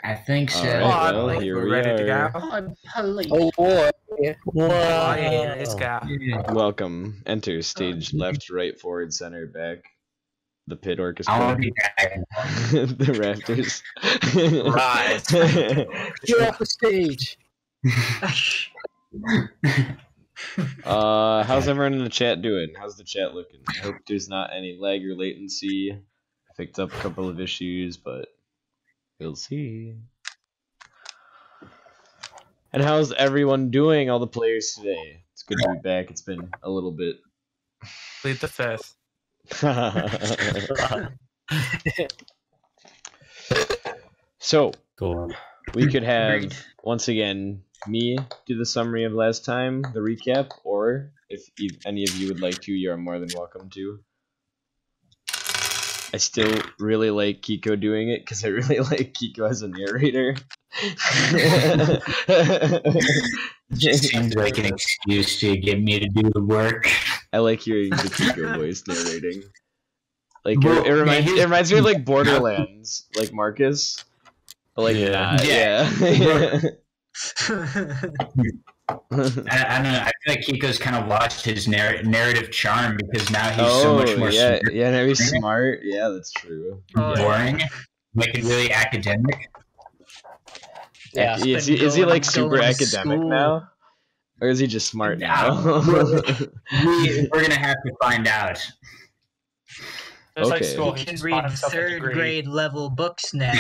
I think so. All right, well, here we're we ready to are. go. Oh boy. Oh, yeah, let's go. Welcome. Enter stage left, right, forward, center, back. The pit orchestra. I want to be Dragon Ball. The rafters. Rise. Get off the stage. How's everyone in the chat doing? How's the chat looking? I hope there's not any lag or latency. I picked up a couple of issues, but we'll see. And how's everyone doing, all the players today? It's good to be back. It's been a little bit. Lead the fifth. So, Cool. we could have, once again, me do the summary of last time, the recap, or if any of you would like to, you're more than welcome to. I still really like Kiko doing it, because I really like Kiko as a narrator. Just seems like an excuse to get me to do the work. I like hearing the Kiko voice narrating. Like, Well, it reminds me of, like, Borderlands, like Marcus. But, like, Yeah. yeah. I don't know. I feel like Kiko's kind of lost his narrative charm because now he's so much more yeah, smart, yeah, now he's smart. Yeah, that's true. boring, like it really academic. Yeah. Is he like super going to academic school. now? Or is he just smart now? We're gonna have to find out. It's like Okay. school. He He can just read bought himself a third degree. grade level books now,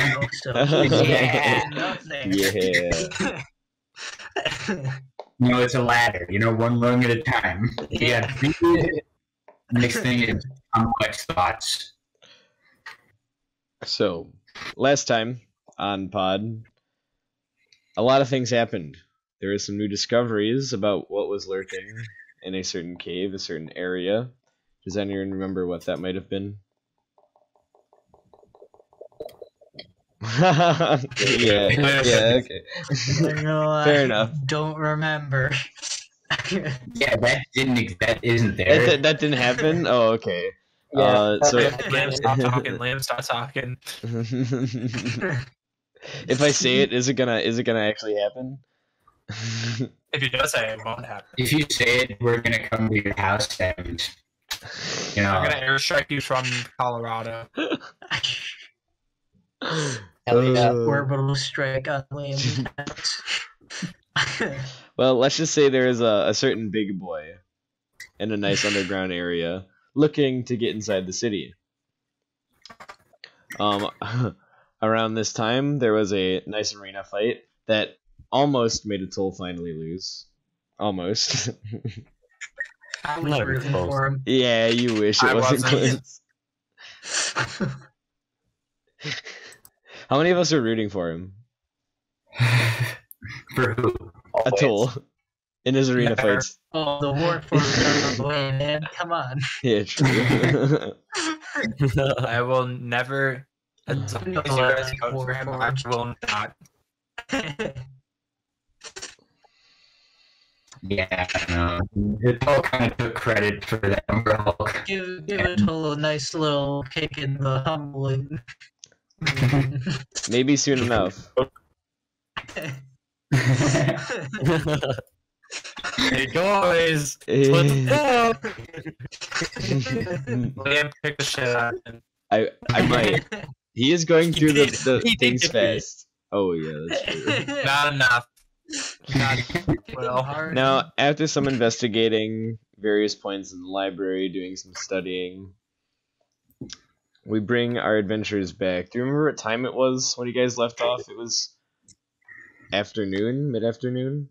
so he Yeah. can up there. Yeah. You know, it's a ladder. You know, one rung at a time. Yeah. Next thing is complex thoughts. So, last time on Pod, a lot of things happened. There were some new discoveries about what was lurking in a certain cave, a certain area. Does anyone remember what that might have been? yeah, okay. Fair enough. Don't remember. Yeah, that isn't there. That didn't happen? Oh, okay. Yeah. So Liam, stop talking. Liam, stop talking. if I say it, is it gonna actually happen? If you don't say it, it won't happen. If you say it, we're gonna come to your house and I'm gonna airstrike you from Colorado. Hell yeah. Orbital strike on Liam's house. Well, let's just say there is a certain big boy in a nice underground area looking to get inside the city. Around this time, there was a nice arena fight that almost made Atoll finally lose. Almost. I was Never rooting close. for him. Yeah, you wish it I wasn't wasn't. close. How many of us are rooting for him? for who? Atoll. In his arena Never. fights. Oh, the war force on the way, man. Come on. Yeah, true. I will never. As long as you guys vote for him, I will not. Yeah, I don't know. It all kind of took credit for that Umber Hulk. give it a nice little kick in the humbling. Maybe soon enough. Hey guys, I Liam, pick the shit out of him. might. He is going He through did. the He did things get it. fast. Oh yeah, that's true. Not enough. Not well. Hard. Now, after some investigating various points in the library, doing some studying, we bring our adventurers back. Do you remember what time it was when you guys left off? It was afternoon, mid-afternoon?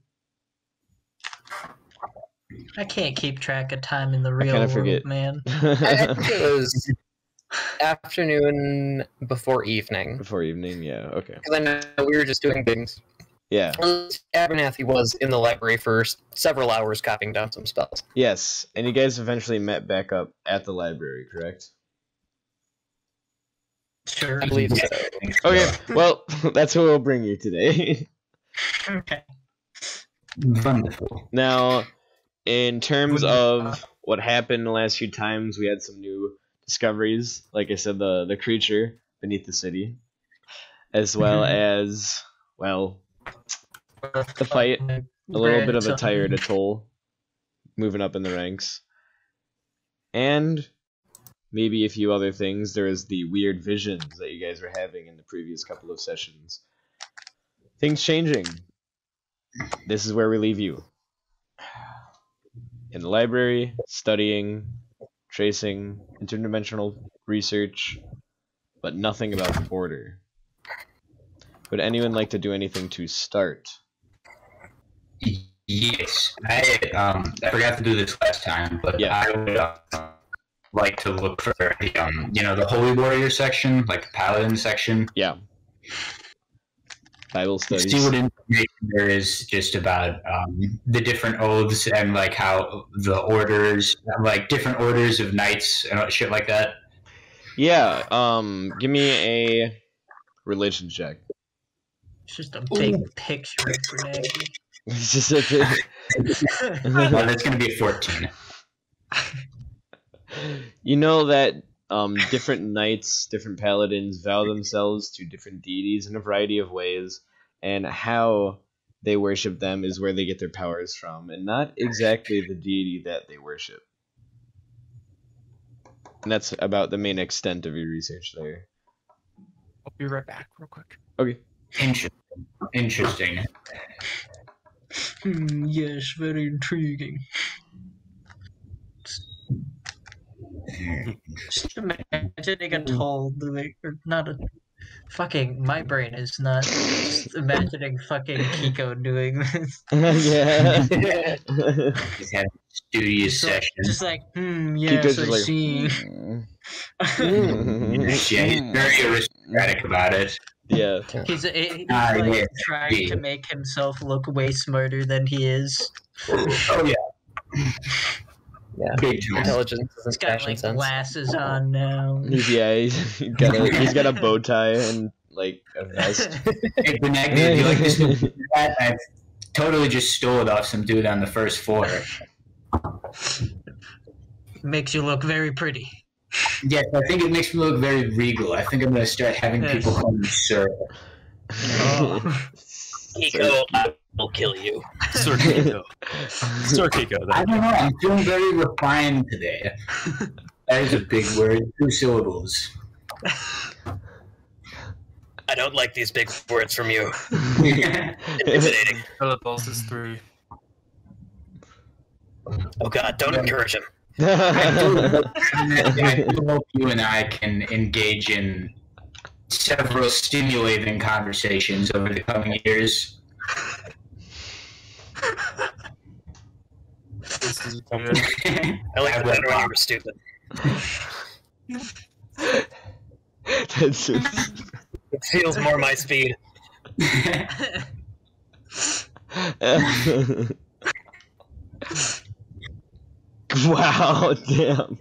I can't keep track of time in the real kinda world, forget. man. I think it was afternoon before evening. Before evening, yeah, okay. Because I know we were just doing things. Yeah, Abernathy was in the library for several hours copying down some spells. yes, and you guys eventually met back up at the library, correct? Sure. I believe so. Okay, well, that's what we'll bring you today. Okay. Wonderful. Now, in terms of what happened the last few times, we had some new discoveries. Like I said, the creature beneath the city. as well as, well, the fight. A little bit of a tired atoll, moving up in the ranks. And maybe a few other things. There is the weird visions that you guys were having in the previous couple of sessions. Things changing. This is where we leave you. In the library, studying, tracing, interdimensional research, but nothing about the border. Would anyone like to do anything to start? Yes, I forgot to do this last time, but Yeah. I would like to look for the Holy Warrior section, like the Paladin section. Yeah. Bible studies. See what information there is just about the different oaths and like how the orders, like different orders of knights and shit like that. Yeah. Give me a religion check. It's just a big picture of Grenade. It's just a bit. Well, that's going to be a 14. You know that different knights, different paladins vow themselves to different deities in a variety of ways, and how they worship them is where they get their powers from, and not exactly the deity that they worship. And that's about the main extent of your research there. I'll be right back, real quick. Okay. Interesting. Yes, very intriguing. Just imagining a toll doing, or not a fucking. My brain is not just imagining fucking Kiko doing this. Yeah. He's having a studious session. Just like, Kiko's yes, just I like, see. Yeah, he's very aristocratic about it. Yeah. He's yeah, trying to make himself look way smarter than he is. Oh yeah. Yeah. Big time. Intelligence He's isn't got fashion like sense. glasses on now. He's got a bow tie and like a vest. Hey, Benegdi, do you like this movie? I totally just stole it off some dude on the first floor. Makes you look very pretty. Yes, I think it makes me look very regal. I think I'm going to start having people call me sir. Oh. Kiko, I will kill you. Sir Kiko. Sir Kiko. I don't know. I'm feeling very refined today. That is a big word. 2 syllables. I don't like these big words from you. Intimidating. Syllables is 3. Oh god, don't encourage him. I do hope you and I can engage in several stimulating conversations over the coming years. This is good. I like the better when you were stupid. That's it. It feels more my speed. Wow, damn.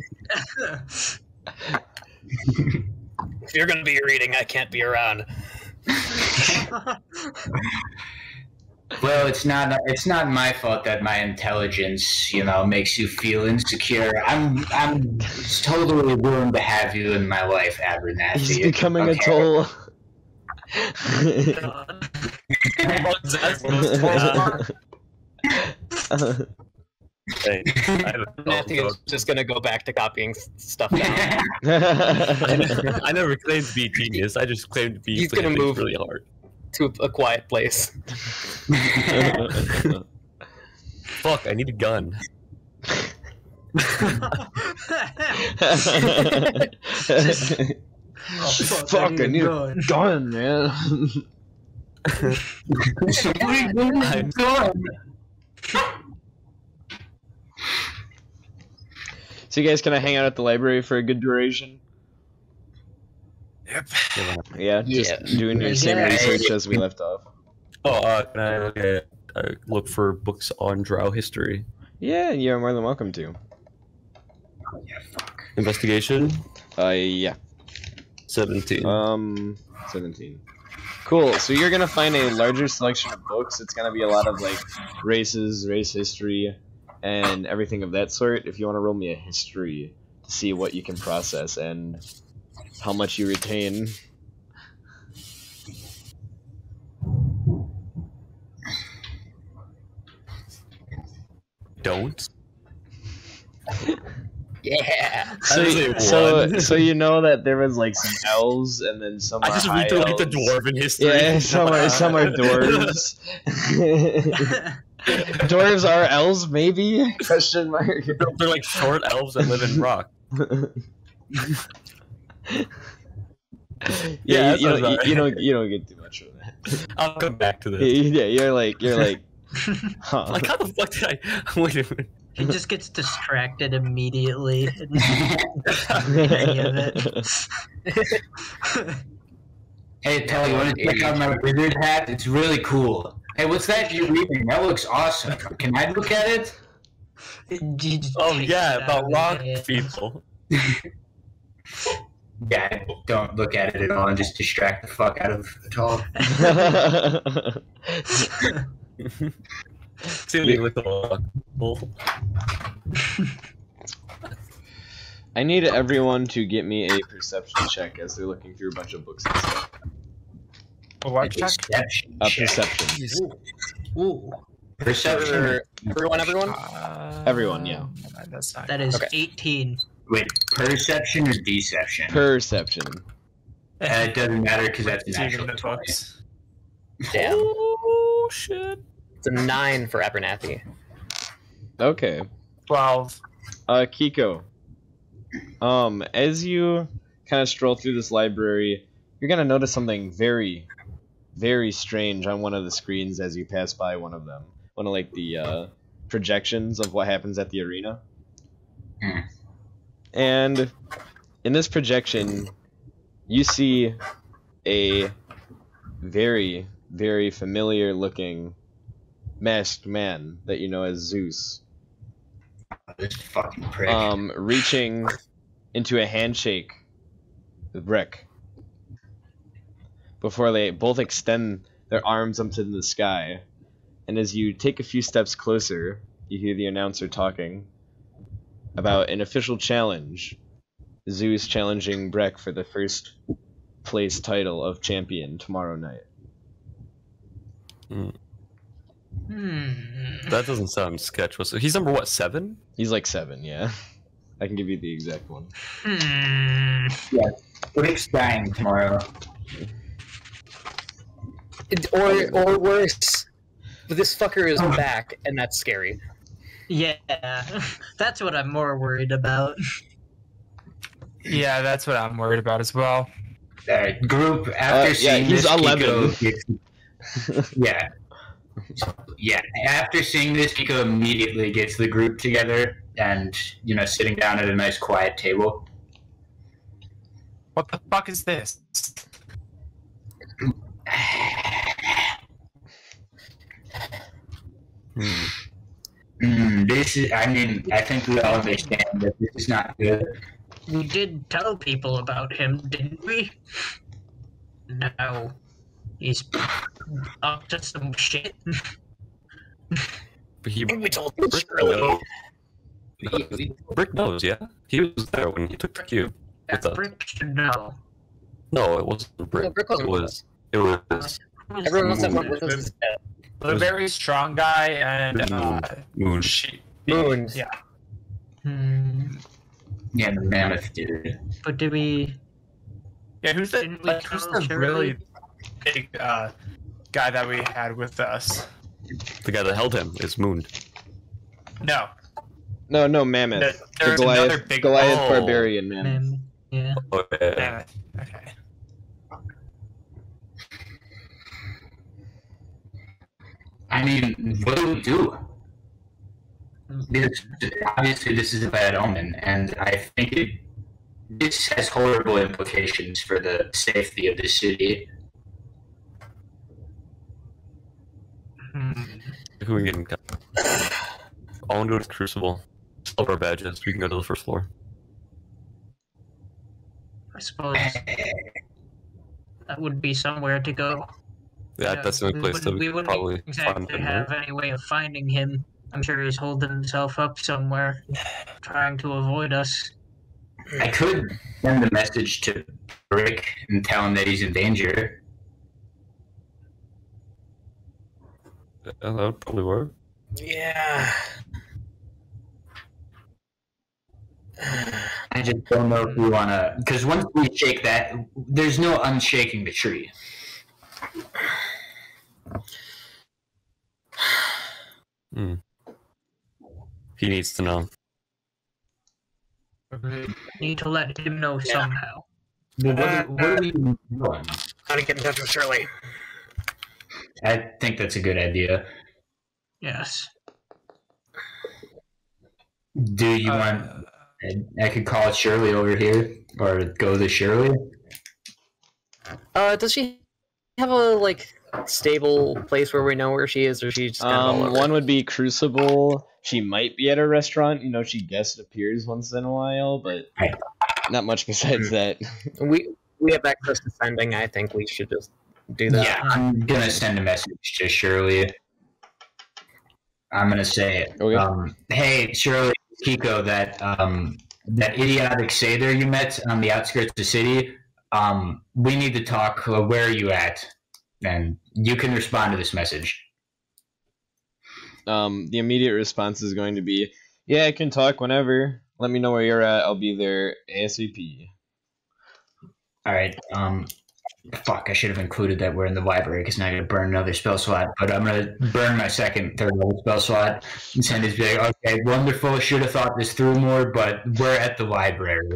If you're gonna be reading, I can't be around. Well, it's not my fault that my intelligence, makes you feel insecure. I'm totally willing to have you in my life, Abernathy. He's becoming a toll. Hey, Matthew is just gonna go back to copying stuff down. I never claimed to be a genius. I just claimed to be. He's gonna move really hard. to a quiet place. Fuck! I need a gun. Fuck, I need a gun, man. Somebody give me a gun. So you guys can I hang out at the library for a good duration? Yep. Yeah, just doing your same research as we left off. Oh, can I look for books on Drow history? Yeah, you're more than welcome to. Investigation? Yeah. 17. 17. Cool, so you're gonna find a larger selection of books. It's gonna be a lot of, like, races, race history, and everything of that sort. If you want to roll me a history to see what you can process and how much you retain. don't. Yeah. So you know that there was like some elves and then some I are just high read through like the elves. dwarven history. Yeah, some are dwarves. Dwarves are elves, maybe? Question mark. They're like short elves that live in rock. Yeah, Yeah, you that's don't you don't get too much of that. I'll come back to this. Yeah, you're like huh. Like, how the fuck did I? Wait a minute. He just gets distracted immediately. And any of it. Hey, Pell, you want to check out my wizard hat? It's really cool. Hey, what's that you're reading? That looks awesome. Can I look at it? Oh yeah, about rock people. Yeah, don't look at it at all and just distract the fuck out of it all. See me with the rock people. I need everyone to get me a perception check as they're looking through a bunch of books and stuff. What check? Perception. A check. perception. Ooh. Perception. Everyone? Everyone, yeah. That's not That is Okay. 18. Wait, perception or deception? Perception. It doesn't matter because that's It's natural. even the books. Damn. Oh shit. It's a 9 for Abernathy. Okay. 12. Kiko. As you kind of stroll through this library, you're gonna notice something very, very strange on one of the screens as you pass by one of them. One of like the projections of what happens at the arena. Hmm. And in this projection, you see a very, very familiar looking masked man that you know as Zeus. This fucking prick. Reaching into a handshake with Brick before they both extend their arms up to the sky. And as you take a few steps closer, you hear the announcer talking about an official challenge. Zeus challenging Breck for the first place title of champion tomorrow night. That doesn't sound sketch. He's number what, 7? He's like 7, yeah. I can give you the exact one. Brick's dying tomorrow. Or worse, this fucker is back, and that's scary. Yeah. That's what I'm more worried about. Yeah, that's what I'm worried about as well. Group after seeing he's this, 11. Kiko gets, yeah. After seeing this, Kiko immediately gets the group together and sitting down at a nice quiet table. What the fuck is this? This is. I mean, I think we all understand that this is not good. We did tell people about him, didn't we? No. He's up to some shit. But he We told Brick knows. Brick knows, yeah? He was there when he took the cube. With us. Brick should know. No, it wasn't Brick. No, Brick wasn't it with was. It was Everyone else that Moon. went with us is dead. The very strong guy and Moon. Moon. Yeah. Yeah, the mammoth dude. But did we? Yeah, who's Didn't we who's tell the Shirley? really big guy that we had with us? The guy that held him is Moon. No. No, Mammoth. The There's another big Goliath Oh. barbarian Mammoth. Yeah. Oh, yeah. Damn it. Okay. I mean, what do we do? Obviously, this is a bad omen, and I think this has horrible implications for the safety of the city. Who we getting? I want to go to the Crucible. Silver badges. We can go to the first floor. I suppose that would be somewhere to go. Yeah, that's the only place that we could probably find exactly him. have Right? any way of finding him. I'm sure he's holding himself up somewhere, trying to avoid us. I could send a message to Rick and tell him that he's in danger. Yeah, that would probably work. Yeah. I just don't know if we want to, because once we shake that, there's no unshaking the tree. He needs to know. Need to let him know somehow. Well, what are we doing? How to get in touch with Shirley? I think that's a good idea. Yes. Do you want? I could call Shirley over here, or go to Shirley. Does she have a stable place where we know where she is, or she just kind of all over? One would be Crucible. She might be at a restaurant. She guest appears once in a while, but not much besides that. We have access to sending. I think we should just do that. Yeah, I'm gonna send a message to Shirley. I'm gonna say, Okay. "Hey, Shirley, Kiko, that idiotic satyr you met on the outskirts of the city. We need to talk. Where are you at?" And you can respond to this message. The immediate response is going to be, "Yeah, I can talk whenever. Let me know where you're at. I'll be there ASAP." All right. Fuck, I should have included that we're in the library because now I'm going to burn another spell slot. But I'm going to burn my third level spell slot and send this big, okay, wonderful. Should have thought this through more, but we're at the library.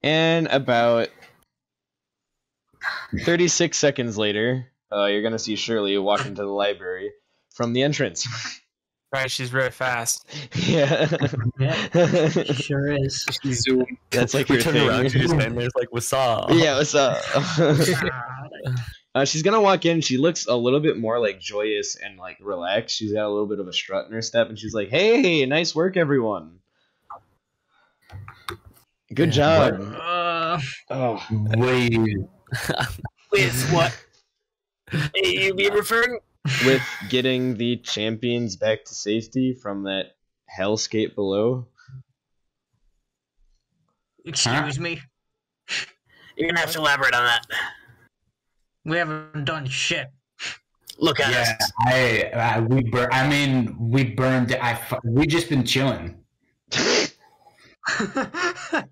And about 36 seconds later, you're going to see Shirley walk into the library from the entrance. Right, she's very fast. Yeah. Yeah, sure is. Zoom. That's like We your turn thing. around, she just standing there, like, what's up? Yeah, what's up? God. She's gonna walk in. She looks a little bit more joyous and relaxed. She's got a little bit of a strut in her step, and she's like, "Hey, nice work, everyone. Good job." Oh, what are you? With what? You be referring? With getting the champions back to safety from that hellscape below. Excuse me. You're gonna have to elaborate on that. We haven't done shit. Look at us. We burned. We just been chilling.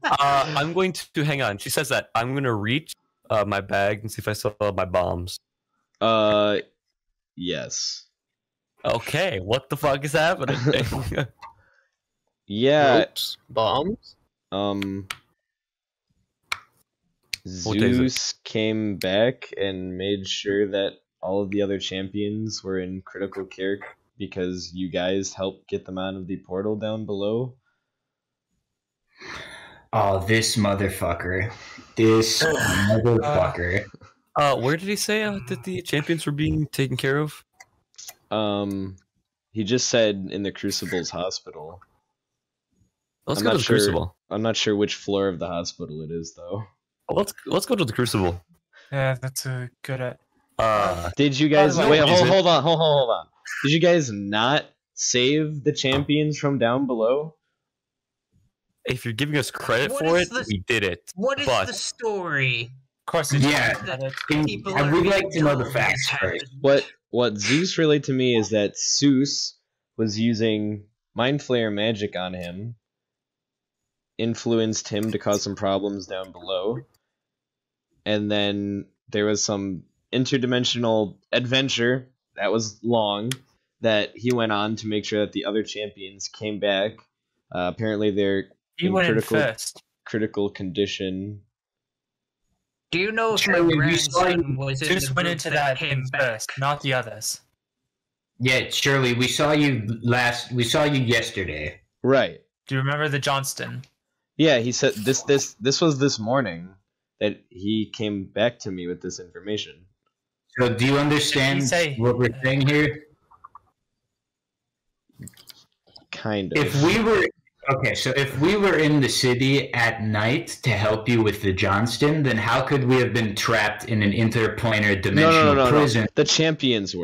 I'm going to hang on. She says that I'm going to reach my bag and see if I still have my bombs. Yes. Okay, what the fuck is happening? Yeah. Ropes? Bombs? Zeus came back and made sure that all of the other champions were in critical care because you guys helped get them out of the portal down below. Oh, this motherfucker. This motherfucker. Where did he say that the champions were being taken care of? He just said in the Crucible's hospital. Let's go to the Crucible. I'm not sure which floor of the hospital it is, though. Let's go to the Crucible. Yeah, that's a good. Did you guys no, wait? is it? Hold on. Did you guys not save the champions from down below? If you're giving us credit What for is it, this- we did it. What is But- the story? Of course, Yeah. People I are would being like to know the told facts this first. happened. What Zeus relayed to me is that Sous was using Mind Flayer magic on him, influenced him to cause some problems down below, and then there was some interdimensional adventure that was long that he went on to make sure that the other champions came back. Apparently, they're he in went in first. critical condition. Do you know if Sure, my we saw grandson was in Zeus the went group into that that came thing back? first, not the others. Yeah, Shirley, we saw you yesterday. Right. Do you remember the Johnston? Yeah, he said this was this morning that he came back to me with this information. So do you understand Did he say- what we're saying here? Kind of. If we were in the city at night to help you with the Johnston, then how could we have been trapped in an interplanar dimensional no. prison? The champions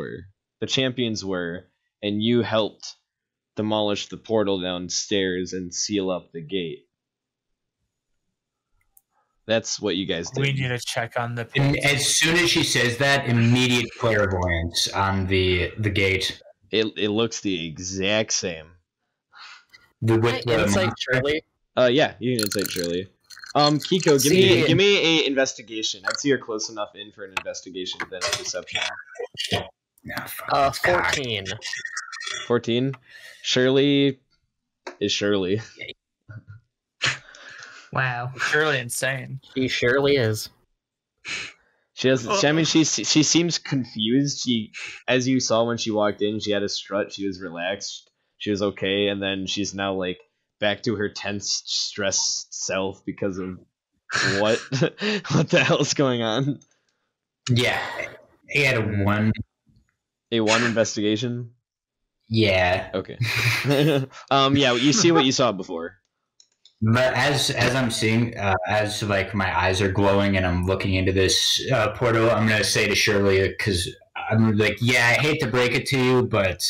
were, and you helped demolish the portal downstairs and seal up the gate. That's what you guys did. We need to check on the. And as soon as she says that, immediate clairvoyance on the gate. It looks the exact same. With the Insight, monster? Shirley. Yeah, you can insight Shirley. Kiko, give me a investigation. I'd say you're close enough in for an investigation than a perception. No, fuck, 14. 14. Shirley is Shirley. Wow. Surely insane. She surely is. She has. I mean, she seems confused. She, as you saw when she walked in, she had a strut. She was relaxed. She was okay, and then she's now like back to her tense, stressed self because of what? What the hell's going on? Yeah, he had a 1. A 1 investigation. Yeah, Okay. Yeah, you see what you saw before. but as I'm seeing, as like my eyes are glowing and I'm looking into this portal, I'm gonna say to Shirley, because I'm like, yeah, I hate to break it to you, but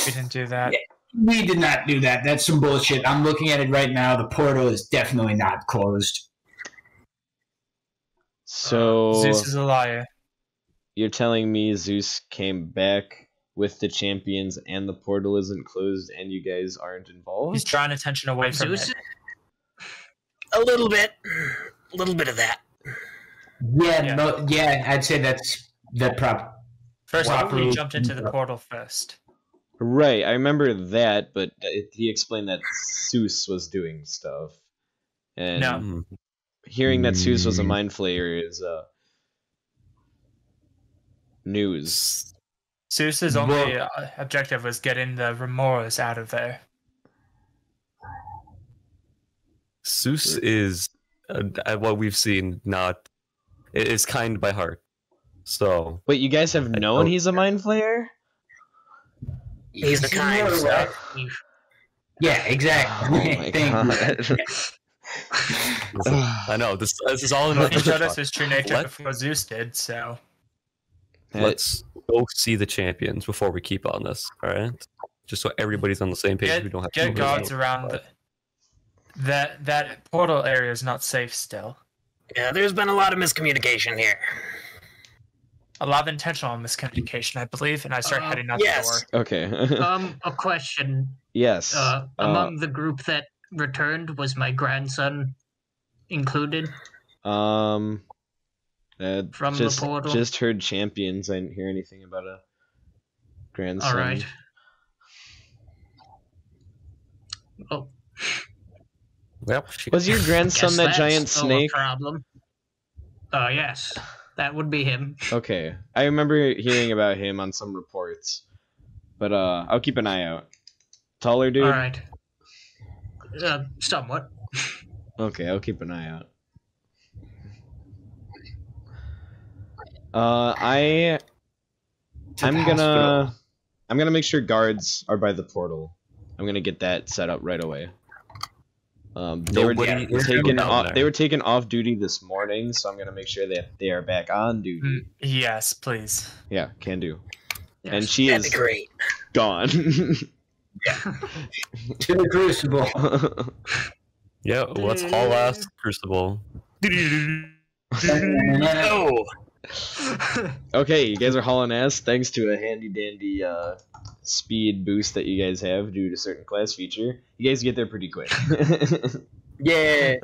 We didn't do that. we did not do that. That's some bullshit. I'm looking at it right now. The portal is definitely not closed. So Zeus is a liar. you're telling me Zeus came back with the champions and the portal isn't closed and you guys aren't involved? He's drawing attention away from Zeus it. A little bit of that. Yeah, Yeah. no, yeah, I'd say that's the prop. First off, Properly- we jumped into the portal first. Right, I remember that, but he explained that Sous was doing stuff. And No. hearing that Sous was a mind flayer is news. Zeus's only objective was getting the remorse out of there. Seuss is, at what we've seen, not is kind by heart. So Wait, you guys have known he's a mind flayer? He's the kind. More or less. Yeah, exactly. Oh my Thank you. god. I know this is all in He our showed us his true nature Let- before Zeus did, so Let's go see the champions before we keep on this. All right, just so everybody's on the same page. We don't have to get guards around that portal area is not safe still. Yeah, there's been a lot of miscommunication here. A lot of intentional miscommunication, I believe, and I start heading out the yes. door. Okay. A question. Yes. Among the group that returned, was my grandson included? From From the portal? Just heard champions. I didn't hear anything about a grandson. All right. Oh, Yep. Was your grandson guess that that's giant still a snake? problem. Yes, that would be him. Okay, I remember hearing about him on some reports, but I'll keep an eye out. Taller dude. All right. Somewhat. Okay, I'll keep an eye out. I'm gonna make sure guards are by the portal. I'm gonna get that set up right away. They were taken off duty this morning, so I'm gonna make sure that they are back on duty. Yes, please. Yeah, can do. Yes. And she That'd is be great. gone. To the crucible. Yeah, let's haul ass Crucible. No. Okay, you guys are hauling ass thanks to a handy dandy speed boost that you guys have due to certain class feature. You guys get there pretty quick. Yeah.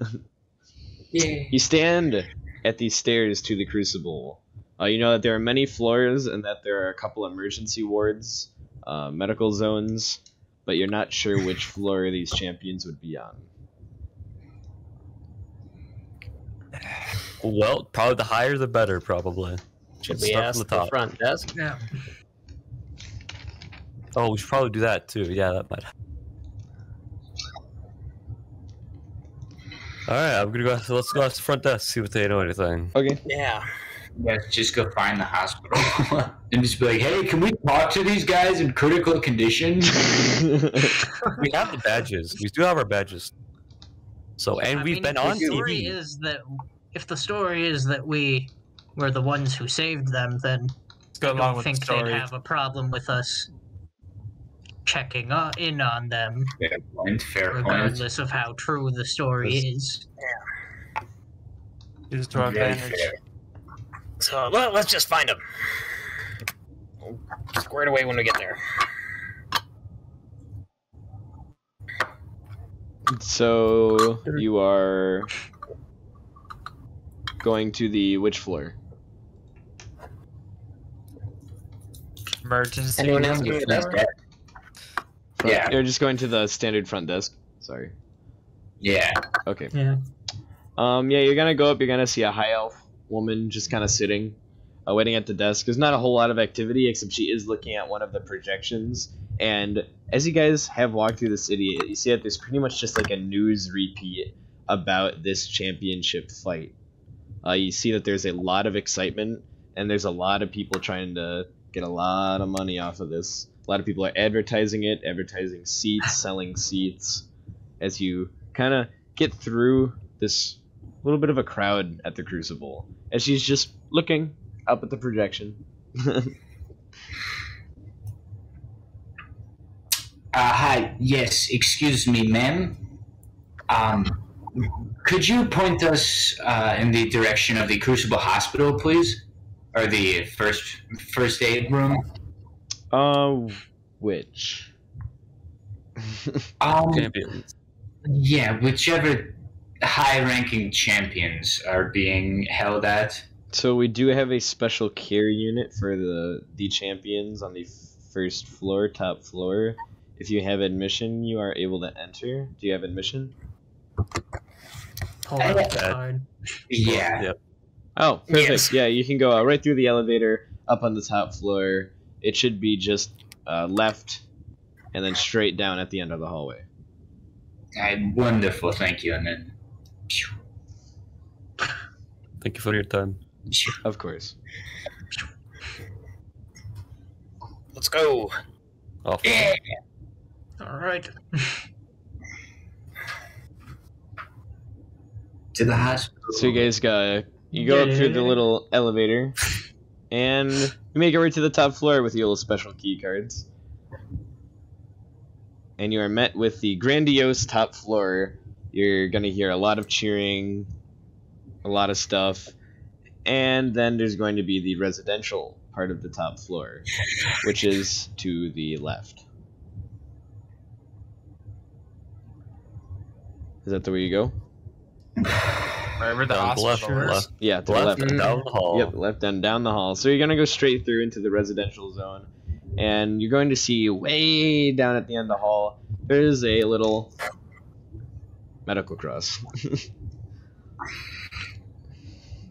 You stand at these stairs to the Crucible. You know that there are many floors and that there are a couple emergency wards, medical zones, but you're not sure which floor these champions would be on. Well, probably the higher the better, probably. Should Let's we start ask from the the top. front desk? Yeah. Oh, we should probably do that too. Yeah, that might. All right, I'm gonna go. So let's go to the front desk, see if they know anything. Okay. Yeah. Yeah, just go find the hospital and just be like, "Hey, can we talk to these guys in critical condition?" We have the badges. We do have our badges. So, and we've been on TV. If the story is that we were the ones who saved them, then Let's go I along don't with the think story. they'd have a problem with us checking in on them, Fair point. Fair point. regardless of how true the story is. Use it to our Very advantage. fair. So let's just find him. We'll square it away when we get there. So you are going to the which floor? Emergency. Anyone else room. need a desk? Yeah. You're just going to the standard front desk. Sorry. Yeah. Okay. Yeah. Yeah, you're gonna go up. You're gonna see a high elf woman just kind of sitting, waiting at the desk. There's not a whole lot of activity, except she is looking at one of the projections. And as you guys have walked through the city, you see that there's pretty much just like a news repeat about this championship fight. You see that there's a lot of excitement, and there's a lot of people trying to get a lot of money off of this. A lot of people are advertising it, advertising seats, selling seats. As you kind of get through this little bit of a crowd at the Crucible, as she's just looking up at the projection. Hi. Yes. Excuse me, ma'am. Could you point us in the direction of the Crucible Hospital, please, or the first aid room? Which? Champions. Yeah, whichever high-ranking champions are being held at. So we do have a special care unit for the champions on the first floor, top floor. If you have admission, you are able to enter. Do you have admission? Pull out the card. Yeah. Yep. Oh, perfect. Yes. Yeah, you can go right through the elevator, up on the top floor. It should be just left, and then straight down at the end of the hallway. Wonderful, thank you. And then, Thank you for your time. Of course. Let's go. Off. yeah. All right. To the hospital. So you guys go up through the little elevator, and you make your way to the top floor with your little special key cards. And you are met with the grandiose top floor. You're gonna hear a lot of cheering, a lot of stuff, and then there's going to be the residential part of the top floor, which is to the left. Is that the way you go? Wherever the Down the left, hospital is. left, Yeah, to the left, left. and down the hall. Yep, left and down the hall. So you're gonna go straight through into the residential zone, and you're going to see way down at the end of the hall, there's a little medical cross.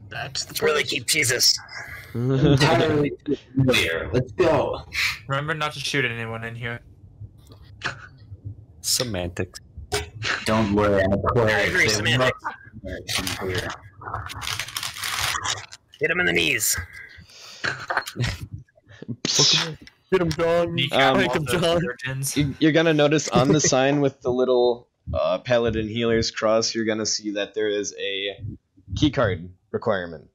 That's Where they keep Jesus. Entirely clear. Let's go. Remember not to shoot anyone in here. Semantics. Don't worry, I'm I clear. agree, semantics. Clear. Hit him in the knees. Get him, John. Kneecap Make all him, the John. surgeons. You're gonna notice on the sign with the little Paladin Healer's cross, you're gonna see that there is a keycard requirement.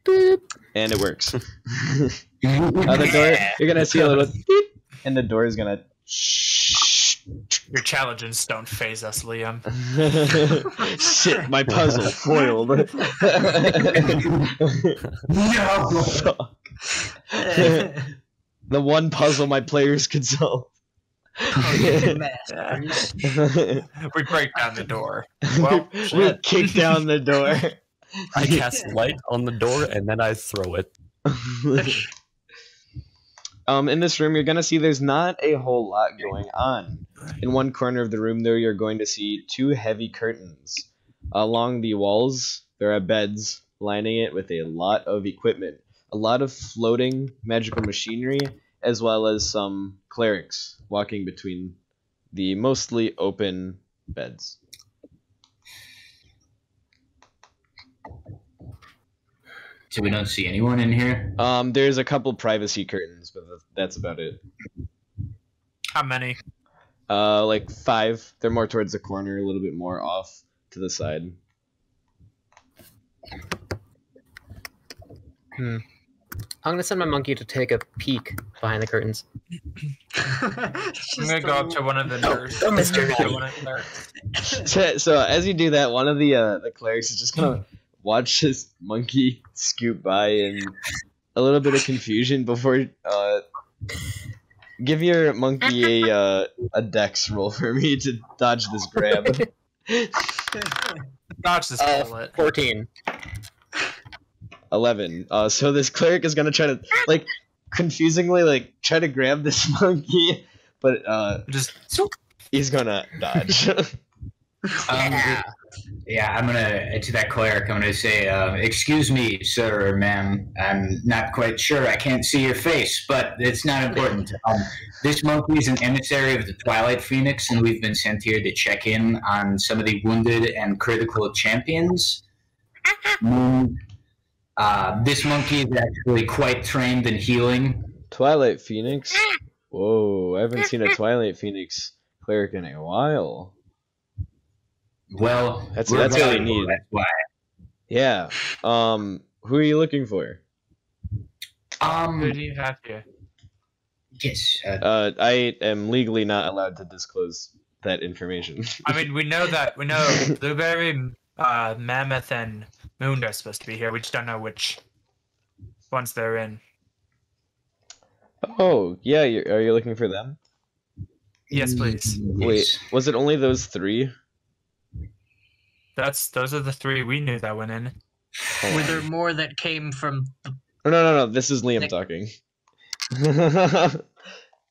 And it works. The door, you're gonna see a little beep, and the door is gonna Your challenges don't phase us, Liam. shit, my puzzle foiled. No. Fuck. The one puzzle my players could solve. We break down the door. Well, we shit. kick down the door. I cast light on the door and then I throw it. In this room, you're gonna see there's not a whole lot going on. In one corner of the room, though, you're going to see two heavy curtains. Along the walls, there are beds lining it with a lot of equipment, a lot of floating magical machinery, as well as some clerics walking between the mostly open beds. So we don't see anyone in here? There's a couple privacy curtains, but that's about it. How many? Like 5. They're more towards the corner, a little bit more off to the side. I'm gonna send my monkey to take a peek behind the curtains. I'm gonna go up to one of the nurses. go, Mr. To one of the nurses. So as you do that, one of the clerics is just gonna watch this monkey scoot by in a little bit of confusion before Give your monkey a dex roll for me to dodge this grab. Dodge this bullet. 14. 11. So this cleric is gonna try to confusingly try to grab this monkey, but Just he's gonna dodge. Yeah, I'm gonna to that cleric. I'm gonna say, "Excuse me, sir or ma'am. I'm not quite sure. I can't see your face, but it's not important. This monkey is an emissary of the Twilight Phoenix, and we've been sent here to check in on some of the wounded and critical champions. This monkey is actually quite trained in healing. Twilight Phoenix? Whoa, I haven't seen a Twilight Phoenix cleric in a while. Well, That's we're what we valuable, need. That's why. Yeah. Who are you looking for? who do you have here? Yes. I am legally not allowed to disclose that information. I mean, we know Blueberry, Mammoth, and Moon are supposed to be here. We just don't know which ones they're in. Oh, yeah, are you looking for them? Yes, please. Wait, was it only those 3? Those are the 3 we knew that went in. Were there more that came from? No, this is Liam talking.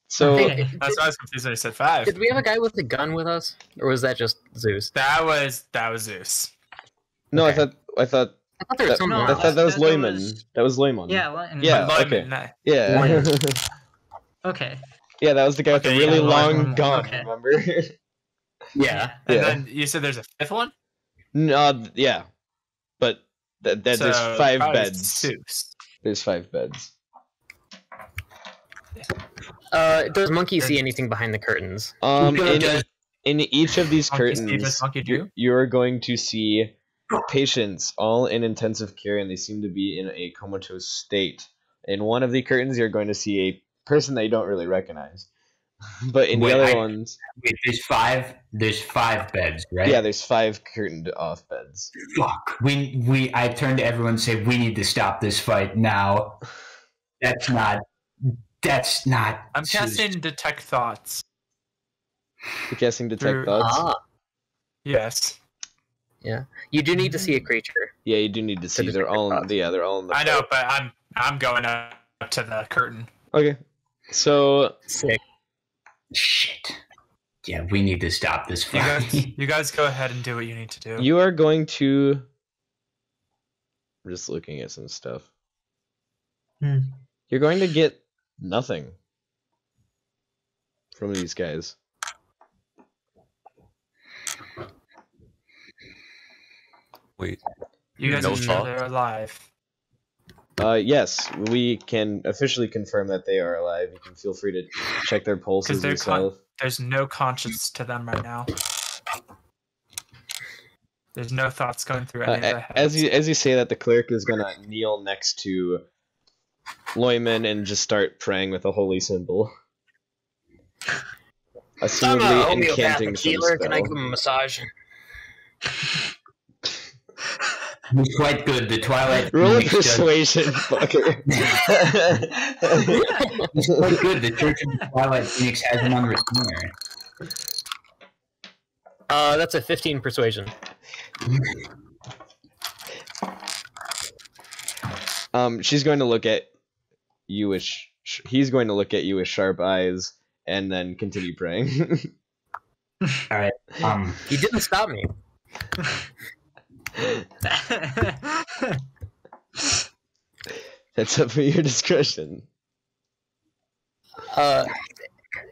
So, Okay. That's why I was confused when you said 5. Did we have a guy with a gun with us, or was that just Zeus? That was Zeus. no, Okay. I thought I thought there was No, someone. I thought that was that Loyman. was- That was Loymon. Yeah. Yeah, But okay. Lyman, Yeah. Okay. Yeah, that was the guy with the Okay, really yeah, long Loymon, gun, okay. remember? Yeah. And Yeah. then you said there's a 5th one? No, yeah. But there's So, 5 probably beds. Zeus. There's 5 beds. Does Monkey see anything behind the curtains? In each of these Monkey see curtains, this monkey do? you're going to see patients all in intensive care, and they seem to be in a comatose state. In one of the curtains, you're going to see a person that you don't really recognize. But in the other ones, Wait, there's 5. There's 5 beds, right? yeah, there's 5 curtained off beds. Fuck. I turned to everyone and said, "We need to stop this fight now." That's not. I'm casting Detect Thoughts. You're guessing detect Through- thoughts. Yes. You do need to see a creature. Yeah, you do need to see. detect They're all. thoughts. Yeah, they're all in the. I know, but I'm going up to the curtain. Okay, so Sick. Shit. Yeah, we need to stop this You fight. guys, you guys go ahead and do what you need to do. you are going to. I'm just looking at some stuff. Hmm. You're going to get nothing from these guys. Wait. You guys No know thought? they're alive. Yes, we can officially confirm that they are alive. You can feel free to check their pulses they're yourself. There's no conscience to them right now. There's no thoughts going through any of their heads. As you say that, the cleric is gonna kneel next to Loyman and just start praying with a holy symbol. I'm a Assumably incanting homeopathic some healer. Can I spell. give him a massage? He's quite good. The Twilight Roll Phoenix does- persuasion, fucker. He's quite good. The Church of the Twilight Phoenix has him on retainer. That's a 15 persuasion. She's going to look at you with. He's going to look at you with sharp eyes and then continue praying. All right. You didn't stop me. That's up for your discretion.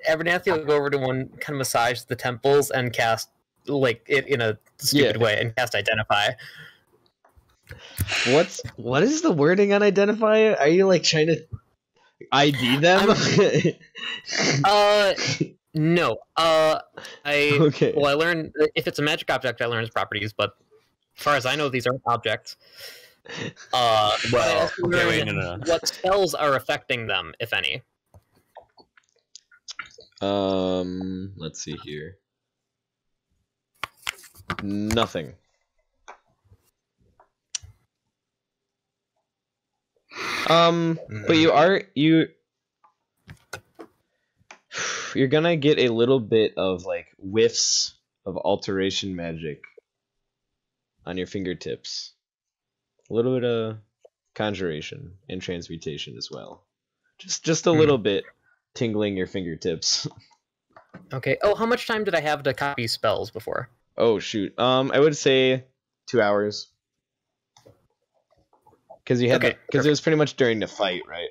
Abernathy will go over to one, kind of massage the temples and cast it in a stupid Yeah. way and cast identify. What is the wording on identify? Are you trying to ID them? No. Okay. Well, I learned if it's a magic object, I learn its properties. But as far as I know, these aren't objects. I also okay, wait, learned no. what spells are affecting them, if any. Let's see here. Nothing. But you you're gonna get a little bit of like whiffs of alteration magic on your fingertips. A little bit of conjuration and transmutation as well. Just a little bit tingling your fingertips. Okay. Oh, how much time did I have to copy spells before? Oh shoot. I would say 2 hours. Because you had Okay, because it was pretty much during the fight, right?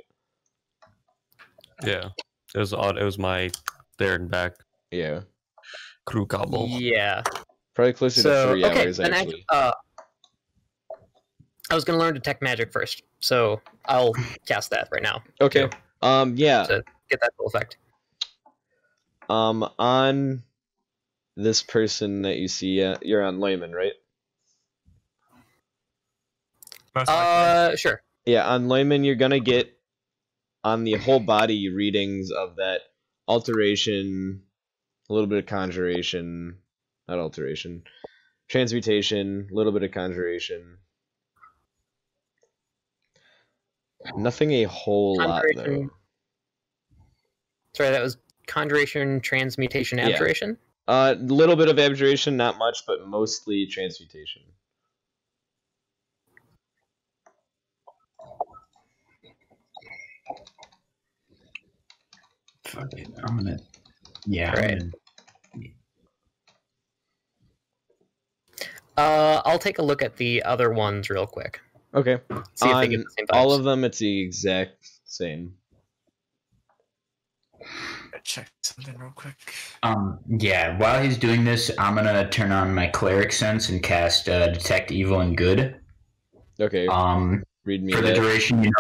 Yeah, it was odd. It was my there and back Yeah. crew gobble. Yeah. Probably closer to 3 okay, hours then actually. I was gonna learn detect magic first, so I'll cast that right now Okay. Yeah. to get that full effect. On this person that you see, you're on Layman, right? Most likely. Sure. Yeah, on Layman, you're gonna get on the whole body readings of that alteration, a little bit of conjuration, not alteration, transmutation, a little bit of conjuration. Nothing a whole lot though. Conjuration. Sorry, that was conjuration, transmutation, Yeah. abjuration. A little bit of abjuration, not much, but mostly transmutation. Fuck it. I'm gonna. Yeah. I'm Right. gonna- I'll take a look at the other ones real quick. Okay. See if they On get the same all vibes. of them, it's the exact same. Check something real quick. Yeah. While he's doing this, I'm gonna turn on my cleric sense and cast detect evil and good. Okay. Read me For the that. duration, you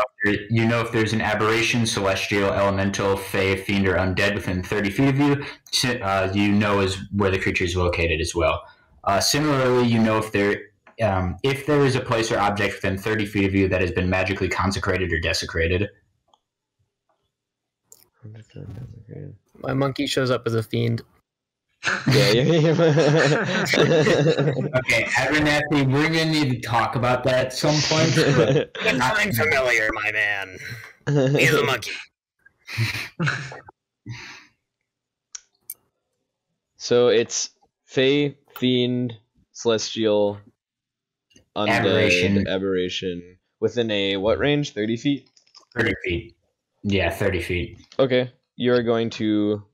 know if there's an aberration, celestial, elemental, fey, fiend, or undead within 30 feet of you, you know is where the creature is located as well. Similarly, you know if there is a place or object within 30 feet of you that has been magically consecrated or desecrated. My monkey shows up as a fiend. Yeah. Okay, Abernathy, we're gonna need to talk about that at some point. But I'm familiar, my man. He is a monkey. So it's Fey, Fiend, Celestial, Undead, Aberration. Within a what range? 30 feet? 30 feet. Yeah, 30 feet. Okay. You're going to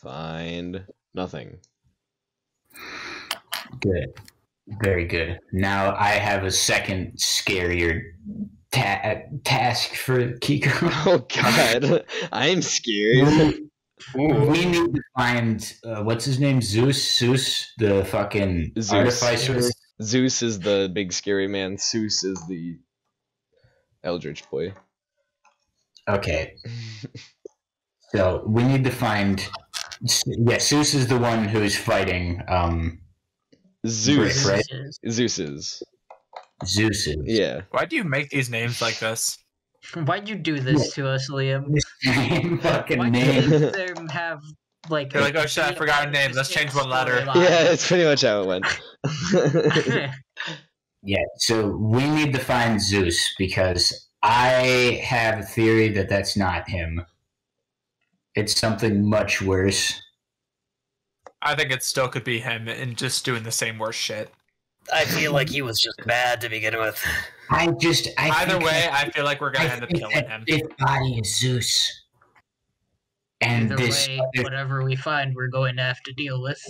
find nothing. Good. Very good. Now I have a second scarier task for Kiko. Oh god. I'm scared. We need to find what's his name? Zeus, the fucking Zeus. artificer. Zeus is the big scary man. Sous is the Eldritch boy. Okay. So we need to find. Yeah, Seuss is the one who's fighting. Zeus. Brick, right? Zeus is. Zeus is. Yeah. Why do you make these names like this? Why'd you do this to us, Liam? Same fucking Why name. did them have like? They're like, oh shit, I forgot our name. Let's change one letter. Yeah, that's pretty much how it went. Yeah, so we need to find Zeus because I have a theory that that's not him. It's something much worse. I think it still could be him and just doing the same worst shit. I feel like he was just bad to begin with. Either way, I feel like we're gonna end up killing him. This body is Zeus. And Either this way, whatever we find, we're going to have to deal with.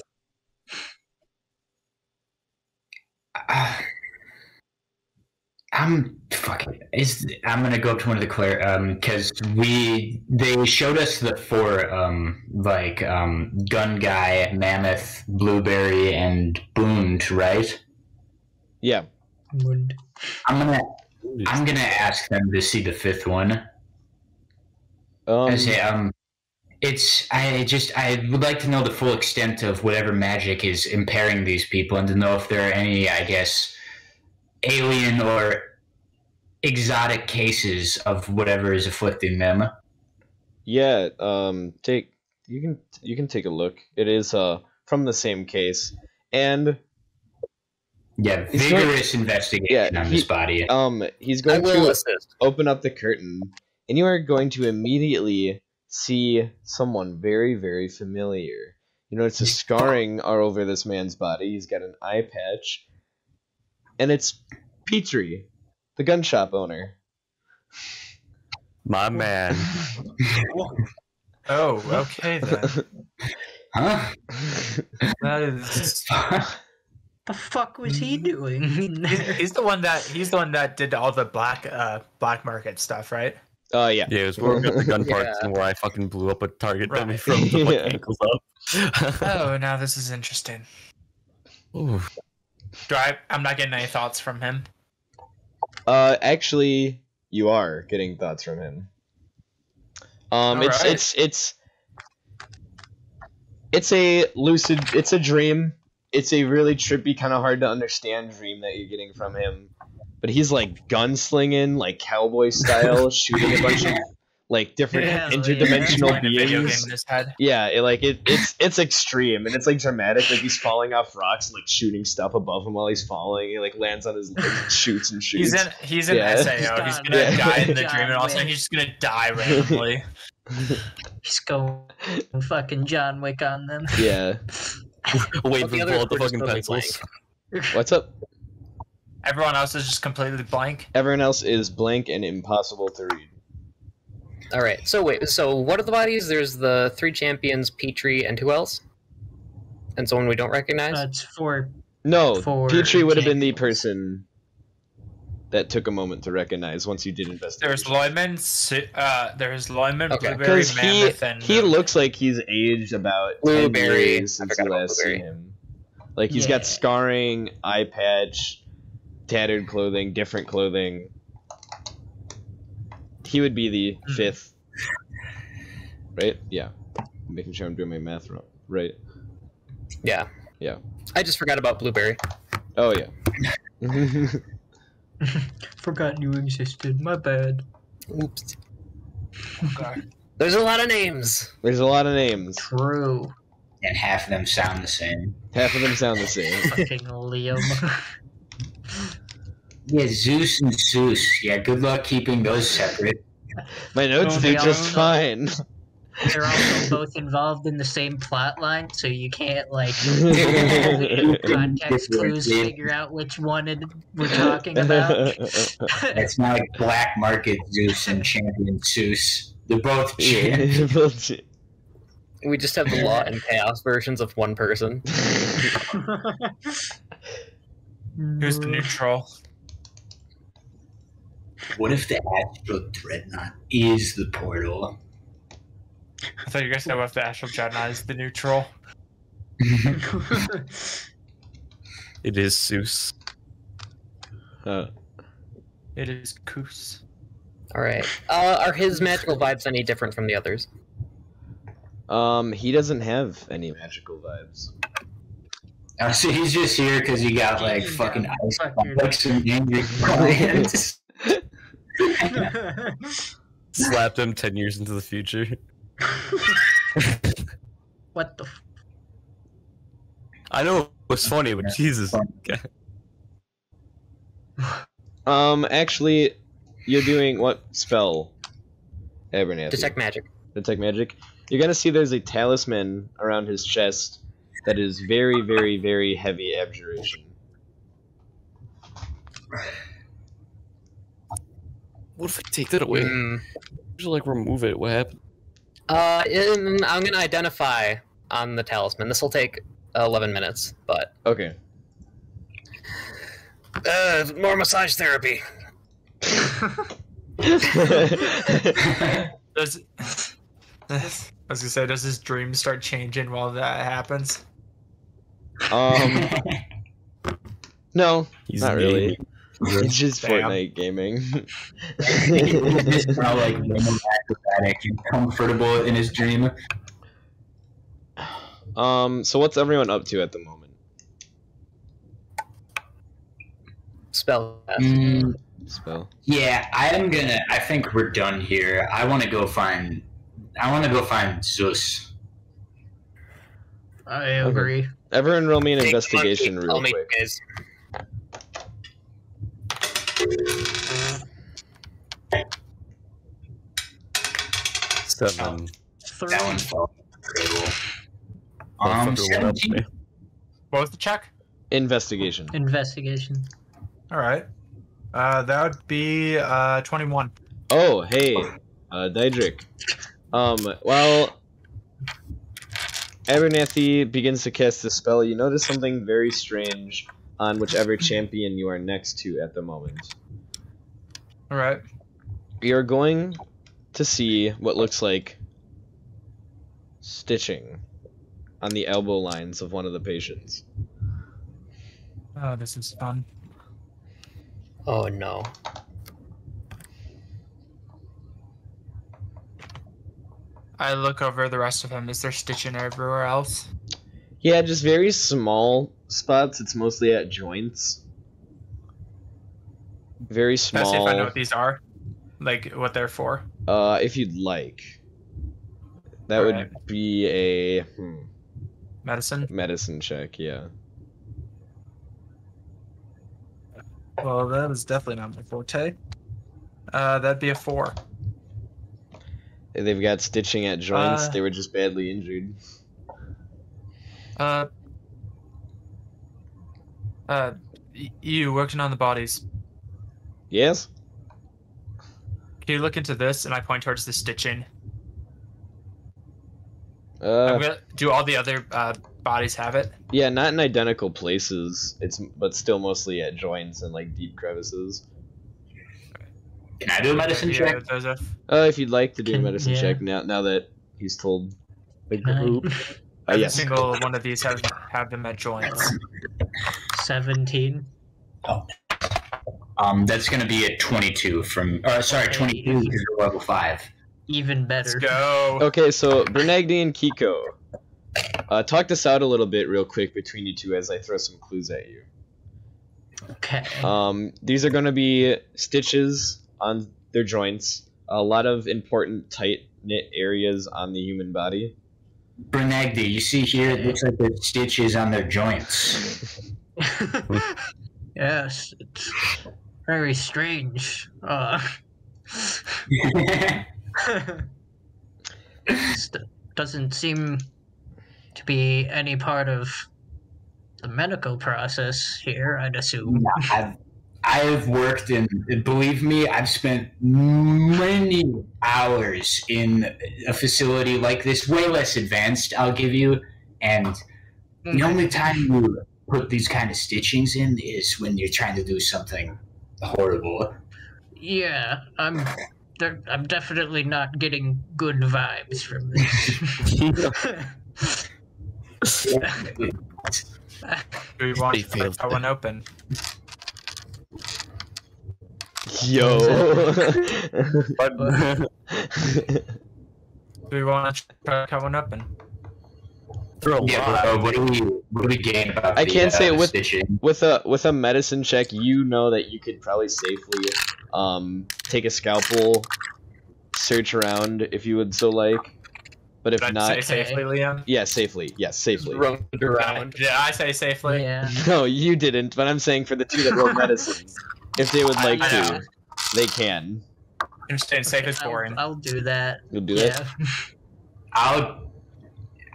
I'm gonna go up to one of the because they showed us the four gun guy, mammoth, blueberry, and boond, right? Yeah. I'm gonna ask them to see the fifth one. I would like to know the full extent of whatever magic is impairing these people and to know if there are any, I guess, alien or exotic cases of whatever is afflicting them. Yeah, you can take a look. It is from the same case. And yeah, vigorous investigation on this body. He's going I will to assist. open up the curtain, and you are going to immediately see someone very, very familiar. You notice the scarring are over this man's body. He's got an eye patch. And it's Petrie, the gun shop owner. My man. Oh, okay then. Huh? That is. The fuck was he doing in there? He's the one that did all the black market stuff, right? Yeah. Yeah, it was where we got the gun parts Yeah. and where I fucking blew up a target dummy Right. from the Yeah. ankles up. Oh, now this is interesting. Ooh. I'm not getting any thoughts from him. Actually, you are getting thoughts from him. Alright. It's a lucid, it's a dream. It's a really trippy, kind of hard to understand dream that you're getting from him. But he's like gunslinging, like cowboy style, shooting a bunch of like different Yeah, interdimensional Playing a video game beings. in his head. Yeah, it's extreme and it's like dramatic. Like he's falling off rocks and like shooting stuff above him while he's falling. He like lands on his legs and shoots and shoots. He's in Yeah. SAO. He's gonna Yeah. die in the John dream, and also Wick. he's just gonna die randomly. He's going fucking John Wick on them. Yeah. Wait the for others all the were just fucking totally pencils. What's up? Everyone else is just completely blank. Everyone else is blank and impossible to read. All right. So wait. So what are the bodies? There's the 3 champions, Petrie, and who else? And someone we don't recognize. That's for No, For Petrie would have been the champions. person that took a moment to recognize once you did investigation. There's Loyman, Okay. Blueberry, Because Mammoth, and he looks like he's aged about 10 Blueberry. years I since forgot you about last seen Blueberry. him. Like he's Yeah. got scarring, eye patch, tattered clothing, different clothing. He would be the 5th. Right? Yeah. I'm making sure I'm doing my math right. Yeah. Yeah. I just forgot about Blueberry. Oh yeah. forgot you existed. My bad. Oops. Okay. There's a lot of names. There's a lot of names. True. And half of them sound the same. Half of them sound the same. Fucking Liam. Yeah, Zeus and Sous. Yeah, good luck keeping those separate. My notes Oh, do they just all- fine. They're also both involved in the same plot line, so you can't like context clues figure out which one we're talking about. It's not like Black Market Zeus and Champion Seuss. They're both champions. Bullshit. We just have the law and chaos versions of one person. Who's the neutral? What if the Astral Dreadnought is the portal? I thought you guys said what if the Astral Dreadnought is the neutral. It is Seuss. It is Koos. All right. Are his magical vibes any different from the others? He doesn't have any magical vibes. Oh, so he's just here because he got like fucking ice, Fucking- like some angry clients. Slapped him 10 years into the future. What the? I know it was funny, but Jesus. Actually, you're doing what spell? Abernathy. Detect magic. Detect magic. You're gonna see there's a talisman around his chest that is very, very, very heavy abjuration. What if I take that away? Just like remove it. What happened? I'm gonna identify on the talisman. This will take 11 minutes, but Okay. more massage therapy. Does I was gonna say, does his dream start changing while that happens? No, He's not really. gaming. It's just Damn. Fortnite gaming. He's just now like acrobatic and comfortable in his dream. So what's everyone up to at the moment? Spell. Spell. Yeah, I think we're done here. I want to go find Zeus. I agree. Everyone roll me an Take investigation one, real I'll make quick. you guys. Seven. That one felt incredible. Motherfucker went up 17. me. What was the check? Investigation. Investigation. All right. That would be 21. Oh, hey, Daedric. While Abernathy begins to cast the spell, you notice something very strange on whichever champion you are next to at the moment. All right. You're going to see what looks like stitching on the elbow lines of one of the patients. Oh, this is fun. Oh no. I look over the rest of him. Is there stitching everywhere else? Yeah, just very small spots. It's mostly at joints. Very Can I see if I know small. what these are? Like, what they're for? If you'd like. That would Alright. be a Medicine? medicine check, yeah. Well, that is definitely not my forte. That'd be a 4. They've got stitching at joints. Uh, They were just badly injured. You working on the bodies. Yes? Can you look into this? And I point towards the stitching. Uh, I'm gonna do all the other bodies have it. yeah, not in identical places. But still mostly at joints and like deep crevices. Can I do a medicine Yeah, check? Joseph. If you'd like to do a Can- medicine yeah. check now that he's told the Can I- group. Every Yes. single one of these have them at joints. 17. That's gonna be a 22 from. Sorry, 22 because you're level 5. Even Let's better. go. Okay, so Bernagdi and Kiko, talk this out a little bit real quick between you two as I throw some clues at you. Okay. These are going to be stitches on their joints, a lot of important tight-knit areas on the human body. Bernagdi, you see here, it looks like there's stitches on their joints. Yes, it's very strange. Doesn't seem to be any part of the medical process here, I'd assume. I've worked in, believe me, I've spent many hours in a facility like this, way less advanced, I'll give you, and the only time you put these kind of stitchings in is when you're trying to do something horrible. Yeah, I'm definitely not getting good vibes from this. Do we want They to failed. cut one open? Yo! Do we want to try to cut one open? Yeah, but what do we gain about I the, can't say with stitching? with a medicine check, you know that you could probably safely take a scalpel, search around if you would so like. But if Did I not, say safely, Liam? yeah, safely. Yes, safely. Roamed around. Did I say safely? Yeah. No, you didn't. But I'm saying for the two that rolled medicine, if they would like I to, know. they can. I'm staying safe is boring. I'll do that. You'll do it. Yeah.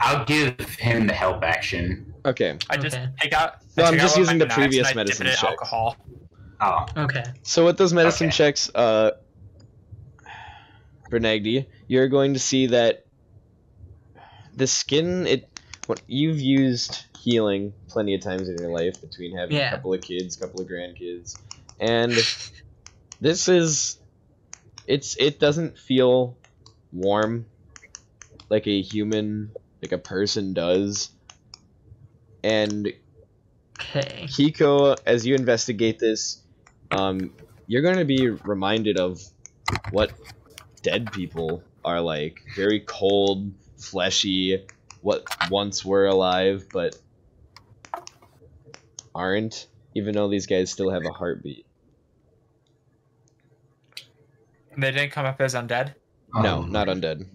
I'll give him the help action. Okay. I just Okay. take out. No, I I'm take just out one using of my the knives previous and I dip medicine it in checks. alcohol. Oh, Okay. So with those medicine Okay. checks, Bernagdi, you're going to see that the skin, you've used healing plenty of times in your life between having a Yeah. couple of kids, couple of grandkids, and this is, it doesn't feel warm like a human, like a person does. And Okay. Kiko, as you investigate this, you're going to be reminded of what dead people are like. Very cold, fleshy, what once were alive, but aren't, even though these guys still have a heartbeat. They didn't come up as undead. No, not undead.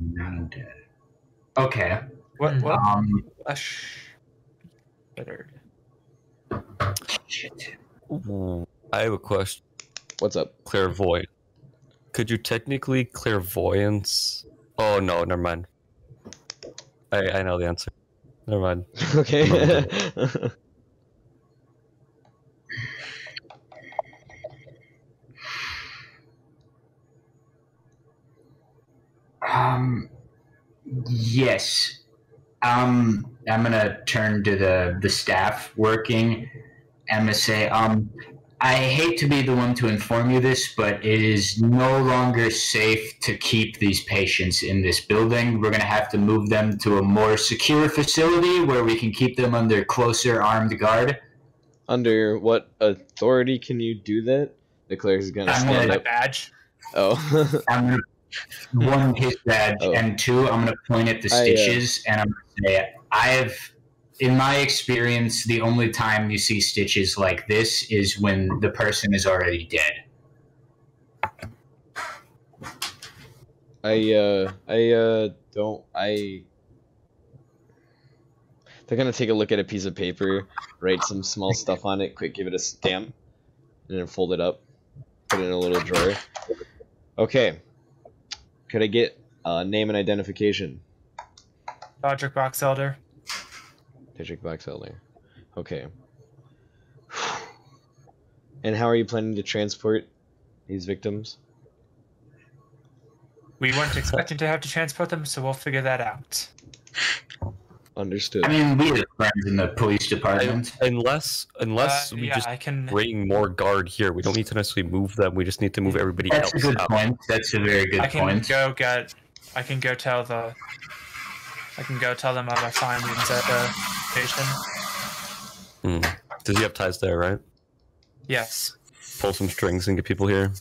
Not undead. Okay. What? What? Shit. I have a question. What's up? Clairvoyant. Could you technically clairvoyance? Oh no, never mind. I know the answer. Never mind. Okay. Yes. I'm gonna turn to the staff working. I'm gonna say, I hate to be the one to inform you this, but it is no longer safe to keep these patients in this building. We're gonna have to move them to a more secure facility where we can keep them under closer armed guard. Under what authority can you do that? The cleric's gonna I'm stand My up. badge. Oh. I'm gonna one his badge, Oh. and two, I'm gonna point at the stitches, and I'm gonna say, in my experience, the only time you see stitches like this is when the person is already dead. They're gonna take a look at a piece of paper, write some small stuff on it, quick give it a stamp, and then fold it up, put it in a little drawer. Okay. Could I get name and identification? Roderick Box Elder. District Box Elder. Okay. And how are you planning to transport these victims? We weren't expecting to have to transport them, so we'll figure that out. Understood. I mean, we have friends in the police department. Unless we yeah, just I can. bring more guard here, we don't need to necessarily move them. We just need to move everybody That's else a good out. point. That's a very good I can point. I can go tell them of our findings at the station. Does he have ties there, right? Yes. Pull some strings and get people here.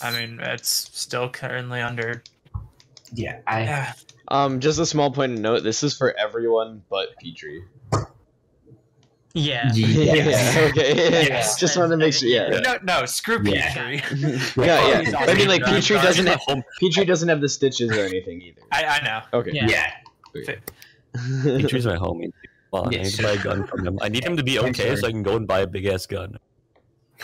I mean, it's still currently under. Yeah, Just a small point of note, this is for everyone but Petrie. Yeah. Yeah, okay. Yes. Just wanted to make sure, yeah. No, screw Yeah. Petrie. Yeah. He's But I mean, like, already Petrie done. doesn't have the stitches or anything either. I know. Okay. Yeah. Petre's my homie. Come on, I need Yes. to buy a gun from him. I need him to be okay so I can go and buy a big ass gun.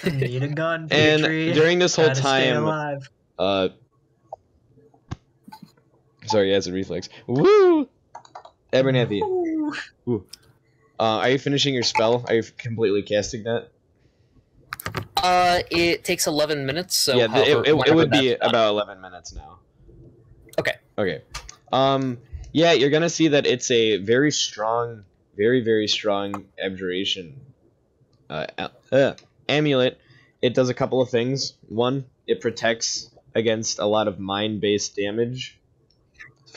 Need a gun, And Petrie. during this whole Gotta stay time, alive. sorry, as a reflex. Woo! Abernathy. Ooh. Are you finishing your spell? Are you completely casting that? It takes 11 minutes, so yeah, it whenever would be that's done. about 11 minutes now. Okay. Okay. Yeah, you're gonna see that it's a very strong, very, very strong abjuration amulet. It does a couple of things. One, it protects against a lot of mind-based damage,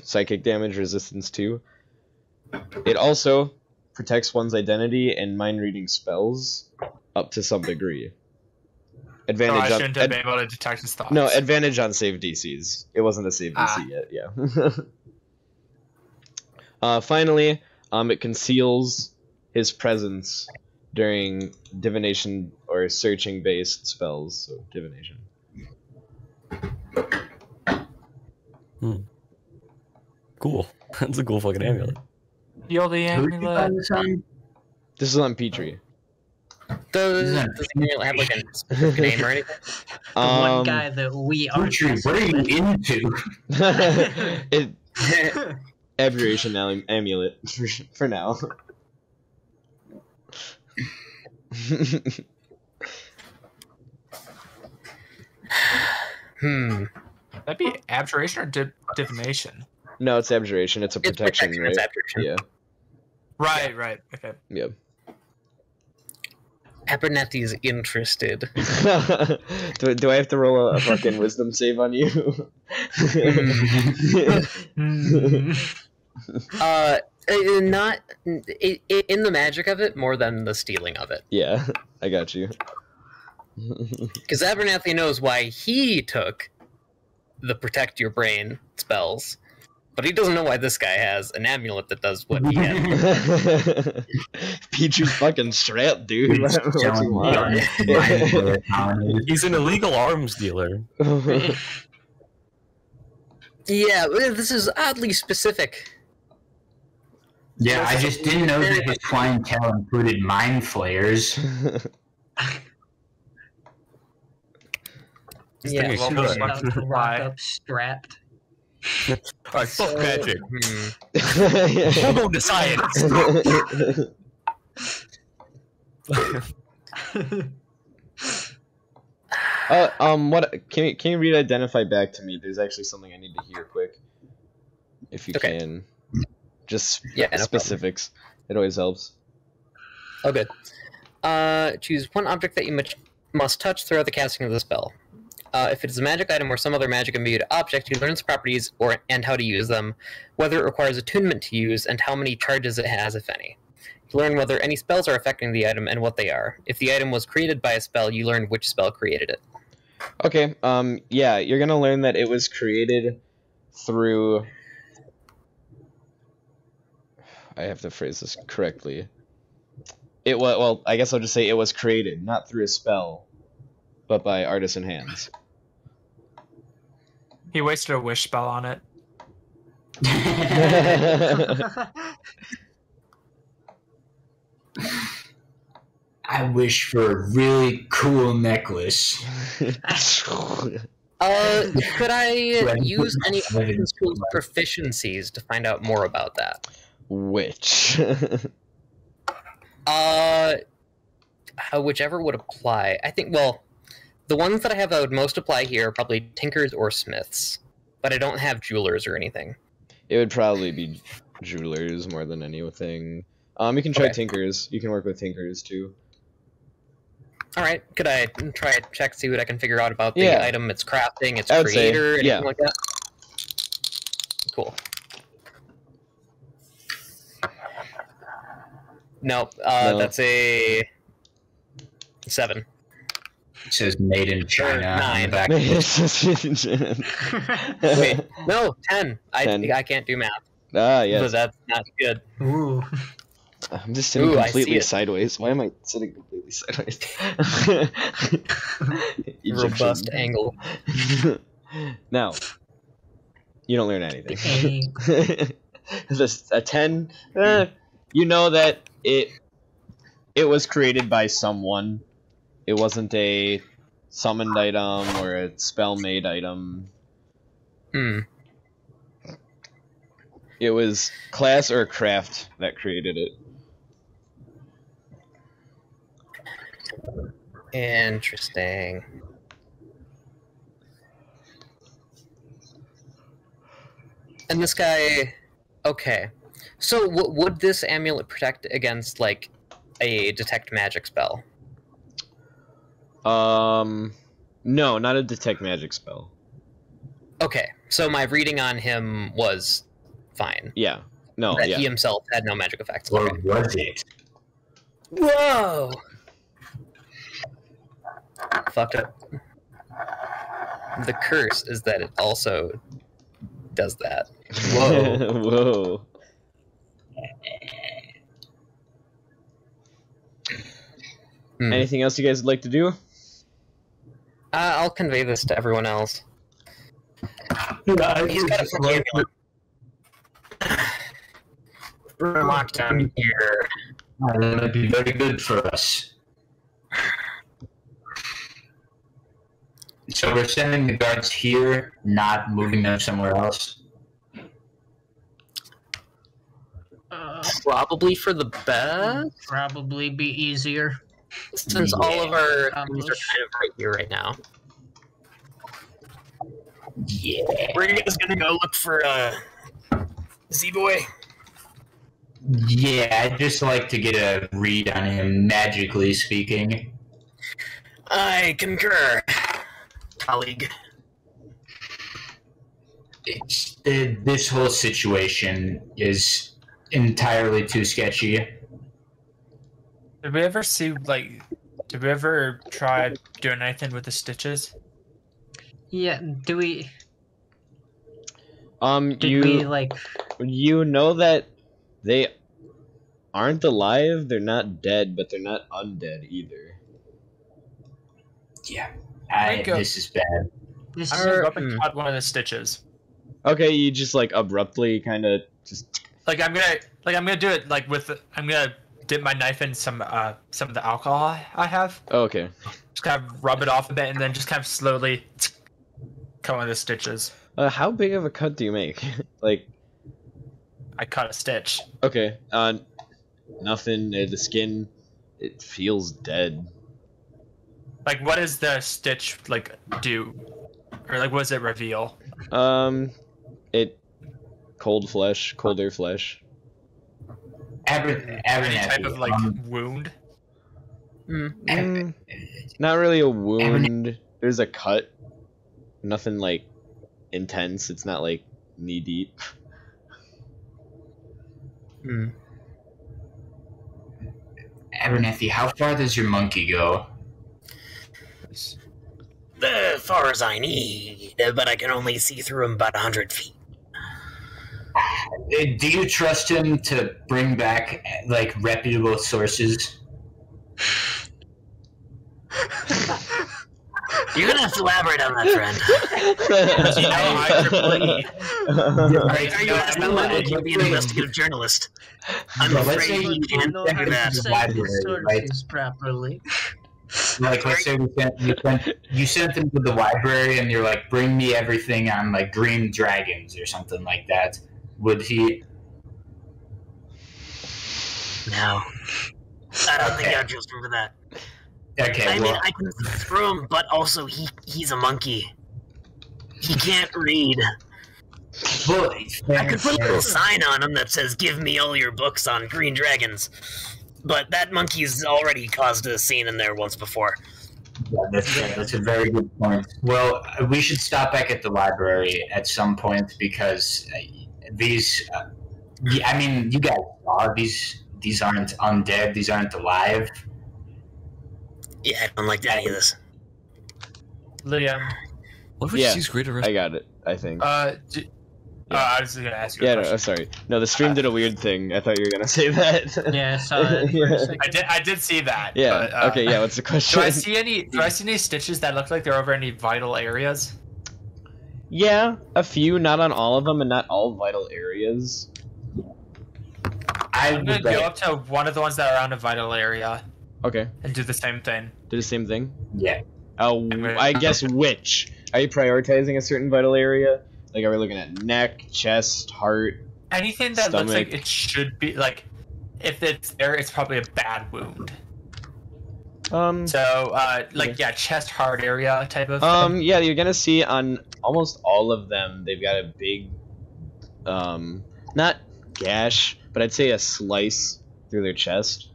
psychic damage, resistance 2. It also protects one's identity and mind-reading spells up to some degree. So I Advantage shouldn't have on been able to detect his thoughts. no advantage on save DCs. It wasn't a save DC yet. Yeah. Finally, it conceals his presence during divination or searching based spells. So divination. Cool. That's a cool fucking amulet. Heal the amulet. This is on Petrie. Does the amulet have like a specific name or anything? The one guy that we are. Petrie, what are you into? Abjuration amulet for now. That'd be abjuration or divination? No, it's abjuration. It's a It's protection, right? It's abjuration. Yeah. Right. Okay. Yeah. Abernathy is interested. do I have to roll a fucking wisdom save on you? Not in the magic of it more than the stealing of it. Yeah, I got you. Because Abernathy knows why he took the protect your brain spells, but he doesn't know why this guy has an amulet that does what he has. Petrie's fucking strapped, dude. He's What you selling want? guns. He's an illegal arms dealer. Yeah, this is oddly specific. Yeah, I just didn't know that his clientele included mind flayers. Yeah, well, Sous good. about to rock up strapped. Alright, fuck magic. We'll go to science. What can you read identify back to me? There's actually something I need to hear quick. If you Okay. can. Just Yeah, no specifics. It always helps. Oh, good. Choose one object that you must touch throughout the casting of the spell. If it is a magic item or some other magic-imbued object, you learn its properties and how to use them, whether it requires attunement to use, and how many charges it has, if any. You learn whether any spells are affecting the item and what they are. If the item was created by a spell, you learn which spell created it. Okay, yeah, you're gonna learn that it was created through... I have to phrase this correctly. Well, I guess I'll just say it was created, not through a spell, but by artisan hands. He wasted a wish spell on it. I wish for a really cool necklace. Could I use any of the school's proficiencies to find out more about that? Which? Whichever would apply. I think, well, the ones that I have that would most apply here are probably tinkers or smiths, but I don't have jewelers or anything. It would probably be jewelers more than anything. You can try tinkers. You can work with tinkers too. Alright, could I try to check, see what I can figure out about the item, its crafting, its creator, anything like that? Cool. Nope, No. That's a 7. It says made in China on the 9. back. Wait, no, 10. 10. I can't do math. Ah, So yes. that's not good. Ooh. I'm just sitting Ooh, I see completely it. sideways. Why am I sitting completely sideways? Robust angle. Now, you don't learn anything. Dang. A 10, you know that it was created by someone. It wasn't a summoned item or a spell made item. It was class or craft that created it. Interesting. And this guy, okay. So would this amulet protect against, like, a detect magic spell? No, not a detect magic spell. Okay, so my reading on him was fine. Yeah. No, That yeah. he himself had no magic effects. Or Okay. was it? Whoa! Fucked up. The curse is that it also does that. Whoa. Whoa. Anything else you guys would like to do? I'll convey this to everyone else. He's He's got a fucking amulet. We're locked down here. That would be very good for us. So we're sending the guards here, not moving them somewhere else. Probably for the best, Probably be easier. since all of our things are Accomplish. kind of right here right now. Yeah. We're just gonna go look for Z-Boy. Yeah, I'd just like to get a read on him, magically speaking. I concur, colleague. This whole situation is entirely too sketchy. Did we ever see, like, did we ever try doing anything with the stitches? Yeah, do we... Did you we, like... you know that they aren't alive, they're not dead, but they're not undead either. Yeah, go. this is bad. This I'm is... gonna go up and cut one of the stitches. Okay, you just like abruptly kind of just I'm gonna do it like I'm gonna dip my knife in some of the alcohol I have. okay. Just kind of rub it off a bit and then just kind of slowly cut one of the stitches. How big of a cut do you make? Like, I cut a stitch. okay, nothing. The skin, it feels dead. Like, what does the stitch like do, or like, what does it reveal? It colder flesh. Any type of like wound? Not really a wound. There's a cut. Nothing like intense. It's not like knee deep. Abernathy, how far does your monkey go? As far as I need, but I can only see through him about 100 feet. Do you trust him to bring back like reputable sources? You're gonna have to elaborate on that, friend. You know, Are you asking me to be an investigative journalist? I'm let's say afraid you can't know do how to that. cite his Library, right? sources properly. Like, let's say you sent him to the library, and you're like, "Bring me everything on like green dragons or something like that." Would he? No. I don't think I'd trust him for that. Okay, I mean, well, I can see through him, but also he's a monkey. He can't read. well, I could put a little sign on him that says, "Give me all your books on green dragons." But that monkey's already caused a scene in there once before. Yeah, that's a very good point. Well, we should stop back at the library at some point because these. I mean, you guys saw these. These aren't undead. These aren't alive. Yeah, I don't like any of this. Liam, What if we Yeah, just use greater I got it. I think. I was gonna ask you. Yeah, a no, question. sorry. No, the stream did a weird thing. I thought you were gonna say that. Yeah, I saw it for a second. I did see that. Yeah. But, Okay. Yeah. What's the question? Do I see any stitches that look like they're over any vital areas? Yeah, a few. Not on all of them, and not all vital areas. I'm gonna go up to one of the ones that are around a vital area Okay. and do the same thing. Do the same thing. Yeah. Oh, I guess which? Are you prioritizing a certain vital area? Like, are we looking at neck, chest, heart? Anything that looks like Stomach. it should be like, if it's there, it's probably a bad wound. So, like, yeah, chest, heart area type of thing. Yeah, you're gonna see on almost all of them, they've got a big, not gash, but I'd say a slice through their chest.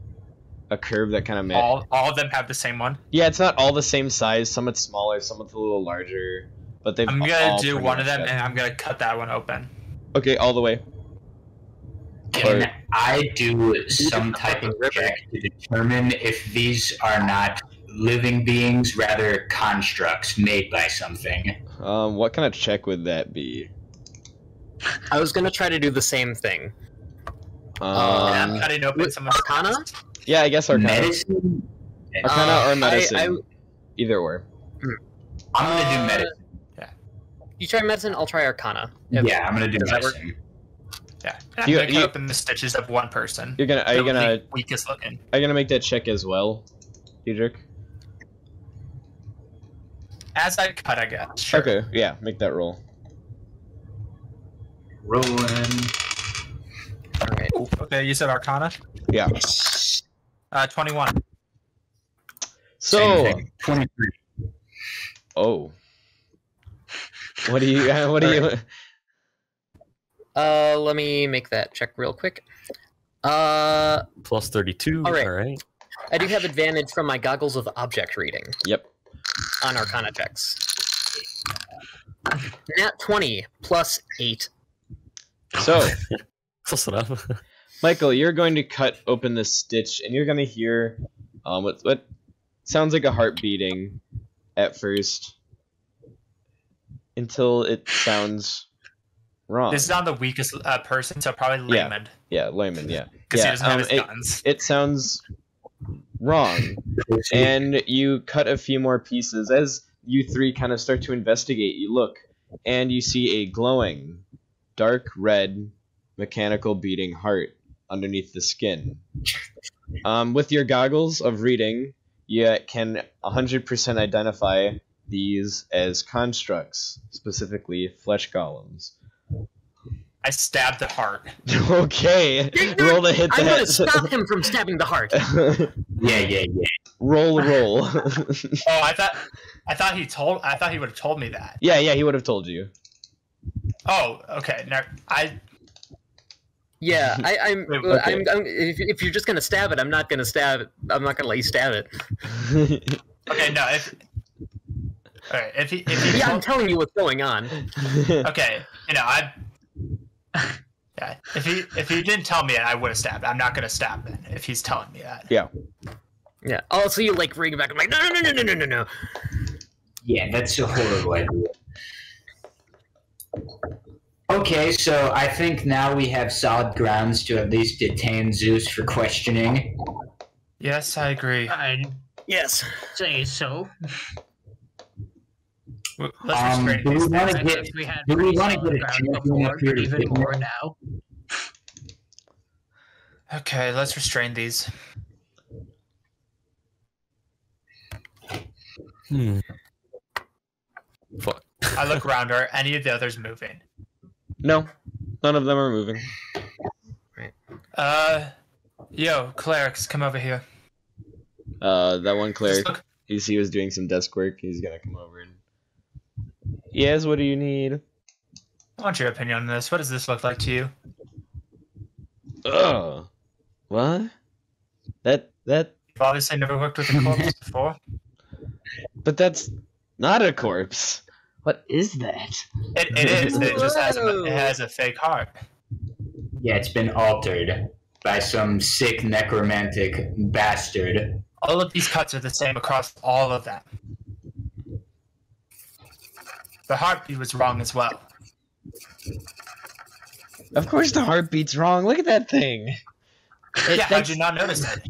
A curve that kind of All of them have the same one. Yeah, it's not all the same size. Some it's smaller, some it's a little larger. But they've I'm all gonna do pretty one of much them, got- and I'm gonna cut that one open. Okay, all the way. Can I do some type of check to determine if these are not living beings, rather constructs made by something? What kind of check would that be? I was gonna try to do the same thing. I'm cutting open someone's Arcana? chest. Yeah, I guess Arcana. Medicine? Arcana or medicine. I- Either or. I'm going to do medicine. You try medicine, I'll try Arcana. Yeah, I'm going to do Does that work? medicine. Yeah. You- I'm gonna you- cut open the stitches of one person. Are you The gonna weakest looking. make that check as well, Diedrich? As I cut, I guess. Sure. Okay, yeah, make that roll. Rolling. Alright. Okay, you said Arcana? Yeah. 21. So, Same thing. 23. oh, what do you? What do you? Let me make that check real quick. Plus 32. All right. All right. I do have advantage from my goggles of object reading Yep. on Arcana checks. Nat 20 plus 8. So, Close enough. Michael, you're going to cut open this stitch, and you're going to hear what sounds like a heart beating at first, until it sounds wrong. This is on the weakest person, so probably Yeah. layman. Yeah, layman. Yeah, Because he yeah. doesn't have his It, guns. it sounds wrong, and you cut a few more pieces. As you three kind of start to investigate, you look, and you see a glowing, dark red, mechanical beating heart underneath the skin. With your goggles of reading, you can 100% identify these as constructs, specifically flesh golems. I stabbed the heart. Okay, roll to hit that. I'm going to stop him from stabbing the heart. Yeah. Roll. Oh, I thought he would have told me that. Yeah, he would have told you. Oh, okay. Now Yeah, I'm. Okay. If you're just gonna stab it, I'm not gonna stab it. I'm not gonna let you stab it. okay, no. Alright, if he Yeah, I'm telling you what's going on. okay, yeah. If he didn't tell me it, I would have stabbed. I'm not gonna stab then if he's telling me that. Yeah. Yeah. Oh, so you like ring back? I'm like, no. Yeah, that's a horrible idea. Okay, so I think now we have solid grounds to at least detain Zeus for questioning. Yes, I agree. I'd Yes. say so. Let's restrain do we these want things. to get? We had Do we pretty want to solid get a ground champion before, up here but to even fit more in? now. Okay, let's restrain these. Fuck. I look around. Are any of the others moving? No, none of them are moving. Yo, clerics, come over here. That one cleric, Just look- he was doing some desk work. He's gonna come over and. Yes, what do you need? I want your opinion on this. What does this look like to you? Ugh. What? That. You've obviously never worked with a corpse before. But that's not a corpse. What is that? It is. It just has a fake heart. Yeah, it's been altered by some sick necromantic bastard. All of these cuts are the same across all of them. The heartbeat was wrong as well. Of course, the heartbeat's wrong. Look at that thing. How'd you not notice it?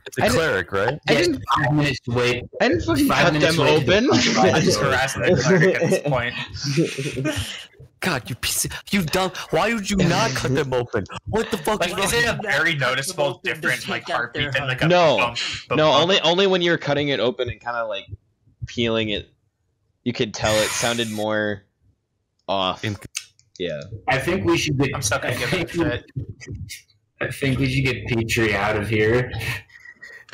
It's a cleric, right? I didn't. 5 minutes to wait. I didn't fucking 5 cut minutes them wait to the open. punchline. I'm just harassing the cleric at this point. God, you dumb. Why would you not cut them open? What the fuck? Like, is it a very noticeable difference, like heartbeat than like a No. bump? No, only when you were cutting it open and kind of like peeling it, you could tell it sounded more off. Yeah. I think we should get. I'm stuck on giving a fit. I think we should get Petrie out of here.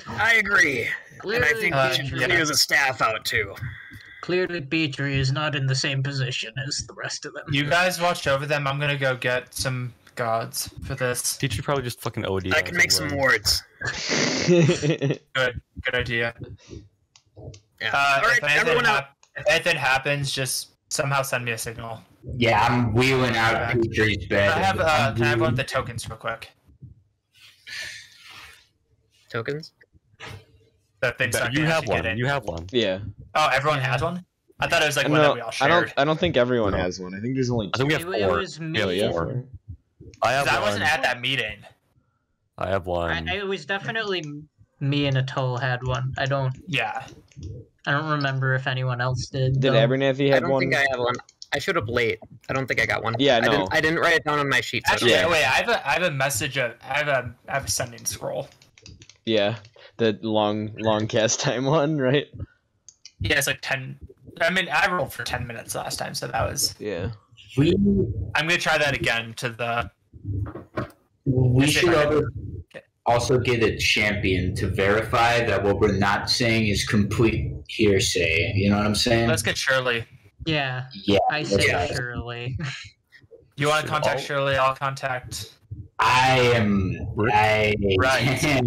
I agree. And I think we should yeah. clear the staff out too. Clearly, Petrie is not in the same position as the rest of them. You guys watch over them. I'm gonna go get some gods for this. Teacher probably just fucking OD. I can make some wards. Good idea. Yeah. All All right, everyone out. If anything happens, just somehow send me a signal. Yeah, I'm wheeling out Petrie's bed. Can I have one of the tokens real quick? Tokens? The things that You have get one. in. You have one. Yeah. Oh, everyone has one? I thought it was like one No, that we all shared. I don't think everyone No. has one. I think there's only I think we have It four. was me. Yeah, four. I have 'Cause I one. wasn't at that meeting. I have one. It was definitely me and Atoll had one. I don't Yeah. remember if anyone else did. Did though. Abernathy I have don't one? think I have one. I showed up late. I don't think I got one. Yeah, no. I didn't write it down on my sheet. So Actually, Yeah. wait. I have a message. I have a sending scroll. Yeah, the long cast time one, right? Yeah, it's like 10. I mean, I rolled for 10 minutes last time, so that was. Yeah. We I'm gonna try that again to the. should also get a champion to verify that what we're not saying is complete hearsay. You know what I'm saying? Let's get Shirley. Yeah, Yeah. I say Yeah. Shirley. You want to Sure. contact Shirley? I'll contact. Right. Okay,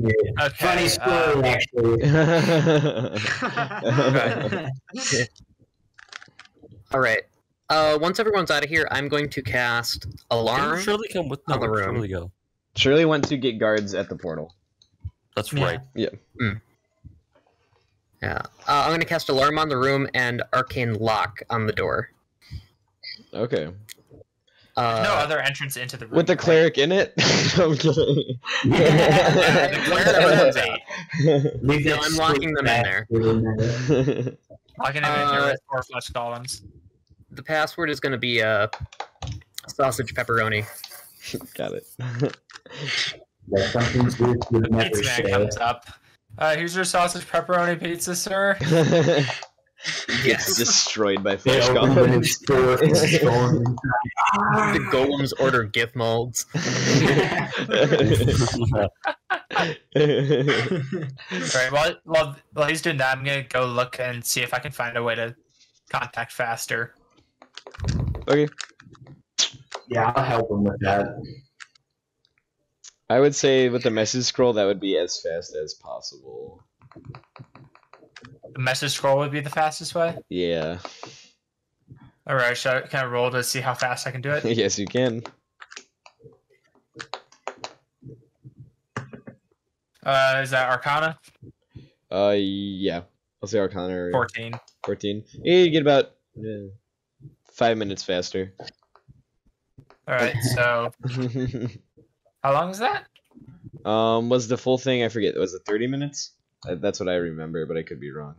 Funny story, actually. All right. Once everyone's out of here, I'm going to cast Alarm. Didn't Shirley come with on the where'd room. Shirley go? Shirley went to get guards at the portal. That's Yeah. right. Yeah. I'm going to cast Alarm on the room and Arcane Lock on the door. Okay. no other entrance into the room. With the cleric in it? I'm kidding. Leave No, that I'm locking them in there. there. Locking him in here with 4 flesh golems. The password is going to be sausage pepperoni. Got it. That's something Zeus would never Pizza man say. comes up. Here's your sausage pepperoni pizza, sir. Yes. Destroyed by They flesh open goblins. its door, it's stolen. The golems order GIF molds. Alright, while he's doing that, I'm gonna go look and see if I can find a way to contact faster. Okay. Yeah, I'll help him with that. I would say with the message scroll, that would be as fast as possible. The message scroll would be the fastest way. Yeah. Alright, can I roll to see how fast I can do it? Yes, you can. Is that Arcana? Yeah. I'll say Arcana. 14. 14. Yeah, you get about 5 minutes faster. Alright, so how long is that? Was the full thing? I forget. Was it 30 minutes? That's what I remember, but I could be wrong.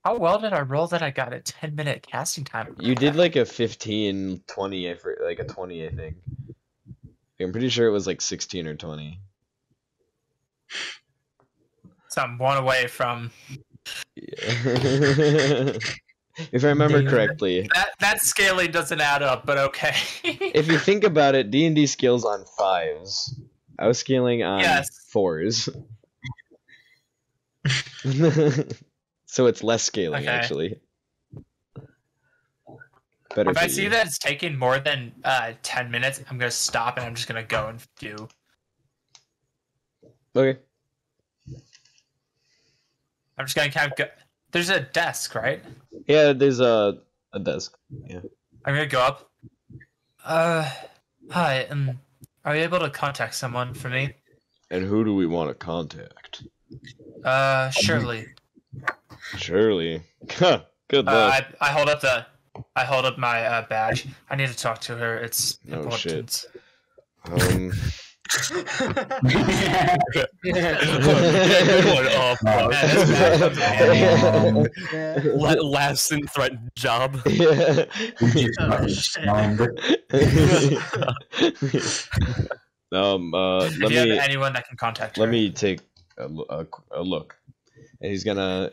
How well did I roll that I got a 10-minute casting time? You did like a 15, 20, like a 20, I think. I'm pretty sure it was like 16 or 20. So I'm one away from... Yeah. If I remember correctly. That scaling doesn't add up, but okay. If you think about it, D&D scales on 5s. I was scaling on 4s. So it's less scaling, actually. Better if for I see you. that it's taking more than 10 minutes, I'm going to stop and I'm just going to go and do. Okay. I'm just going to kind of go. There's a desk, right? Yeah, there's a desk. Yeah. I'm going to go up. Hi, are you able to contact someone for me? And who do we want to contact? Shirley. Shirley. Good luck. I hold up my badge. I need to talk to her. It's important. Last and threatened job. Oh, shit. If you have anyone that can contact her. Let me take a look. And he's gonna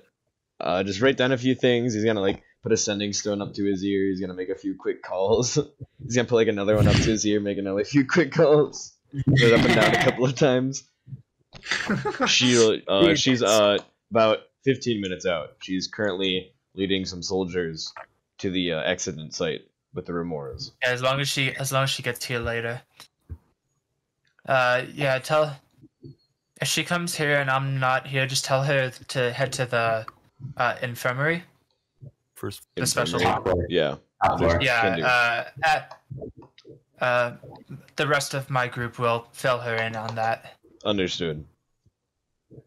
just write down a few things. He's gonna like put a sending stone up to his ear. He's gonna make a few quick calls. He's gonna put like another one up to his ear, make another few quick calls. Put it up and down a couple of times. She's about 15 minutes out. She's currently leading some soldiers to the accident site with the remorse. Yeah, as long as she gets here later. Yeah, if she comes here and I'm not here, just tell her to head to the infirmary. First, the special Yeah. The rest of my group will fill her in on that. Understood.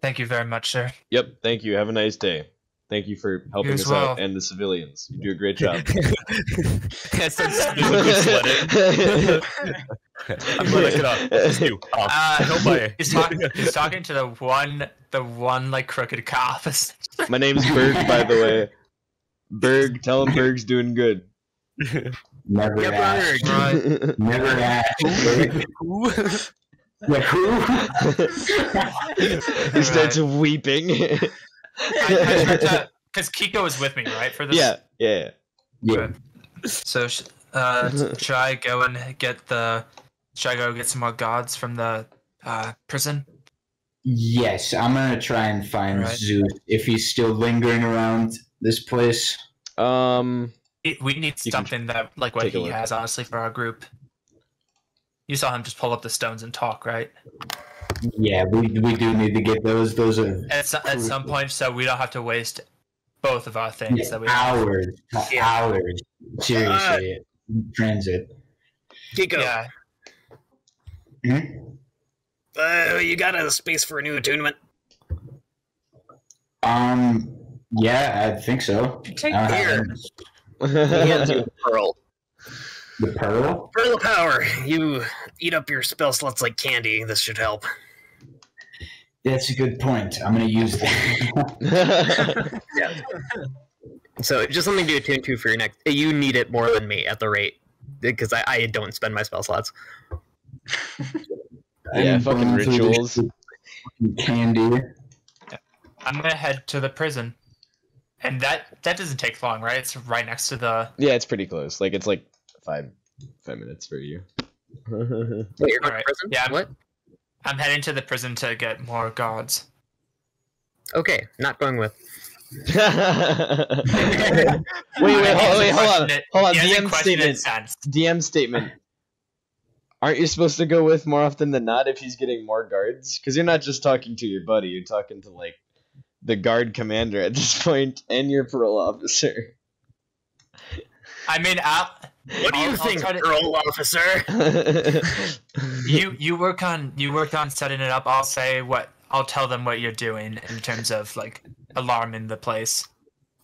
Thank you very much, sir. Yep, thank you. Have a nice day. Thank you for helping us out and the civilians. You do a great job. I'm gonna look it up. It's you. He's talking to the one like crooked cop. My name's Berg, by the way. Berg, tell him Berg's doing good. Never asked. Right. Never asked. He starts weeping. Because Kiko is with me, right? For this. Yeah. So, should I go and get some more gods from the prison? Yes, I'm gonna try and find Zeus if he's still lingering around this place. We need something that like what he has, honestly, for our group. You saw him just pull up the stones and talk, right? Yeah, we do need to get those. Those are at some point, so we don't have to waste both of our things that we hours. Seriously, transit. Kiko. Yeah. You got a space for a new attunement? Yeah, I think so. Here. He hands you a pearl. The pearl? Pearl of power. You eat up your spell slots like candy. This should help. That's a good point. I'm going to use that. Yeah. So, just something to attune to for your next... You need it more than me at the rate. Because I don't spend my spell slots. Yeah, fucking rituals. Candy. I'm going to head to the prison. And that doesn't take long, right? It's right next to the. Yeah, it's pretty close. Like it's like 5 minutes for you. Wait, you're going to Alright, prison? yeah. What? I'm heading to the prison to get more guards. Okay, not going with. wait, hold on. DM statement. Aren't you supposed to go with more often than not if he's getting more guards? Because you're not just talking to your buddy, you're talking to like the guard commander at this point and your parole officer. I mean, What do you think, parole officer? you work on setting it up. I'll tell them what you're doing in terms of like alarming the place.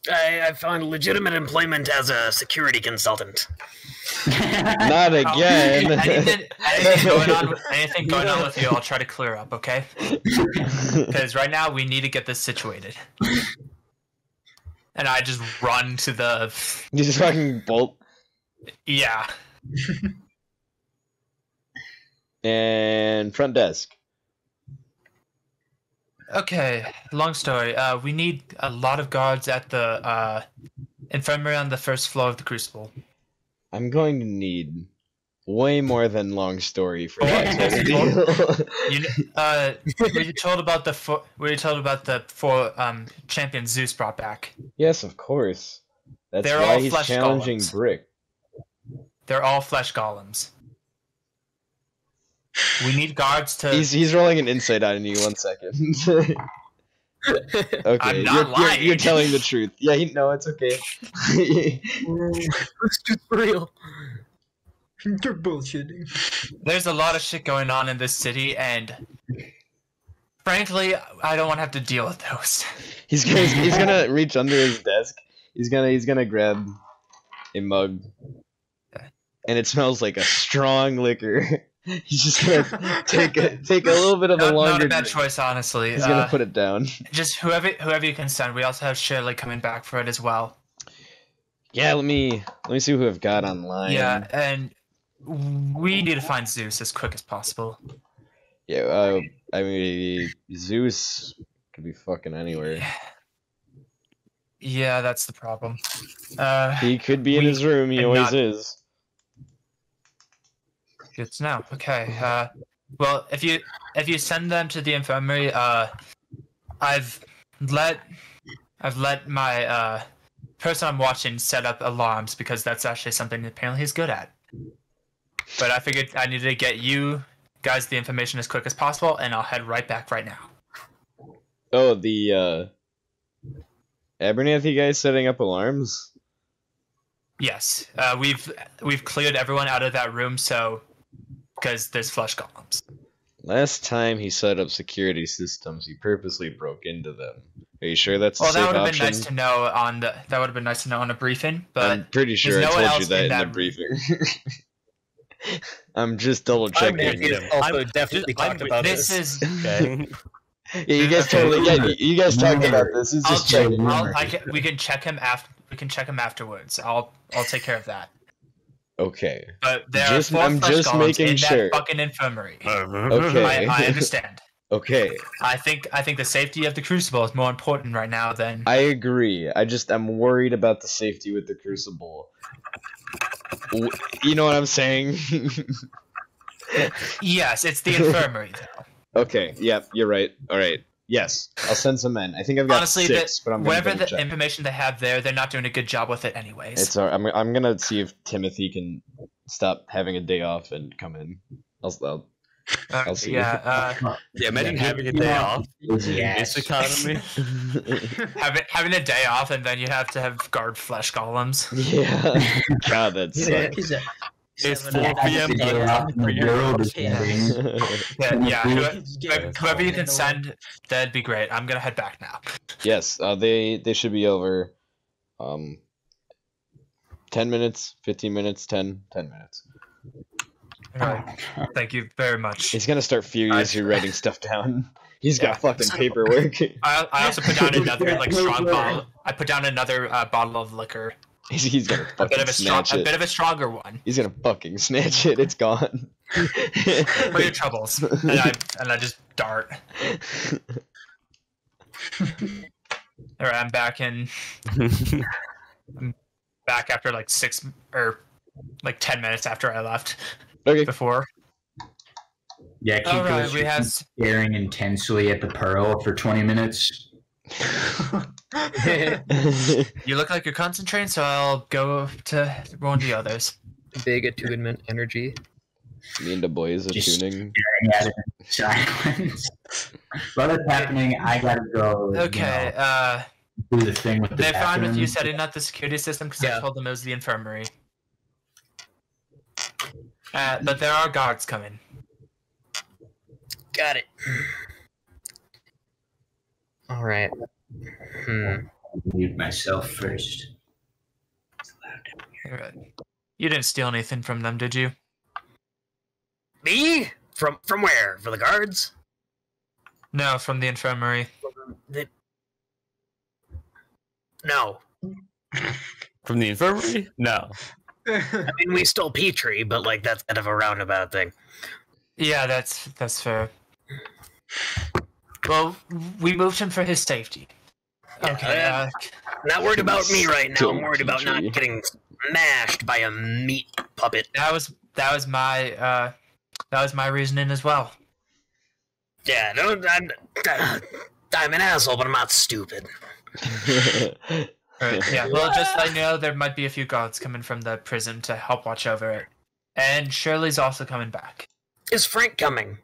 I found legitimate employment as a security consultant. Not again. Anything going on with you, I'll try to clear up, okay? Because right now we need to get this situated. And I just run to the. You just fucking bolt. Yeah. And front desk. Okay, long story. We need a lot of guards at the infirmary on the first floor of the Crucible. I'm going to need way more than long story for that sort of deal. Were you told about the four champions Zeus brought back? Yes, of course. That's They're why all he's flesh challenging golems. Brick. They're all flesh golems. We need guards to. He's rolling an insight on you. 1 second. Okay, I'm not lying. You're telling the truth. Yeah, no, it's okay. This dude's real. You're bullshitting. There's a lot of shit going on in this city, and frankly, I don't want to have to deal with those. He's gonna reach under his desk. He's gonna grab a mug, and it smells like a strong liquor. He's just gonna take a little bit of a longer. Not a bad drink. choice, honestly. He's gonna put it down. Just whoever you can send. We also have Shirley coming back for it as well. Yeah, let me see who I've got online. Yeah, and we need to find Zeus as quick as possible. Yeah, I mean, Zeus could be fucking anywhere. Yeah, that's the problem. He could be in his room. He always is. Good to know. Okay. Well, if you send them to the infirmary, I've let my person I'm watching set up alarms because that's actually something apparently he's good at. But I figured I needed to get you guys the information as quick as possible, and I'll head right back right now. Oh, the Abernathy guys setting up alarms? Yes. We've cleared everyone out of that room, so because there's flesh golems. Last time he set up security systems, he purposely broke into them. Are you sure that's a safe that would have option? been nice to know on a briefing, but I'm pretty sure no I one told you else that in in the that briefing. I'm just double checking. Also definitely talked about this this. is Okay. Yeah, you guys totally. Yeah, you guys talked about this. He's just checking. we can check him after. We can check him afterwards. I'll take care of that. Okay. But there Just- are four I'm flesh just golems making in sure. that fucking infirmary. Okay. I understand. Okay. I think the safety of the Crucible is more important right now than. I agree. I'm worried about the safety with the Crucible. You know what I'm saying? Yes, it's the infirmary. Okay. Yep. You're right. All right. Yes. I'll send some men. I think I've got Honestly, 6, but I'm gonna whatever double the check. information they have there, they're not doing a good job with it anyways. It's all right. I'm gonna see if Timothy can stop having a day off and come in. I'll see. Yeah, Yeah, imagine having a day off in Yes. this economy. having a day off and then you have to have guard flesh golems. Yeah. God, that Yeah, sucks. he's a It's 4 7 p.m. The world is Yeah. ending. Yeah, He's getting whoever you caught can in the send, that'd be great. I'm gonna head back now. Yes, they should be over. 10 minutes, 15 minutes, 10 minutes. Alright, thank you very much. He's gonna start furiously writing stuff down. He's got fucking paperwork. I also put down another strong bottle. I put down another bottle of liquor. He's gonna fucking snatch A it. bit of a stronger one. He's gonna fucking snatch it. It's gone. For your troubles. And I just dart. Or I'm back back after like 10 minutes after I left Okay. before. Yeah, All right, Kiko's we have. staring intensely at the pearl for 20 minutes. You look like you're concentrating, so I'll go to one of the others. Big attunement energy. Me and the boys are Just tuning. staring at it in silence. While it's happening, I gotta go. Okay, Do the thing with the they're fine with you bathroom. setting up the security system because I told them it was the infirmary. But there are guards coming. Got it. All right. Mute myself first. You didn't steal anything from them, did you? Me? From where? For the guards? No, from the infirmary. No. From the infirmary? No. I mean, we stole Petrie, but like that's kind of a roundabout thing. Yeah, that's fair. Well, we moved him for his safety. Okay. I'm not worried about me right now. I'm worried about Petrie. not getting smashed by a meat puppet. That was my reasoning as well. Yeah, no, I'm an asshole, but I'm not stupid. Right, yeah, well, just let you know there might be a few guards coming from the prison to help watch over it. And Shirley's also coming back. Is Frank coming?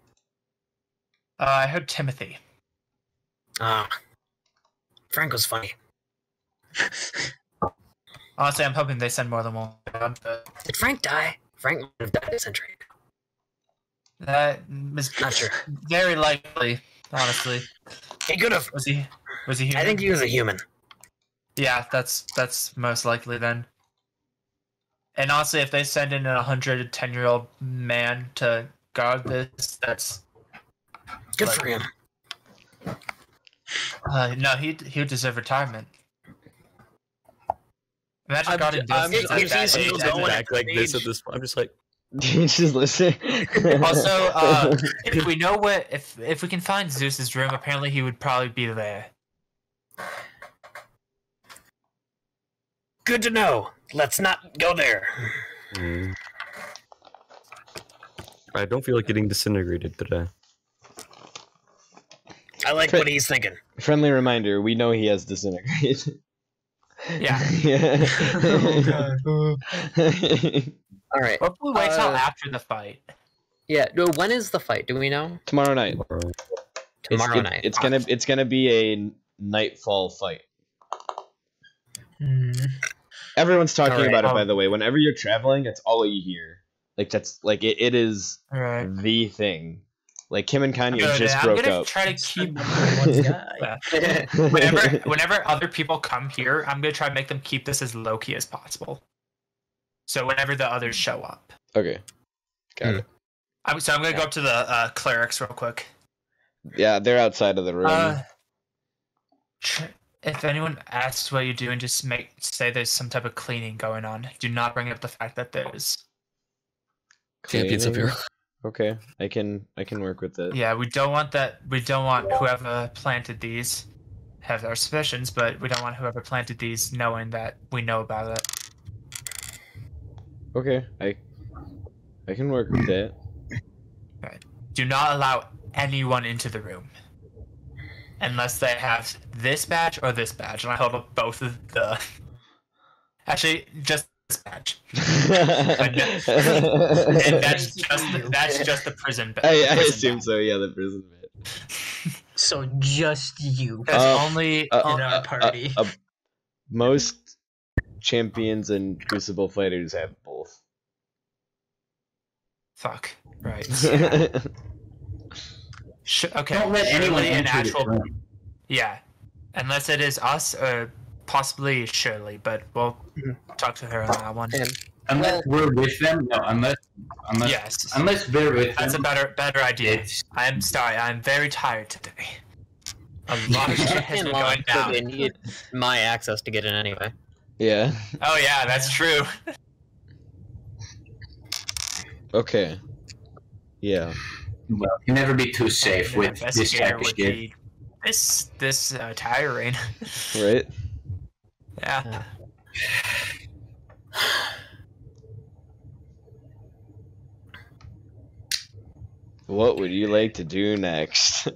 I heard Timothy. Frank was funny. Honestly, I'm hoping they send more than one. But Did Frank die? Frank might have died of dysentery. that is Not sure. very likely, honestly. He could have. Was he human? I think he was a human. Yeah, that's most likely then. And honestly, if they send in a 110-year-old man to guard this, that's Good for him. no, he would deserve retirement. Imagine guarding I'm this at that he's age. still I going act at like that this age. at this point. I'm just like, Just listen. Also, if we know if we can find Zeus's room, apparently he would probably be there. Good to know. Let's not go there. I don't feel like getting disintegrated today. I like what he's thinking. Friendly reminder: we know he has disintegrated. Yeah. Yeah. Oh, All right. Or if we wait till after the fight. Yeah. No. When is the fight? Do we know? Tomorrow night. Tomorrow night. It's gonna be a nightfall fight. Everyone's talking Alright. about it, by the way. Whenever you're traveling, that's all you hear. Like that's like it is All right. the thing. Like Kim and Kanye Good, just I'm broke gonna up. try to keep. guy. Whenever other people come here, I'm gonna try to make them keep this as low key as possible. So whenever the others show up, Okay, got it. I'm gonna go up to the clerics real quick. Yeah, they're outside of the room. If anyone asks what you do, and just say there's some type of cleaning going on, do not bring up the fact that there's. Champions up here. Okay, I can work with it. Yeah, we don't want that. We don't want whoever planted these have our suspicions, but we don't want whoever planted these knowing that we know about it. Okay, I can work with that. Do not allow anyone into the room unless they have this badge or this badge, and I hold up both of the. Actually, just this badge. And that's just the prison badge. I assume so. Yeah, the prison bit. So just you Only in our party. Most champions and crucible fighters have both. fuck. Right. Okay. Okay. Don't let anyone Shirley and enter the actual. room. Yeah, unless it is us or possibly Shirley, but we'll talk to her on that one. Unless we're with them, no. Unless Yes. unless they're with That's a them. better idea. It's- I'm sorry. I'm very tired today. A lot of shit has been going down. They need my access to get in anyway. Yeah. Oh yeah, that's true. Okay. Yeah. Well, you can never be too safe with this Investigator type of would shit. be this tiring. Right? Yeah. What would you like to do next?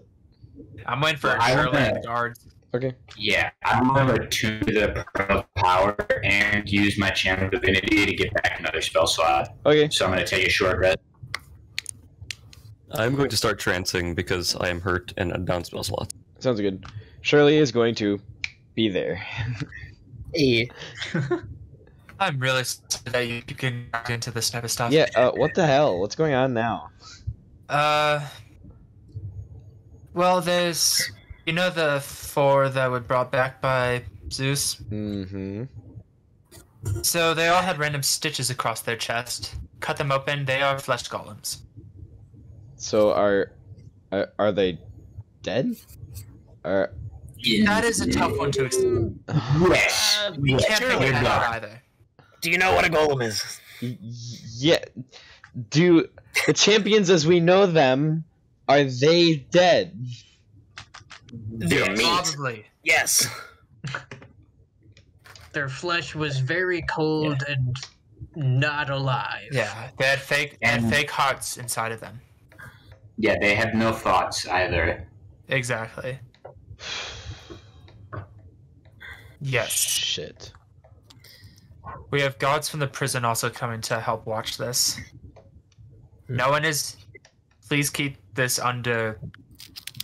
I'm waiting for Well, I Shirley wanna- and the guards. Okay. Yeah, I'm gonna tune the Pearl of Power and use my Channel of Divinity to get back another spell slot. Okay. So I'm gonna take a short rest. I'm going to start trancing because I am hurt and a down spell slot. Sounds good. Shirley is going to be there. Hey. I'm really sorry that you can get into this type of stuff. Yeah, what the hell? What's going on now? Well, there's the 4 that were brought back by Zeus. Mm-hmm. So they all had random stitches across their chest. Cut them open. They are flesh golems. So are they dead? Or That is a tough one to explain. Yes. We can't Surely figure that not. out either. Do you know what a golem is? yeah, do the champions as we know them, are they dead? Their meat. Probably. Yes. Their flesh was very cold and not alive. Yeah, they had fake hearts inside of them. Yeah, they have no thoughts either. Exactly. Yes. Shit. We have guards from the prison also coming to help watch this. No one is... Please keep this under...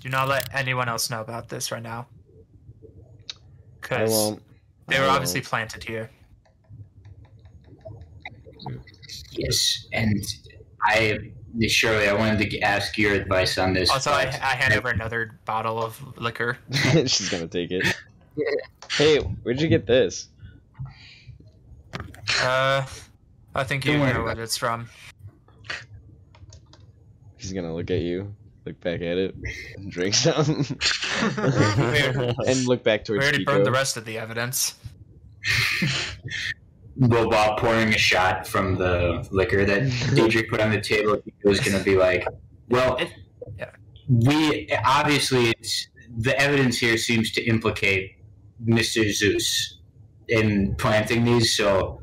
Do not let anyone else know about this right now. I Because won't. they were I obviously won't. planted here. Yes, and Shirley, I wanted to ask your advice on this. Also, I but- hand over another bottle of liquor. She's gonna take it. Hey, where'd you get this? I think you Don't worry know about what it's from. She's gonna look at you, look back at it, and drink some, We and look back towards already Pico. burned the rest of the evidence. Well, while pouring a shot from the liquor that Diedrich put on the table, he was going to be like, well, Yeah. we obviously, the evidence here seems to implicate Mr. Zeus in planting these, so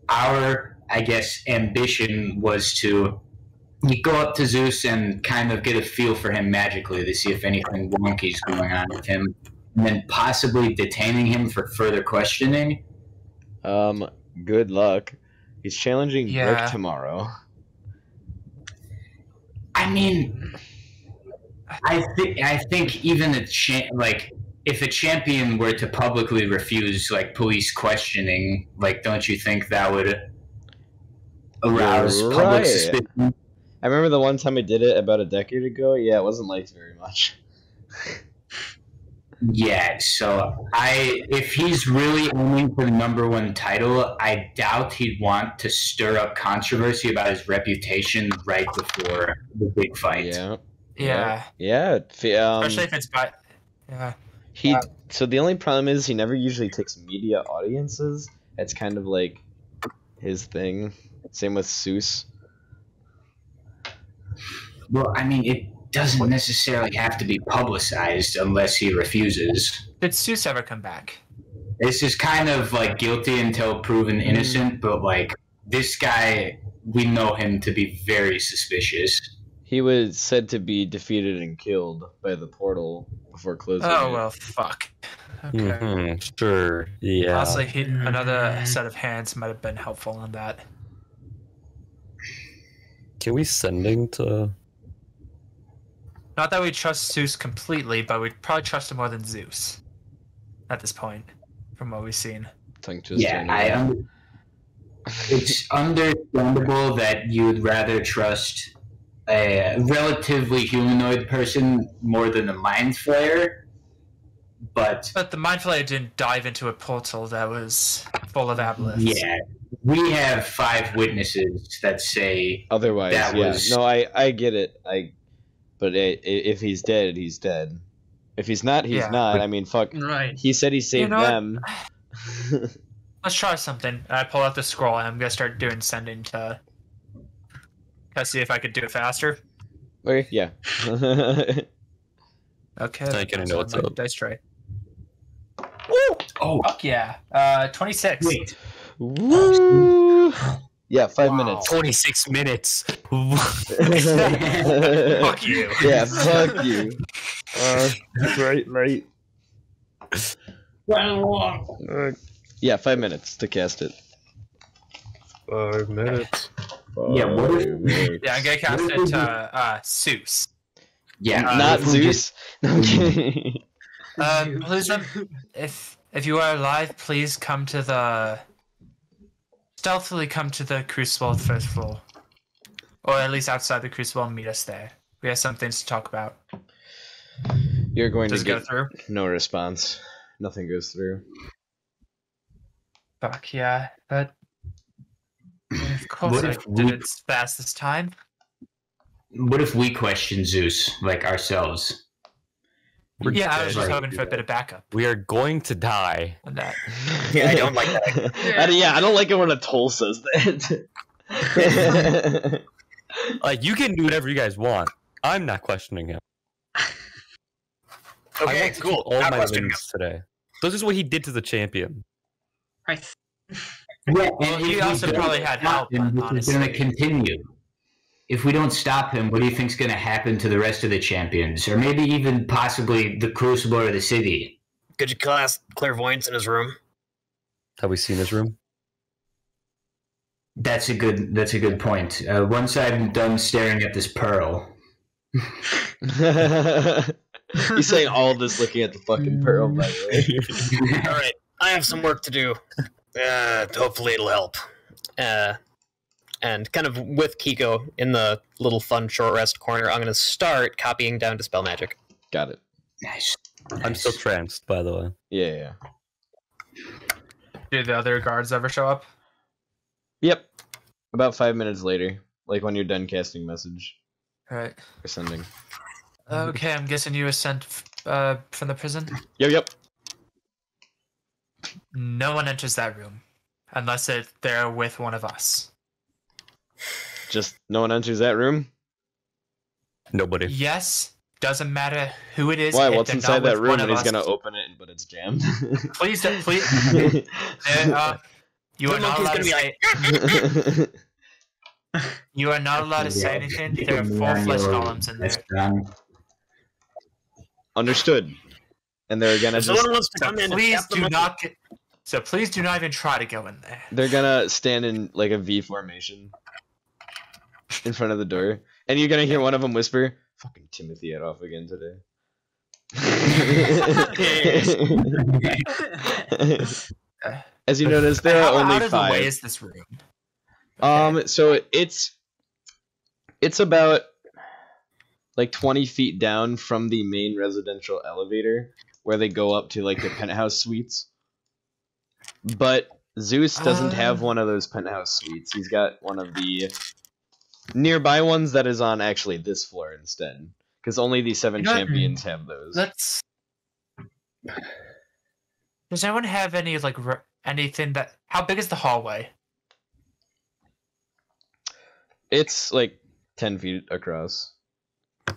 our, I guess, ambition was to go up to Zeus and kind of get a feel for him magically to see if anything wonky's going on with him, and then possibly detaining him for further questioning. Good luck. He's challenging Yeah. Brick tomorrow. I mean, I think even if a champion were to publicly refuse police questioning, don't you think that would arouse You're public right. suspicion? I remember the one time I did it about a decade ago. Yeah, it wasn't liked very much. Yeah, so if he's really aiming for the #1 title, I doubt he'd want to stir up controversy about his reputation right before the big fight. Yeah. Yeah. Yeah. Especially if it's by... Yeah. So the only problem is he never usually takes media audiences. It's kind of like his thing. Same with Sous. Well, I mean, it doesn't necessarily have to be publicized unless he refuses. Did Sous ever come back? This is kind of guilty until proven innocent, but this guy, we know him to be very suspicious. He was said to be defeated and killed by the portal before closing. Oh, it. well, fuck. Okay. Mm-hmm. Sure. Yeah. Honestly, another set of hands might have been helpful on that. Can we send him to? Not that we trust Zeus completely, but we'd probably trust him more than Zeus. At this point, from what we've seen. Tongue twister. Yeah, it's understandable that you would rather trust a relatively humanoid person more than a mind flayer, but But the Mind Flayer didn't dive into a portal that was full of aboleths. yeah, we have 5 witnesses that say Otherwise, That yeah. was- No, I get it. But if he's dead, he's dead. If he's not, he's Yeah. not. I mean, fuck. Right. He said he saved know what? them. Let's try something. I pull out the scroll and I'm gonna start doing sending to see if I could do it faster. Okay, yeah. Okay. Now you kinda know what's my up. Dice tray. Oh, Fuck yeah. 26. wait. Woo! Yeah, 5 Wow. minutes. 26 minutes. Fuck you. Yeah, fuck you. Right. Yeah, 5 minutes to cast it. 5 minutes. Yeah, what if- Yeah, I'm gonna cast it to Sous. Yeah, Not if we Zeus. No, I'm kidding. Please, if you are alive, please stealthily come to the Crucible at the first floor, or at least outside the Crucible, and meet us there. We have some things to talk about. You're going Does to it go get through? no response. Nothing goes through. Fuck yeah, but of course What I if did we- it fast this time. What if we question Zeus, like ourselves? Yeah, I was just Right. hoping for a bit of backup We are going to die. on that. Yeah, I don't like that. I don't like it when a toll says that. Like, you can do whatever you guys want. I'm not questioning him. I Okay, want to cool. keep all Not my questioning him. wins today. This is what he did to the champion. I Yeah, Well, and he if we also don't probably had stop help, him, this is going to honestly. continue. If we don't stop him, what do you think's going to happen to the rest of the champions, or maybe even possibly the Crucible or the city? Could you cast clairvoyance in his room? Have we seen his room? That's a good point. Once I'm done staring at this pearl, He's saying all this looking at the fucking pearl, by the way. All right, I have some work to do. Hopefully it'll help. And kind of with Kiko in the little fun short rest corner, I'm going to start copying down Dispel Magic. Got it. nice. I'm still tranced, by the way. Yeah. Did the other guards ever show up? Yep. About 5 minutes later, like when you're done casting message Right. or sending. Okay, I'm guessing you were sent from the prison. Yep. No one enters that room unless they're with one of us. Just no one enters that room. Nobody. Yes, doesn't matter who it is. Why? if What's they're inside not that with room? one And of he's gonna us. open it, but it's jammed. Please, you are The not monkey's allowed gonna to be say. like, You are not allowed to say anything. There are 4 flesh columns in there. That's done. Understood. And they're gonna if just someone wants to come in and Please tap the do monkey, not. So please do not even try to go in there. they're gonna stand in like a V formation in front of the door, and you're gonna hear one of them whisper, "Fucking Timothy had off again today." As you notice, there How are only out of the way 5. is this room? So it's about like 20 feet down from the main residential elevator where they go up to like the penthouse suites. But Zeus doesn't have one of those penthouse suites. He's got one of the nearby ones that is on actually this floor instead. Because only the 7 You know what? champions have those. Let's. Does anyone have any like anything that? How big is the hallway? It's like 10 feet across. How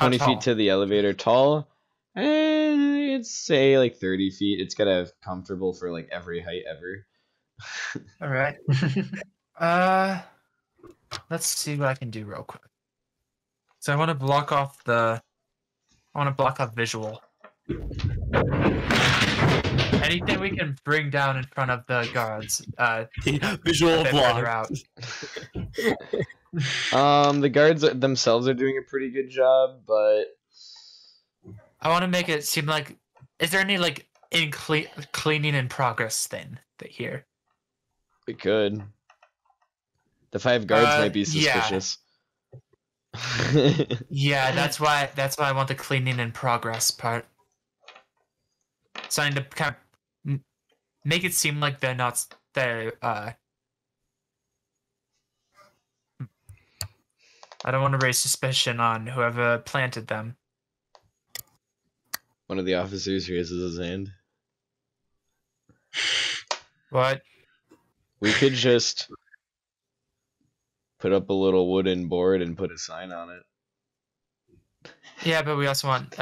20 tall? feet to the elevator. Tall? It's say like 30 feet. It's gotta comfortable for like every height ever. All right. Let's see what I can do real quick. So I want to block off visual. Anything we can bring down in front of the guards. Visual a bit further out. The guards themselves are doing a pretty good job, but I want to make it seem like. Is there any like cleaning in progress thing that here? we could. The 5 guards might be yeah. suspicious. Yeah, that's why I want the cleaning in progress part. Something to kind of make it seem like they're I don't want to raise suspicion on whoever planted them. One of the officers raises his hand. What? We could just put up a little wooden board and put a sign on it. Yeah, but we also want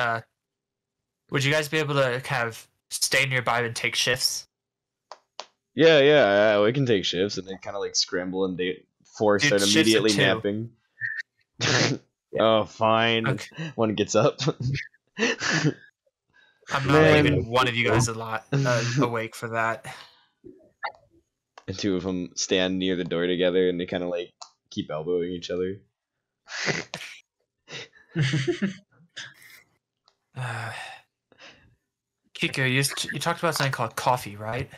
would you guys be able to kind of stay nearby and take shifts? Yeah, we can take shifts and then kind of like scramble and four Dude, start shifts of immediately 2. napping. Oh, fine. Okay. One gets up. I'm not Man. leaving one of you guys awake for that. And two of them stand near the door together and they kind of like keep elbowing each other. Kiko, you talked about something called coffee, right?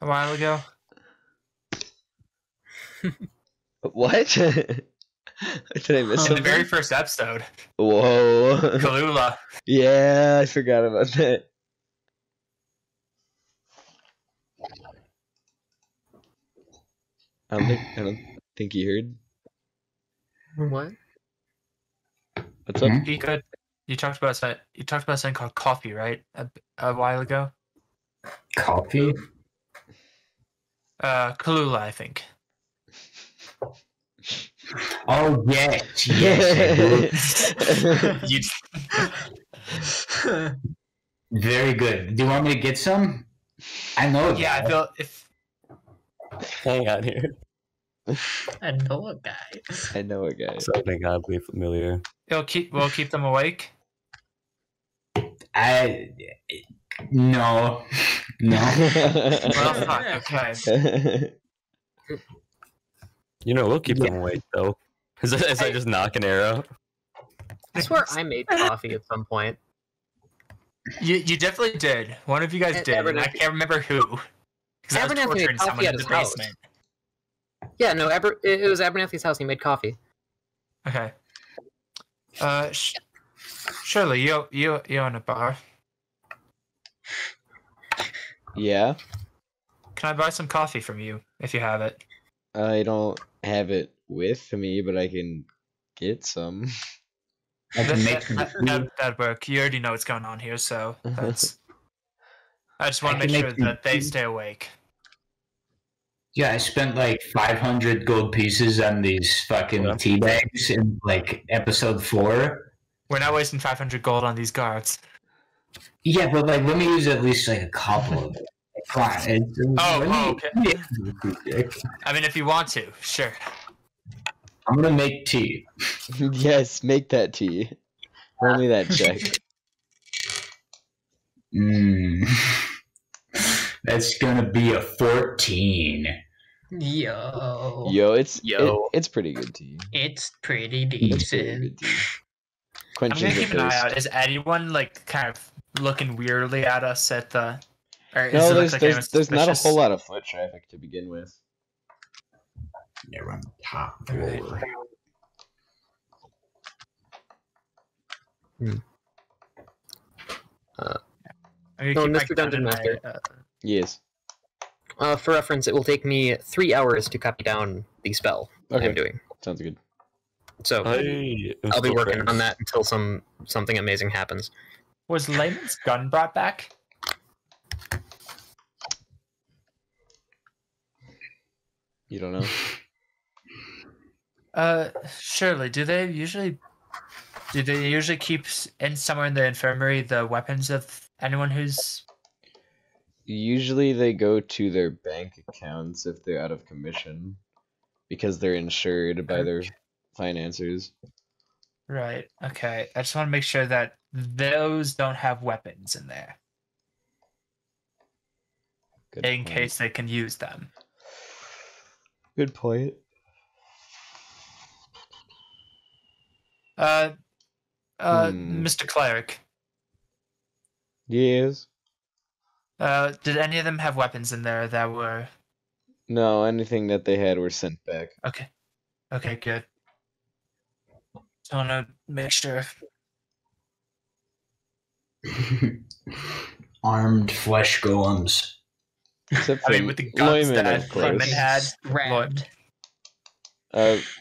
A while ago. What? Did I miss In the something? very first episode, Whoa. Kalula. Yeah, I forgot about that. I don't think he heard. What? What's up? Kiko, you talked about something called coffee, right? A while ago. Coffee? Kalula, I think. Oh, yes. You, Very good. Do you want me to get some? I know. yeah, I feel if Hang on here. I know a guy. I know a guy. Something oddly familiar. we'll keep them awake. No. Well, fuck. Okay. You know, we'll keep them awake though. As I just knock an arrow. I swear I made coffee at some point. You definitely did. One of you guys did. And I can't remember who. Because I was Abernathy made torturing coffee someone at in the his house. basement. Yeah, no, it was Abernathy's house. He made coffee. Okay. Shirley, you own a bar. Yeah? Can I buy some coffee from you if you have it? I don't have it with me, but I can get some. I can make some food. That'd work. You already know what's going on here, so that's. I just want I to can make make sure some that they food. stay awake. Yeah, I spent like 500 gold pieces on these fucking tea bags in like episode 4. We're not wasting 500 gold on these guards. Yeah, but like, let me use at least like a couple of them. Fine. Okay. I mean, if you want to, sure. I'm gonna make tea. Yes, make that tea. Roll me that check. That's gonna be a 14. Yo. It's pretty good tea. It's pretty It's pretty decent. good tea. I'm Quenches gonna the keep an eye thirst. out. Is anyone like kind of looking weirdly at us at the? Or is No, it there's like anyone there's not a suspicious? whole lot of foot traffic to begin with. They're on the top Alright. floor. I'm gonna No, keep my Mr. Dungeon gun in Master. my, Yes. For reference, it will take me 3 hours to copy down the spell Okay. I'm doing. Sounds good. So I'll be working on that until something amazing happens. Was Layman's gun brought back? You don't know? Surely. Do they usually keep in somewhere in the infirmary the weapons of anyone who's? Usually they go to their bank accounts if they're out of commission because they're insured by their financiers. Right. Okay. I just want to make sure that those don't have weapons in there Good in point. case they can use them. Good point. Mr. Cleric. Yes. Did any of them have weapons in there that were? No, anything that they had were sent back. Okay. Okay. Good. Just want to make sure. Armed flesh golems. Except I for mean, with the guns Loyman, that of course. Loyman had. Rammed.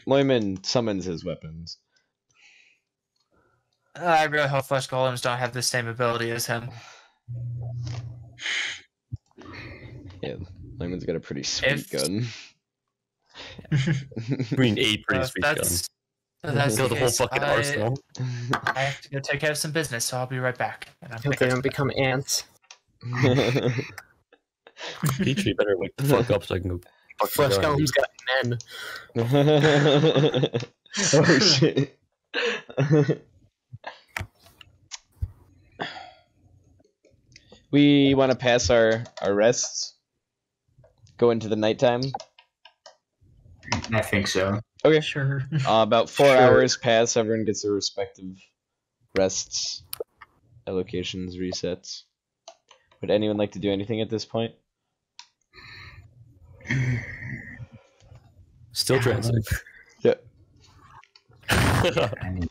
Loyman summons his weapons. I really hope flesh golems don't have the same ability as him. Yeah, Loyman's got a pretty sweet If- gun. I mean, 8 pretty sweet guns. So that's Kill the the whole case. fucking arsenal. I have to go take care of some business, so I'll be right back. And I'm Hope they don't become ants. Petrie better wake the fuck up so I can go. fuck Flesh my gun. Golem's got men. Oh shit. We want to pass our rests. Go into the nighttime. I think so. Okay. Sure. About 4 Sure. hours pass. Everyone gets their respective rests, allocations, resets. Would anyone like to do anything at this point? Still trancing. Yeah. I mean,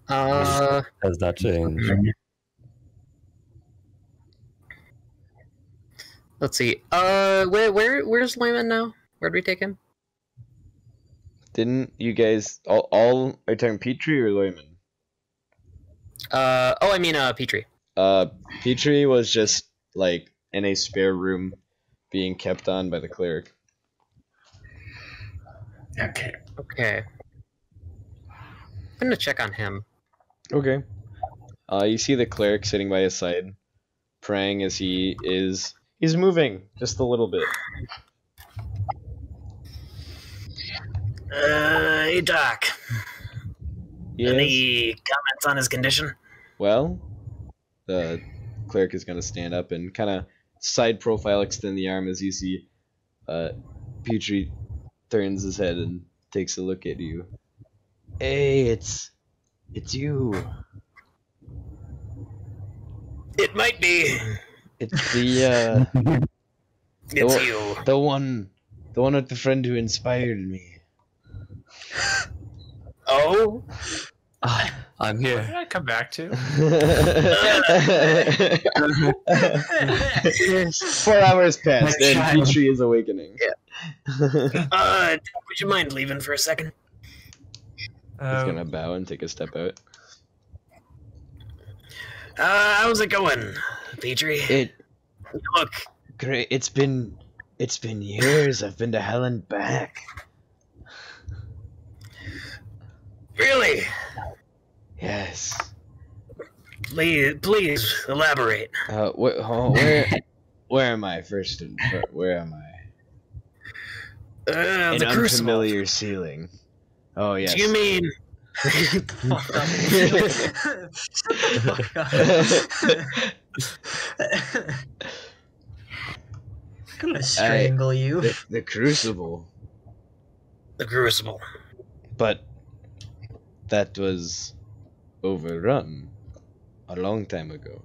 Has not changed. Let's see. Where's Lyman now? Where'd we take him? Didn't you guys all are you talking Petrie or Leumann? I mean, Petrie. Petrie was just like in a spare room being kept on by the cleric. okay. Okay. I'm gonna check on him. Okay. You see the cleric sitting by his side, praying as he's moving just a little bit. Hey, Doc. Yes. Any comments on his condition? Well, the cleric is gonna stand up and kind of side profile, extend the arm as you see. Petrie turns his head and takes a look at you. Hey, it's you. It might be. It's the It's you. the one with the friend who inspired me. Oh? I'm What here. did I come back to? 4 hours passed and Petrie is awakening. Would you mind leaving for a second? He's gonna bow and take a step out. How's it going, Petrie? It Look, great. It's been years. I've been to hell and back. really? Yes. Please elaborate. Where am I first? Where am I? An The crucible. unfamiliar ceiling. Oh yes. Do you mean? Shut the fuck up. I'm gonna strangle you. the crucible? The crucible. But that was overrun a long time ago.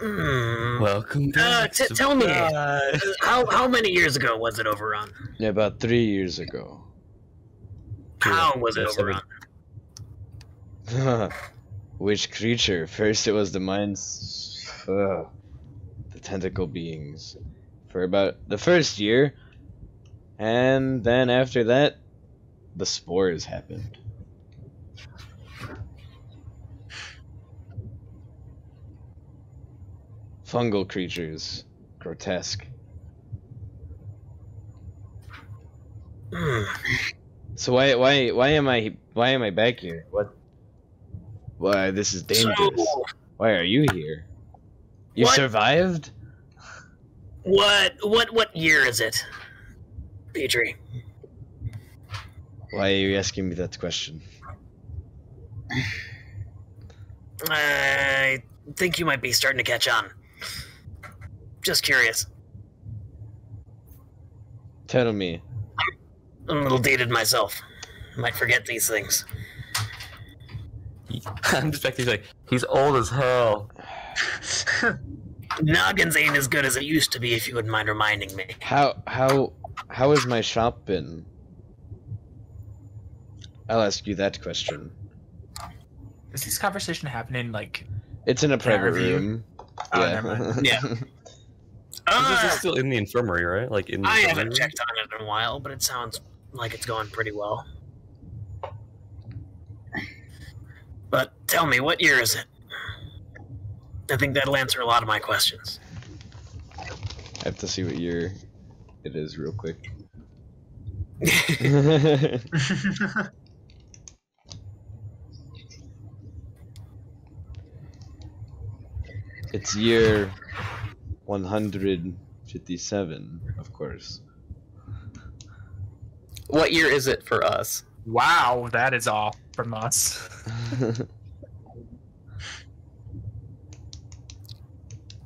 Welcome back. Tell me, how many years ago was it overrun? About 3 years ago. How was it Yes, overrun? Which creature? First it was the minds, the tentacle beings, for about the first year, and then after that, the spores happened. Fungal creatures, grotesque. So why am I back here? Why this is dangerous. So, Why are you here? You What? survived? what year is it, Petrie? Why are you asking me that question? I think you might be starting to catch on. Just curious. Tell me. I'm a little dated myself. Might forget these things. I'm just back to like, he's old as hell. Noggins ain't as good as it used to be, if you wouldn't mind reminding me. How has my shop been? I'll ask you that question. Is this conversation happening like? It's in a private review? room. Oh, Yeah. never mind. Yeah. This is still in the infirmary, right? Like in the I infirmary haven't room? checked on it in a while, but it sounds like it's going pretty well. But tell me, what year is it? I think that'll answer a lot of my questions. I have to see what year it is real quick. It's year 157, of course. What year is it for us? Wow, that is off from us.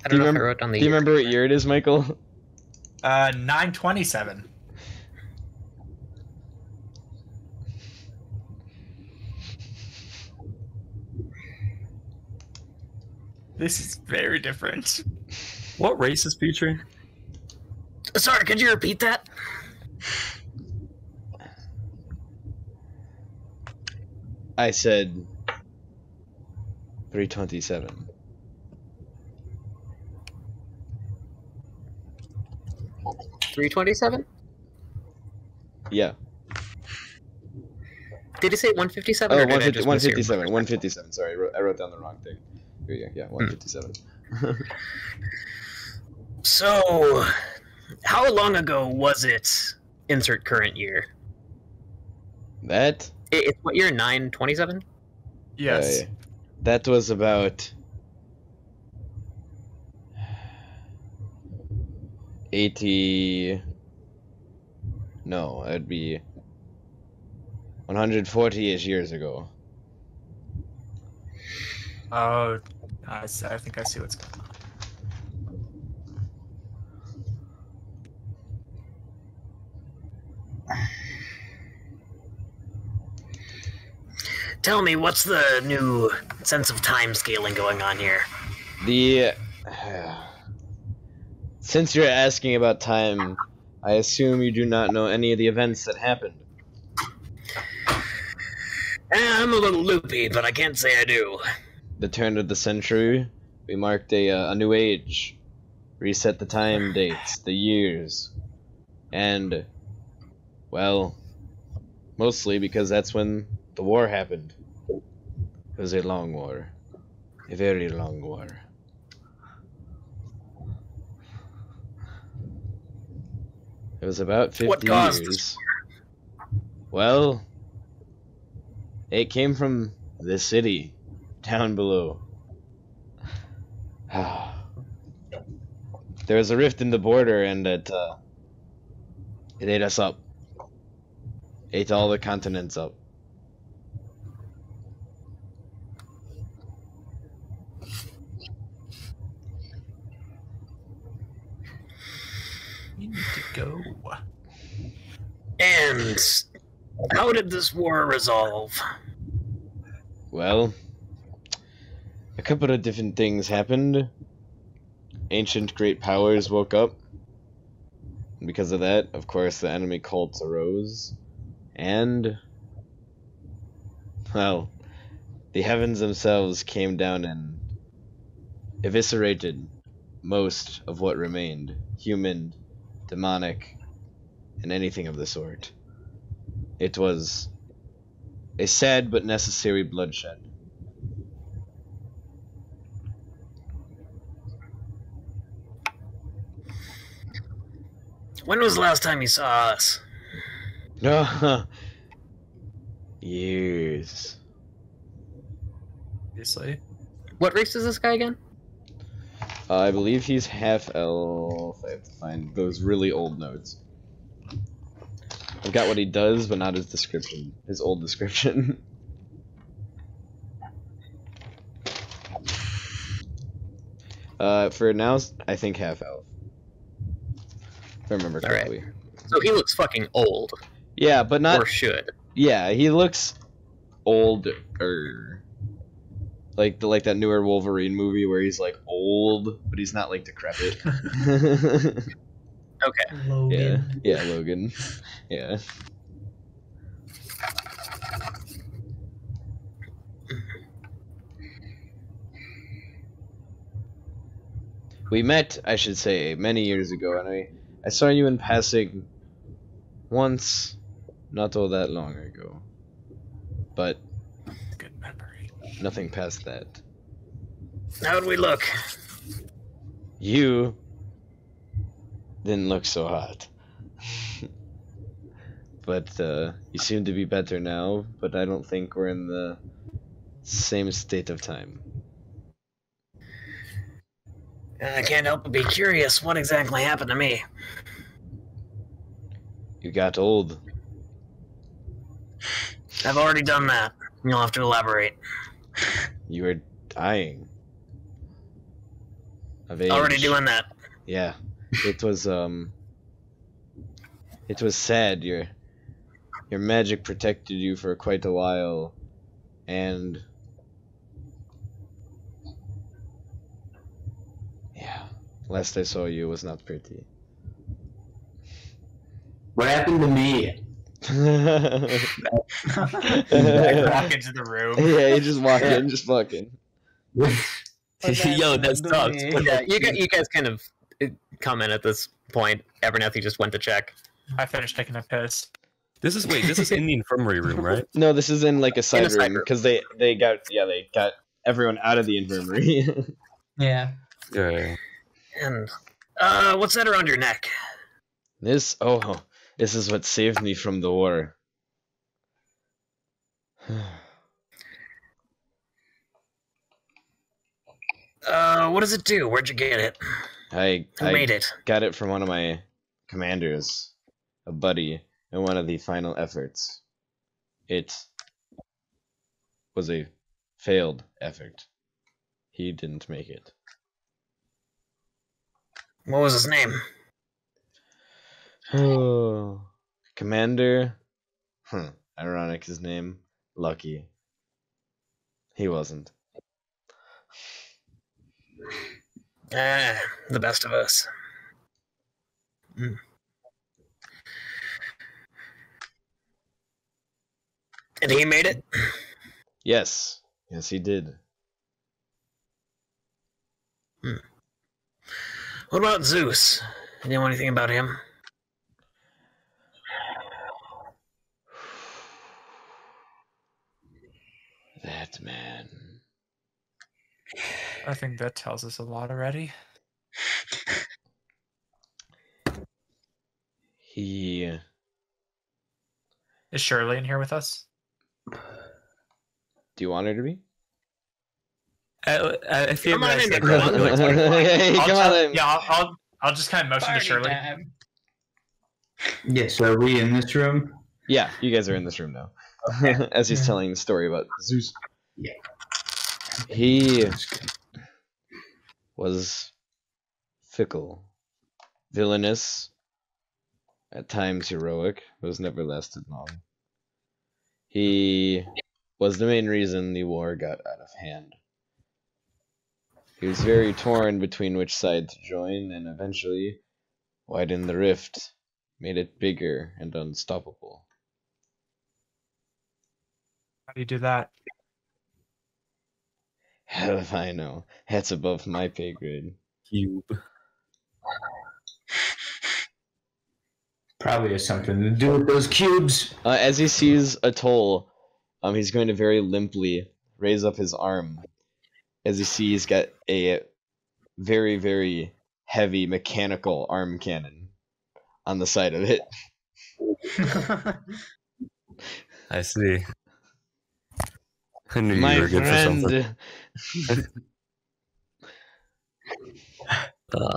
I don't know if I wrote down the Do you year. remember what year it is, Michael? 927. This is very different. What race is featuring? Sorry, could you repeat that? I said 327. 327? Yeah. Did he say 157? Oh, or did I just mishear? 157. 157. Sorry, I wrote down the wrong thing. Yeah, 157. So, how long ago was it? Insert current year. That? It's what year? 927? Yes. That was about 80. No, that'd be 140-ish years ago. Oh, I think I see what's going on. Tell me, what's the new sense of time scaling going on here? Since you're asking about time, I assume you do not know any of the events that happened. I'm a little loopy, but I can't say I do. The turn of the century, we marked a new age, reset the time dates, the years, and, well, mostly because that's when the war happened. It was a long war. A very long war. It was about 50 What caused years. Well, it came from the city, down below. There was a rift in the border, and it ate us up. Ate all the continents up. You need to go. And how did this war resolve? Well, a couple of different things happened. Ancient great powers woke up. And because of that, of course, the enemy cults arose. And, well, the heavens themselves came down and eviscerated most of what remained. Human, demonic, and anything of the sort. It was a sad but necessary bloodshed. When was the last time you saw us? No, years. Obviously. What race is this guy again? I believe he's half elf. I have to find those really old notes. I've got what he does, but not his description. His old description. For now, I think half elf. If I remember All right. correctly. So he looks fucking old. Yeah, but not. Or should. Yeah, he looks older. Like that newer Wolverine movie where he's like old, but he's not like decrepit. Okay. Logan. Yeah, Logan. Yeah. We met, I should say, many years ago, and I saw you in passing once, not all that long ago. But Good memory. nothing past that. How'd we look? You didn't look so hot. but you seem to be better now, but I don't think we're in the same state of time. I can't help but be curious. What exactly happened to me? You got old. I've already done that. You'll have to elaborate. You were dying. Of age. Already doing that. Yeah. It was sad. Your magic protected you for quite a while, and yeah, last I saw you was not pretty. What happened to me? I walk into the room. Yeah, you just walk in, just fucking. Yo, that sucks. Yeah, you guys kind of comment at this point. Abernathy just went to check. I finished taking a piss. This is in the infirmary room, right? No, this is in like a side side room room. because they got everyone out of the infirmary. Yeah. Yeah. And what's that around your neck? This is what saved me from the war. What does it do? Where'd you get it? I Who made it? got it from one of my commanders, a buddy, in one of the final efforts. It was a failed effort. He didn't make it. What was his name? Oh, Commander? Ironic his name. Lucky. He wasn't. The best of us. And he made it? Yes. Yes, he did. What about Zeus? You know anything about him? That man. I think that tells us a lot already. He... Is Shirley in here with us? Do you want her to be? I feel Come on like in, I Nicola. Hey, I'll come on in. Yeah, I'll just kind of motion to Party Shirley. time. Yes, are we in this room? Yeah, you guys are in this room now. As he's telling the story about Zeus. Yeah. He was fickle, villainous, at times heroic, but has never lasted long. He was the main reason the war got out of hand. He was very torn between which side to join, and eventually widened the rift, made it bigger and unstoppable. How do you do that? How if I know? That's above my pay grade. Cube. Probably has something to do with those cubes. As he sees a toll, he's going to very limply raise up his arm. As you see, he's got a very, very heavy mechanical arm cannon on the side of it. I see. I knew My you were good for something. friend.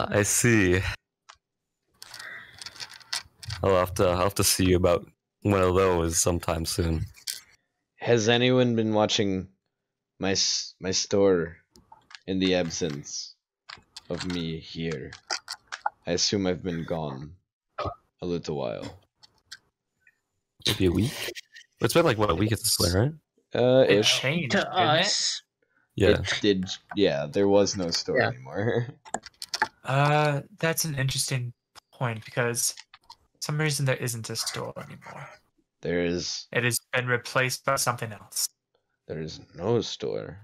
I see. I'll have to see you about one of those sometime soon. Has anyone been watching my store in the absence of me here? I assume I've been gone a little while. Maybe a week? It's been like, what, a week at this point, right? It Ish. changed, To didn't it? us. Yeah. It did. Yeah, there was no store Yeah. anymore. That's an interesting point because for some reason there isn't a store anymore. There is It has been replaced by something else. no store.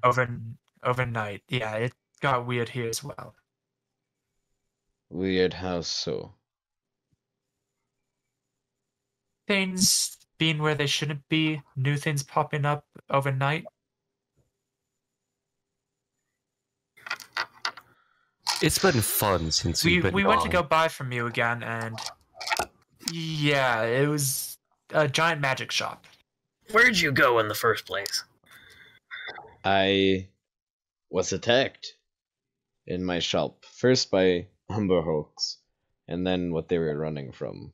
Overnight. Yeah, it got weird here as well. Weird how so? Things being where they shouldn't be, new things popping up overnight. It's been fun since We you've been went to gone. go buy from you again, and yeah, it was a giant magic shop. Where'd you go in the first place? I was attacked in my shop, first by Umberhawks, and then what they were running from.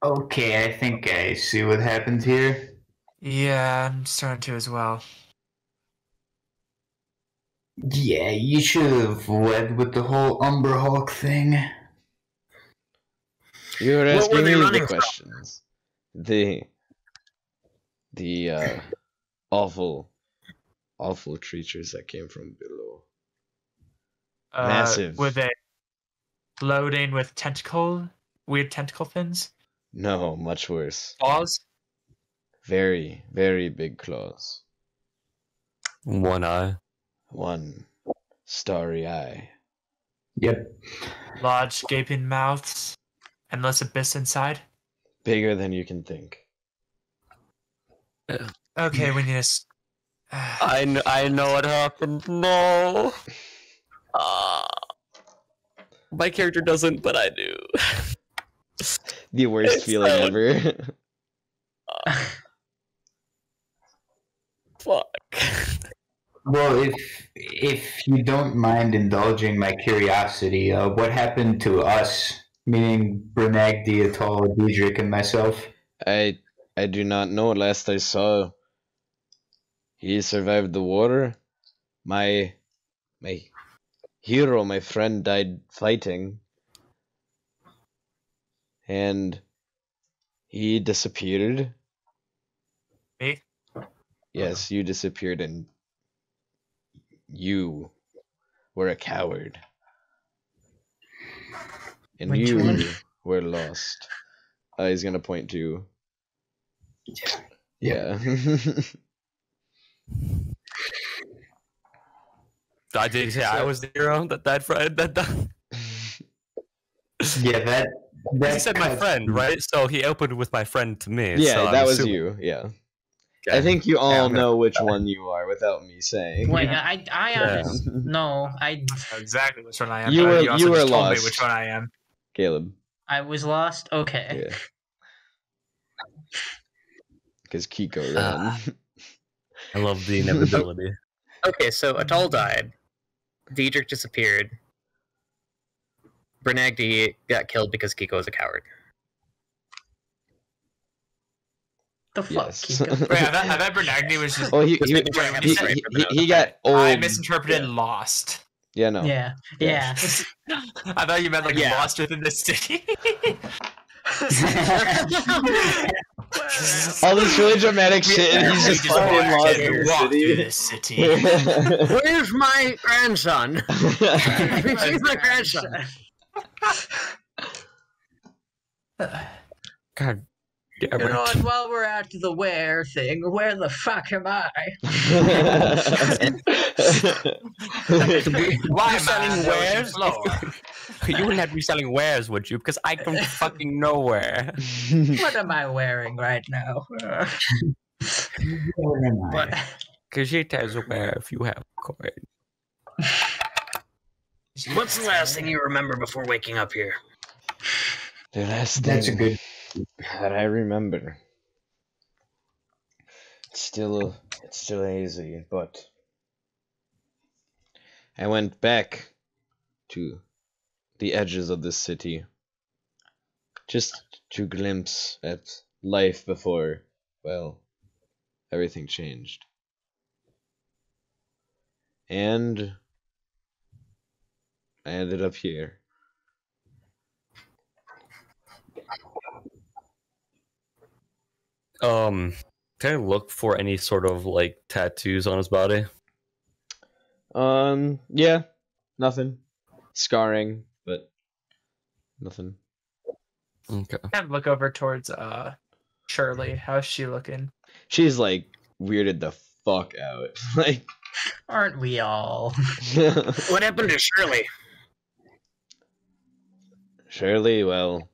Okay, I think I see what happened here. Yeah, I'm starting to as well. Yeah, you should have led with the whole Umberhawk thing. You were What asking were they me the running from? questions. The awful creatures that came from below. Massive. Were they floating with weird tentacle fins? No, much worse. Claws? Very, very big claws. One eye. One starry eye. Yep. Large gaping mouths? Endless abyss inside? Bigger than you can think. Okay, we need to... I know what happened. No. My character doesn't, but I do. The worst It's feeling so- ever. Fuck. Well, if you don't mind indulging my curiosity, what happened to us, meaning Brunag, Diatal, Diedrich, and myself? I do not know. Last I saw, he survived the war. My hero, my friend, died fighting, and he disappeared. Me? Yes, you disappeared, and you were a coward, and Which you one? were lost. He's gonna point to. Yeah. I did say I was the hero. That friend. Yeah, that He said my friend, right? So he opened with my friend to me. Yeah, so that I'm was assuming- you. Yeah. Okay. I think you all I'm gonna- know which one you are without me saying. Wait, Yeah. I no, I know exactly which one I am. You but were- you also you were just told me lost. which one I am. Caleb. was lost. Okay. Yeah. Because Kiko ran. I love the inevitability. Okay, so Atal died. Diedrich disappeared. Bernagdi got killed because Kiko was a coward. The fuck, Yes. Kiko? Wait, I bet Bernagni was just... Oh, Just making sure I have this right for the he notes. got old. I misinterpreted Yeah. lost. Yeah, no. Yeah, Yeah. yeah. I thought you meant like Yeah. lost within the city. All this really dramatic shit, and he's just fucking lost in walk through the this city. city. Where's my grandson? He's my grandson. God damn You know it. what? While we're at the where thing, where the fuck am I? Why You're selling am I wares? floor? You wouldn't have to be selling wares, would you? Because I come fucking nowhere. What am I wearing right now? But Because it has a ware if you have a coin. What's the last thing you remember before waking up here? The last That's a thing good. that I remember. It's still hazy, but I went back to the edges of this city just to glimpse at life before, well, everything changed. And I ended up here. Can I look for any sort of like tattoos on his body? Yeah, nothing. Scarring, but nothing. Okay. Kind of look over towards Shirley. How's she looking? She's like weirded the fuck out. Like, aren't we all? What happened to Shirley? Shirley, well,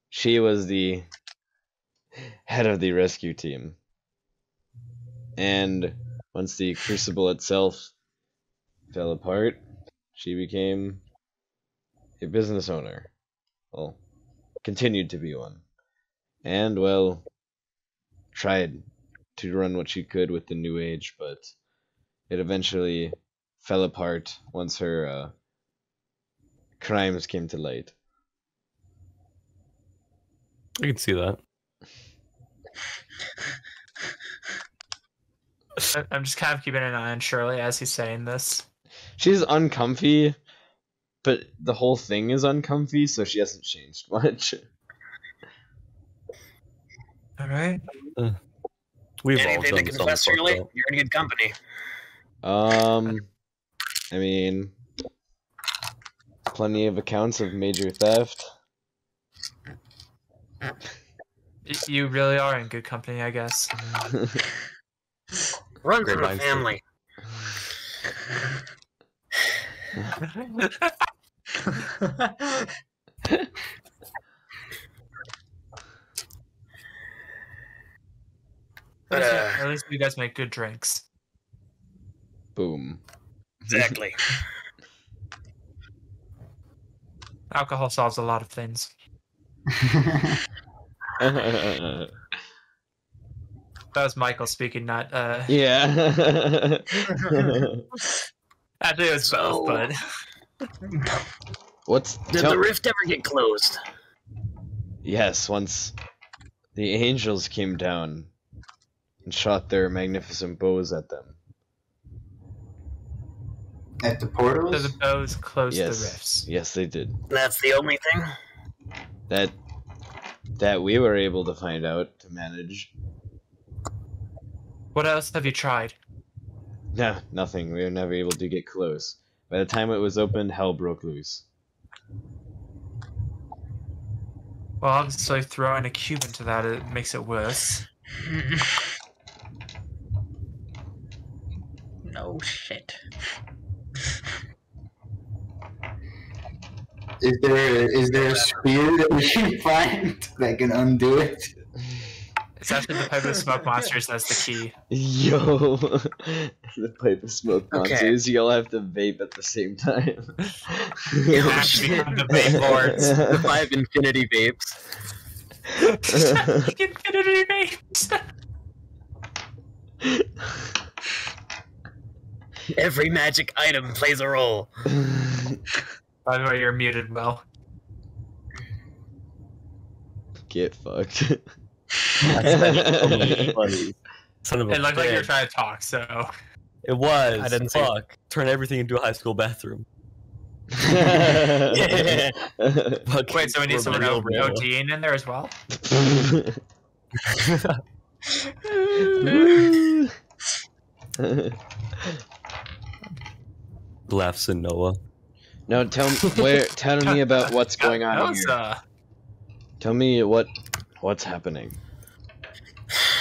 she was the head of the rescue team. And once the crucible itself fell apart, she became a business owner. Well, continued to be one. And, well, tried to run what she could with the New Age, but it eventually fell apart once her crimes came to light. I can see that. I'm just kind of keeping an eye on Shirley as he's saying this. She's uncomfy, but the whole thing is uncomfy, so she hasn't changed much. All right. We've all Anything to done something confess, fucked Shirley? up. You're in good company. I mean, plenty of accounts of major theft. You really are in good company, I guess. Runs Great in the minds. family. But, At least you guys make good drinks. Boom. exactly. Alcohol solves a lot of things. Yeah. That was Michael speaking, not Actually, Actually, it was So- both, but Did the rift ever get closed? Yes, once the angels came down and shot their magnificent bows at them. At the so portals? the bows closed Yes, the rifts. yes, they did. That's the only thing? That we were able to find out to manage. What else have you tried? Nah, nothing. We were never able to get close. By the time it was opened, hell broke loose. Well, obviously throwing a cube into that, it makes it worse. No shit. Is there a spear that we can find that can undo it? It's actually the pipe of smoke monsters that's the key. Yo, the pipe of smoke monsters. You all have to vape at the same time. You have to become the vape lords. The 5 infinity vapes. Infinity vapes. Every magic item plays a role. By the way, you're muted, Will. Get fucked. Funny. Son of a It looked like you were bitch. trying to talk, so It was. I didn't see it. Fuck. Turn everything into a high school bathroom. Fucking wait. So we need someone real real. OTing in there as well. Laughs in Noah. No, tell me about what's going on That was, here. Tell me what's happening.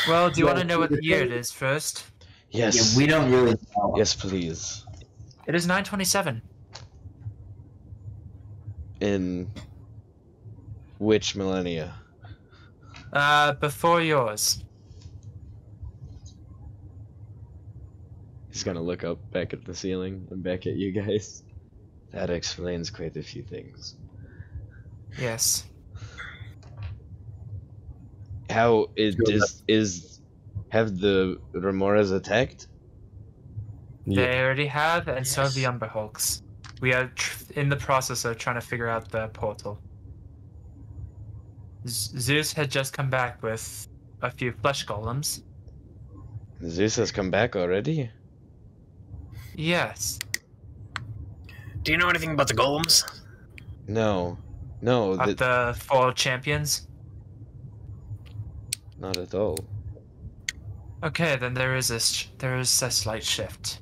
well, do you want to know what year it is first? Yes. Yeah, we don't really know. Yes, please. It is 927. In which millennia? Before yours. He's gonna look up back at the ceiling and back at you guys. That explains quite a few things. Yes. How have the Remoras attacked? Yeah. They already have, and so have the Umberhulks. We are in the process of trying to figure out the portal. Zeus had just come back with a few flesh golems. Zeus has come back already? Yes. Do you know anything about the golems? No. Of the 4 champions. Not at all. Okay, then there is a slight shift.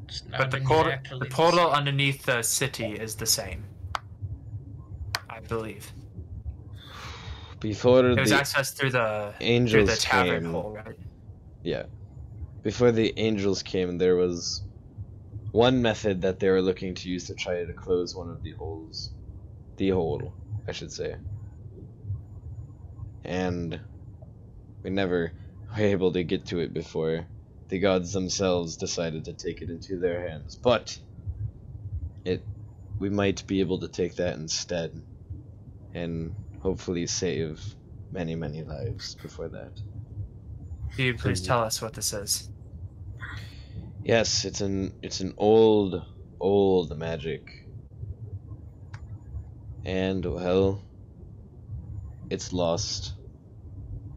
It's But not the portal exactly underneath the city is the same. I believe. Before It was the accessed through the angels tavern came, hole, right? yeah. Before the angels came, there was one method that they were looking to use to try to close one of the holes. The hole, I should say. And we never were able to get to it before the gods themselves decided to take it into their hands. But we might be able to take that instead. and hopefully save many, many lives before that. Can you please tell us what this is? Yes, it's an old magic. And well, it's lost.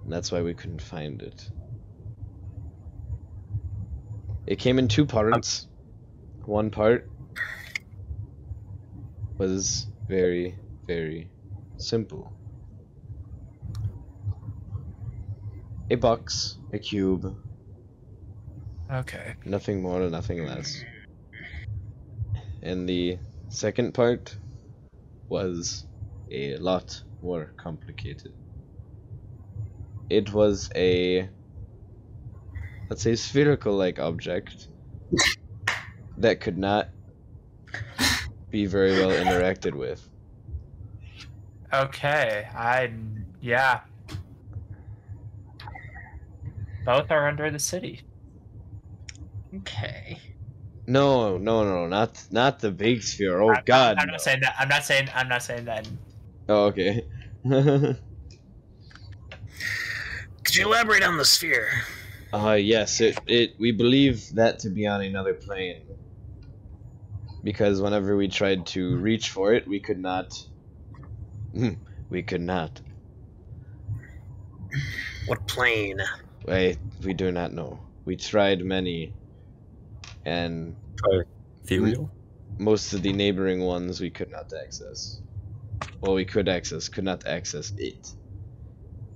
And that's why we couldn't find it. It came in 2 parts. One part was very, very simple. A box, a cube, Okay. nothing more, nothing less. And the second part was a lot more complicated. It was a, let's say, spherical-like object that could not be very well interacted with. Okay. Yeah. Both are under the city. Okay. No, not the big sphere. Oh God! I'm no. not saying that. I'm not saying that. Oh, okay. Could you elaborate on the sphere? Yes, we believe that to be on another plane. Because whenever we tried to reach for it, we could not. We could not. What plane? We do not know. We tried many, and Ethereal? most of the neighboring ones we could not access. Well, we could not access it.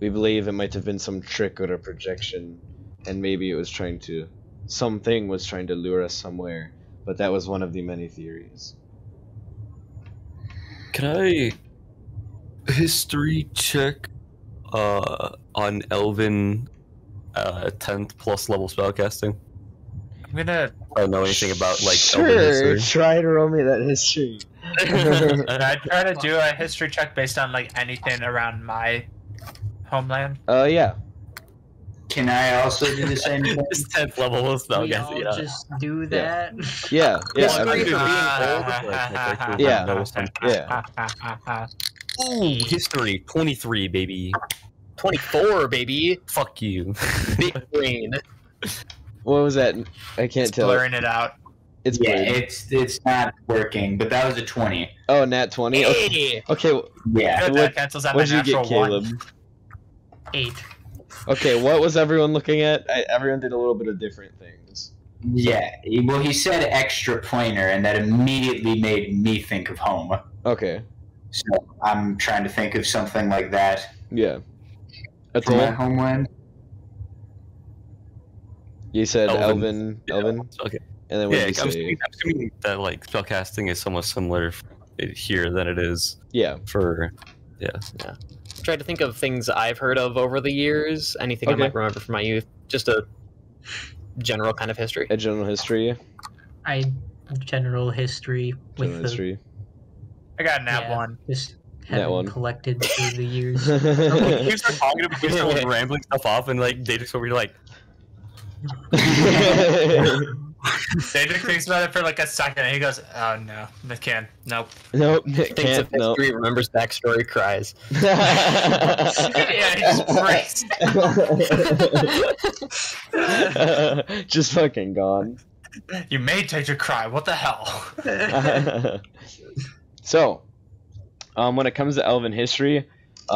We believe it might have been some trick or a projection, and maybe it was something was trying to lure us somewhere, but that was one of the many theories. Can I history check on Elven 10th plus level spellcasting? I'm gonna. I don't know anything about like Sure, Elven history. try to roll me that history. I try to do a history check based on like anything around my homeland. Yeah. Can I also do the same thing? This 10th level We spellcasting. all Yeah. just do that. Yeah. Well, I I mean, mean, Yeah. yeah. Ooh, history 23, baby. 24, baby. Fuck you. Big brain. what was that? I can't tell. Blurring it out. It's Yeah, blurred. it's not working, but that was a 20. Oh, nat 20. Okay. Hey! Okay. Yeah. Good, What- that cancels out my What'd you natural get, Caleb? 1. 8. Okay. What was everyone looking at? Everyone did a little bit of different things. Yeah. Well, he said extra pointer, and that immediately made me think of home. Okay. So I'm trying to think of something like that Yeah. for my Atoll. homeland. You said Elven. Elven. Okay. And then what Yeah, did you I'm say? assuming that like spellcasting is somewhat similar here than it is Yeah. for yeah. Try to think of things I've heard of over the years. Anything I Okay. might remember from my youth. Just a general kind of history. A general history. General history with General history. I got a nat Yeah. 1. Just Nat having 1. collected through the years. You start talking about you start rambling stuff off, and like they just over like David thinks about it for like a second, and he goes, "Oh no, nope." Nope. Thinks Can't. of history, remembers backstory, cries. Yeah, he just breaks. Just fucking gone. You made Taser cry. What the hell? So, when it comes to elven history,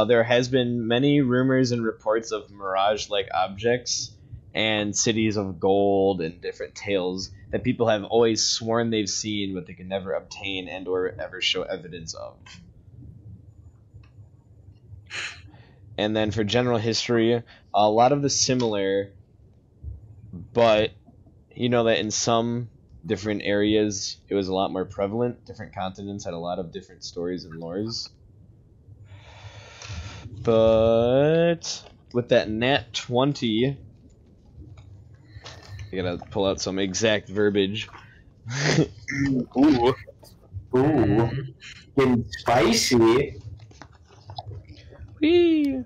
there has been many rumors and reports of mirage-like objects and cities of gold and different tales that people have always sworn they've seen, but they can never obtain and or ever show evidence of. And then for general history, a lot of the similar, but you know that in some different areas it was a lot more prevalent. Different continents had a lot of different stories and lores. But with that nat 20, I gotta pull out some exact verbiage. Ooh. Getting spicy. Whee!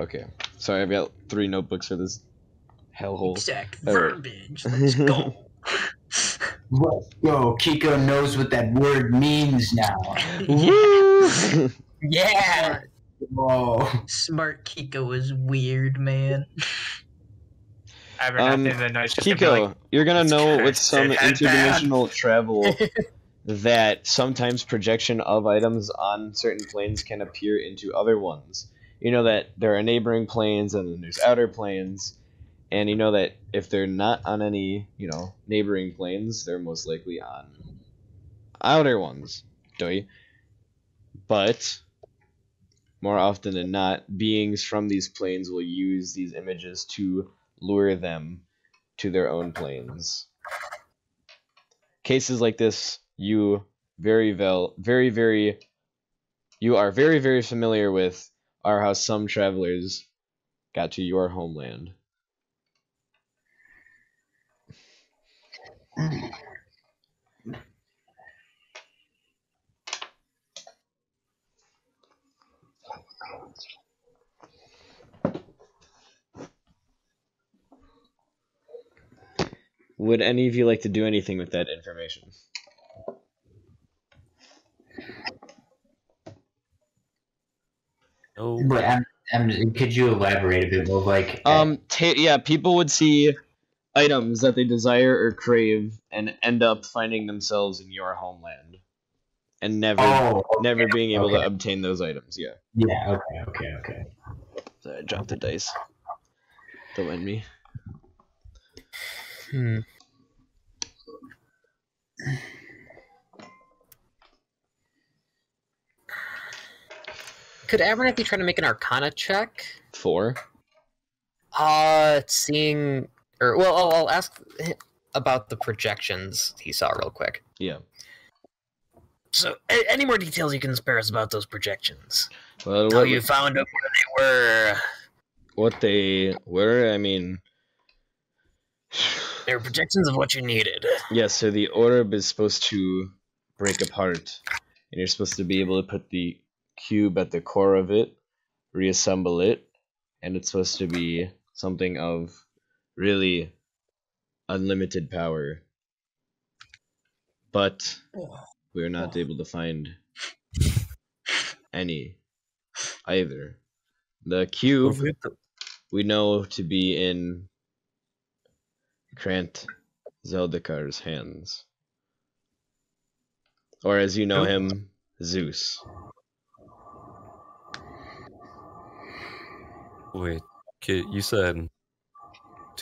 Okay, sorry, I've got 3 notebooks for this hellhole. Exact Alright. verbiage. Let's go. Let's go. Kiko knows what that word means now. Woo! Yeah. Whoa. Smart Kiko is weird, man. Abernathy the Knight's just gonna be Kiko, like, you're gonna "Let's know go, with some sit head interdimensional travel that sometimes projection of items on certain planes can appear into other ones. You know that there are neighboring planes and then there's outer planes, and you know that if they're not on any, neighboring planes, they're most likely on outer ones. But more often than not, beings from these planes will use these images to lure them to their own planes. Cases like this you are very, very familiar with are how some travelers got to your homeland. Would any of you like to do anything with that information? Oh, But could you elaborate a bit more? Like, People would see items that they desire or crave and end up finding themselves in your homeland and never being able to obtain those items. Yeah. Yeah. Okay. So I dropped the dice. Don't mind me. Could Abernathy try to make an Arcana check? 4. Seeing, I'll ask about the projections he saw real quick. Yeah. So, any more details you can spare us about those projections? Well, How you found out where they were? What they were, I mean... They were projections of what you needed. Yeah, so the orb is supposed to break apart, and you're supposed to be able to put the cube at the core of it, reassemble it, and it's supposed to be something of really unlimited power. But we're not able to find any either. The cube we know to be in Krant Zeldakar's hands. Or as you know him, Zeus. wait. Okay, you said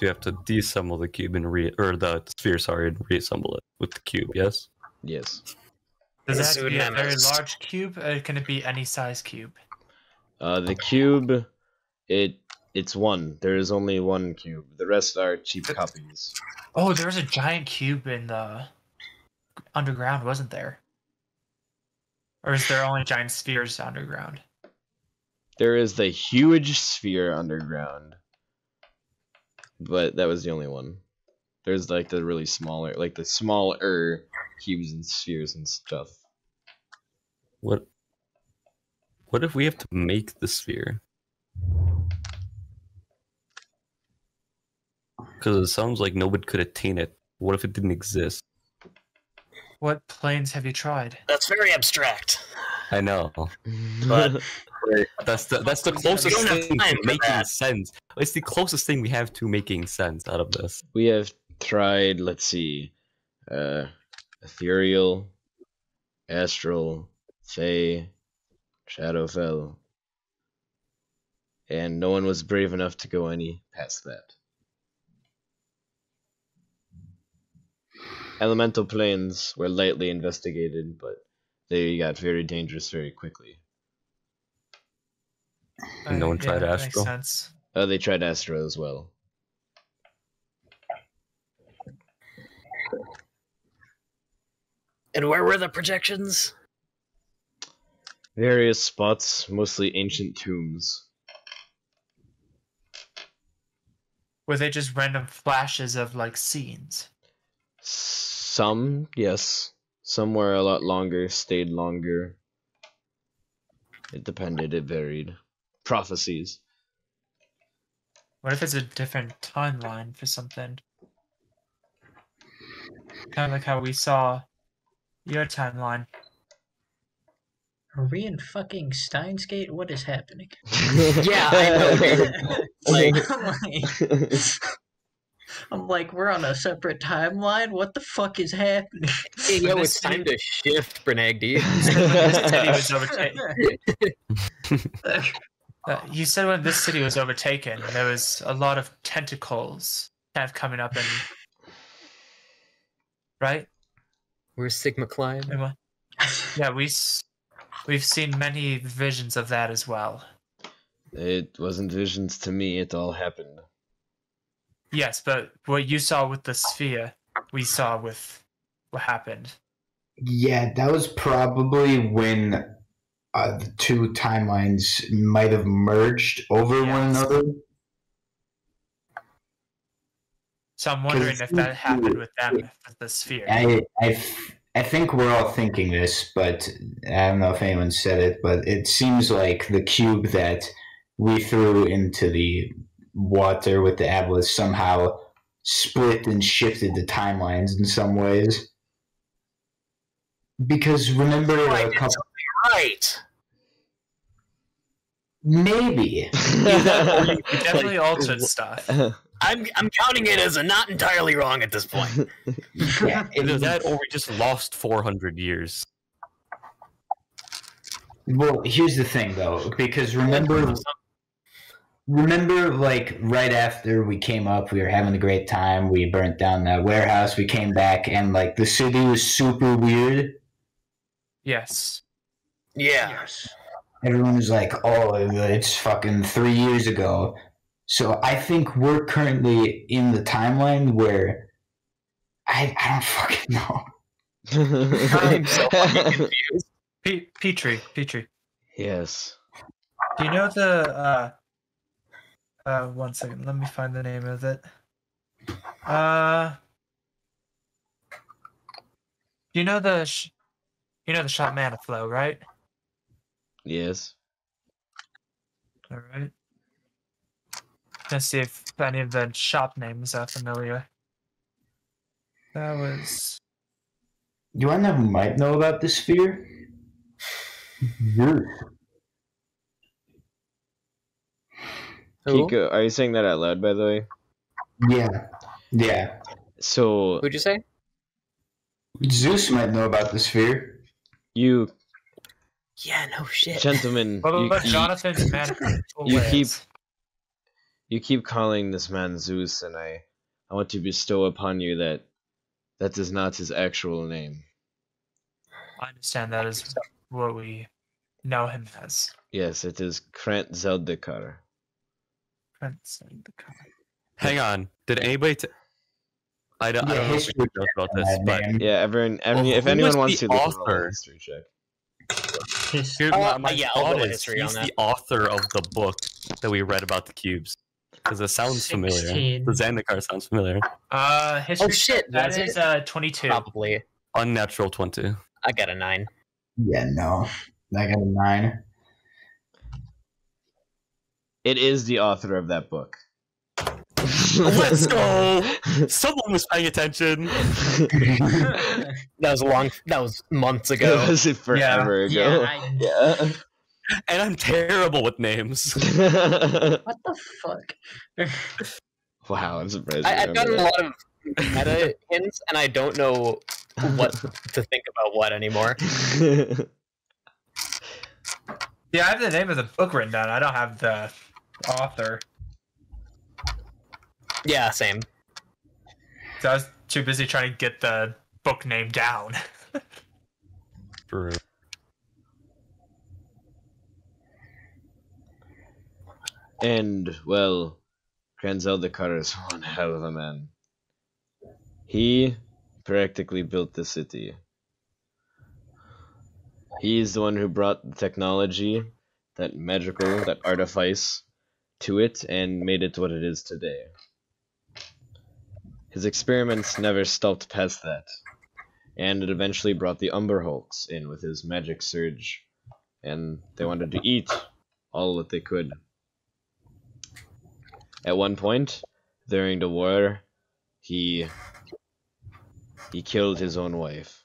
you have to deassemble the cube and the sphere, and reassemble it with the cube. Yes. Yes. Does it have to be a very large cube, or can it be any size cube? The cube, it's one. There is only one cube. The rest are cheap copies. Oh, there was a giant cube in the underground, wasn't there? Or is there only giant spheres underground? There is the huge sphere underground, but that was the only one. There's like the really smaller, like the smaller cubes and spheres and stuff. What if we have to make the sphere? Because it sounds like nobody could attain it. What if it didn't exist? What planes have you tried? That's very abstract. I know. But That's the closest don't have thing time to for making that. sense. It's the closest thing we have to making sense out of this. We have tried, let's see, ethereal, astral, fey, shadowfell, and no one was brave enough to go any past that. Elemental planes were lightly investigated, but they got very dangerous very quickly. No one tried that Astral? Makes sense. They tried Astro as well. And where were the projections? Various spots, mostly ancient tombs. Were they just random flashes of like scenes? Some, yes. Some were a lot longer, stayed longer. It depended, it varied. Prophecies. What if it's a different timeline for something? Kind of like how we saw your timeline. Are we in fucking Steins Gate? What is happening? Yeah, I know. Like, I'm like, we're on a separate timeline. What the fuck is happening? hey, yo, When it's this time to shift, Bernagdi. You said when this city was overtaken, there was a lot of tentacles kind of coming up and right. Where's Sigma Klein? Yeah, we've seen many visions of that as well. It wasn't visions to me, it all happened. Yes, but what you saw with the sphere, we saw with what happened. Yeah, that was probably when the two timelines might have merged over one Yes. another. So I'm wondering if that happened with them, with the sphere. I think we're all thinking this, but I don't know if anyone said it, but it seems like the cube that we threw into the water with the obelisk somehow split and shifted the timelines in some ways. Because remember a couple... Right. Maybe. You definitely altered stuff. I'm counting it as a not entirely wrong at this point. Yeah, Either that or we just lost 400 years. well, here's the thing, though, because remember, like, right after we came up, we were having a great time, we burnt down that warehouse, we came back, and, like, the city was super weird. Yes. Yeah. Yes. Everyone was like, oh, it's fucking 3 years ago. So I think we're currently in the timeline where I don't fucking know. I'm so fucking confused. Petrie. Yes. Do you know the 1 second, let me find the name of it. You know the shop Manaflow, right? Yes. All right. Let's see if any of the shop names are familiar. That was You want to know who might know about the sphere? Zeus. Who? Kiko, are you saying that out loud, by the way? Yeah. So, Who'd you say? Zeus might know about the sphere. you Yeah, no shit. gentlemen, what about Jonathan's man? you keep calling this man Zeus, and I want to bestow upon you that is not his actual name. I understand that is what we know him as. Yes, it is Krant Zeldikar. Prince of the Con. Hang on. Did anybody... I don't know if history we knows about this, that but... name. Yeah, everyone, Well, if who anyone was wants the to, they can roll author? a history check. Here, yeah, I'll thought roll a is, history on he's that. the author of the book that we read about the cubes. Because it sounds familiar. 16. The Zendikar sounds familiar. History. Oh shit, That was is it? 22. Probably. Unnatural 20. I got a 9. Yeah, no. I got a 9. It is the author of that book. Let's go! Someone was paying attention. That was months ago. That was forever ago. Yeah, And I'm terrible with names. what the fuck? Wow, I'm surprised. I've gotten a lot of meta hints, and I don't know what to think about what anymore. Yeah, I have the name of the book written down. I don't have the author. Yeah, same. So I was too busy trying to get the book name down. True. And, well, Krant Zeldikar is one hell of a man. He practically built the city. He's the one who brought the technology, that magical, that artifice, to it and made it what it is today. His experiments never stopped past that, and it eventually brought the Umber Hulks in with his magic surge, and they wanted to eat all that they could. At one point, during the war, he killed his own wife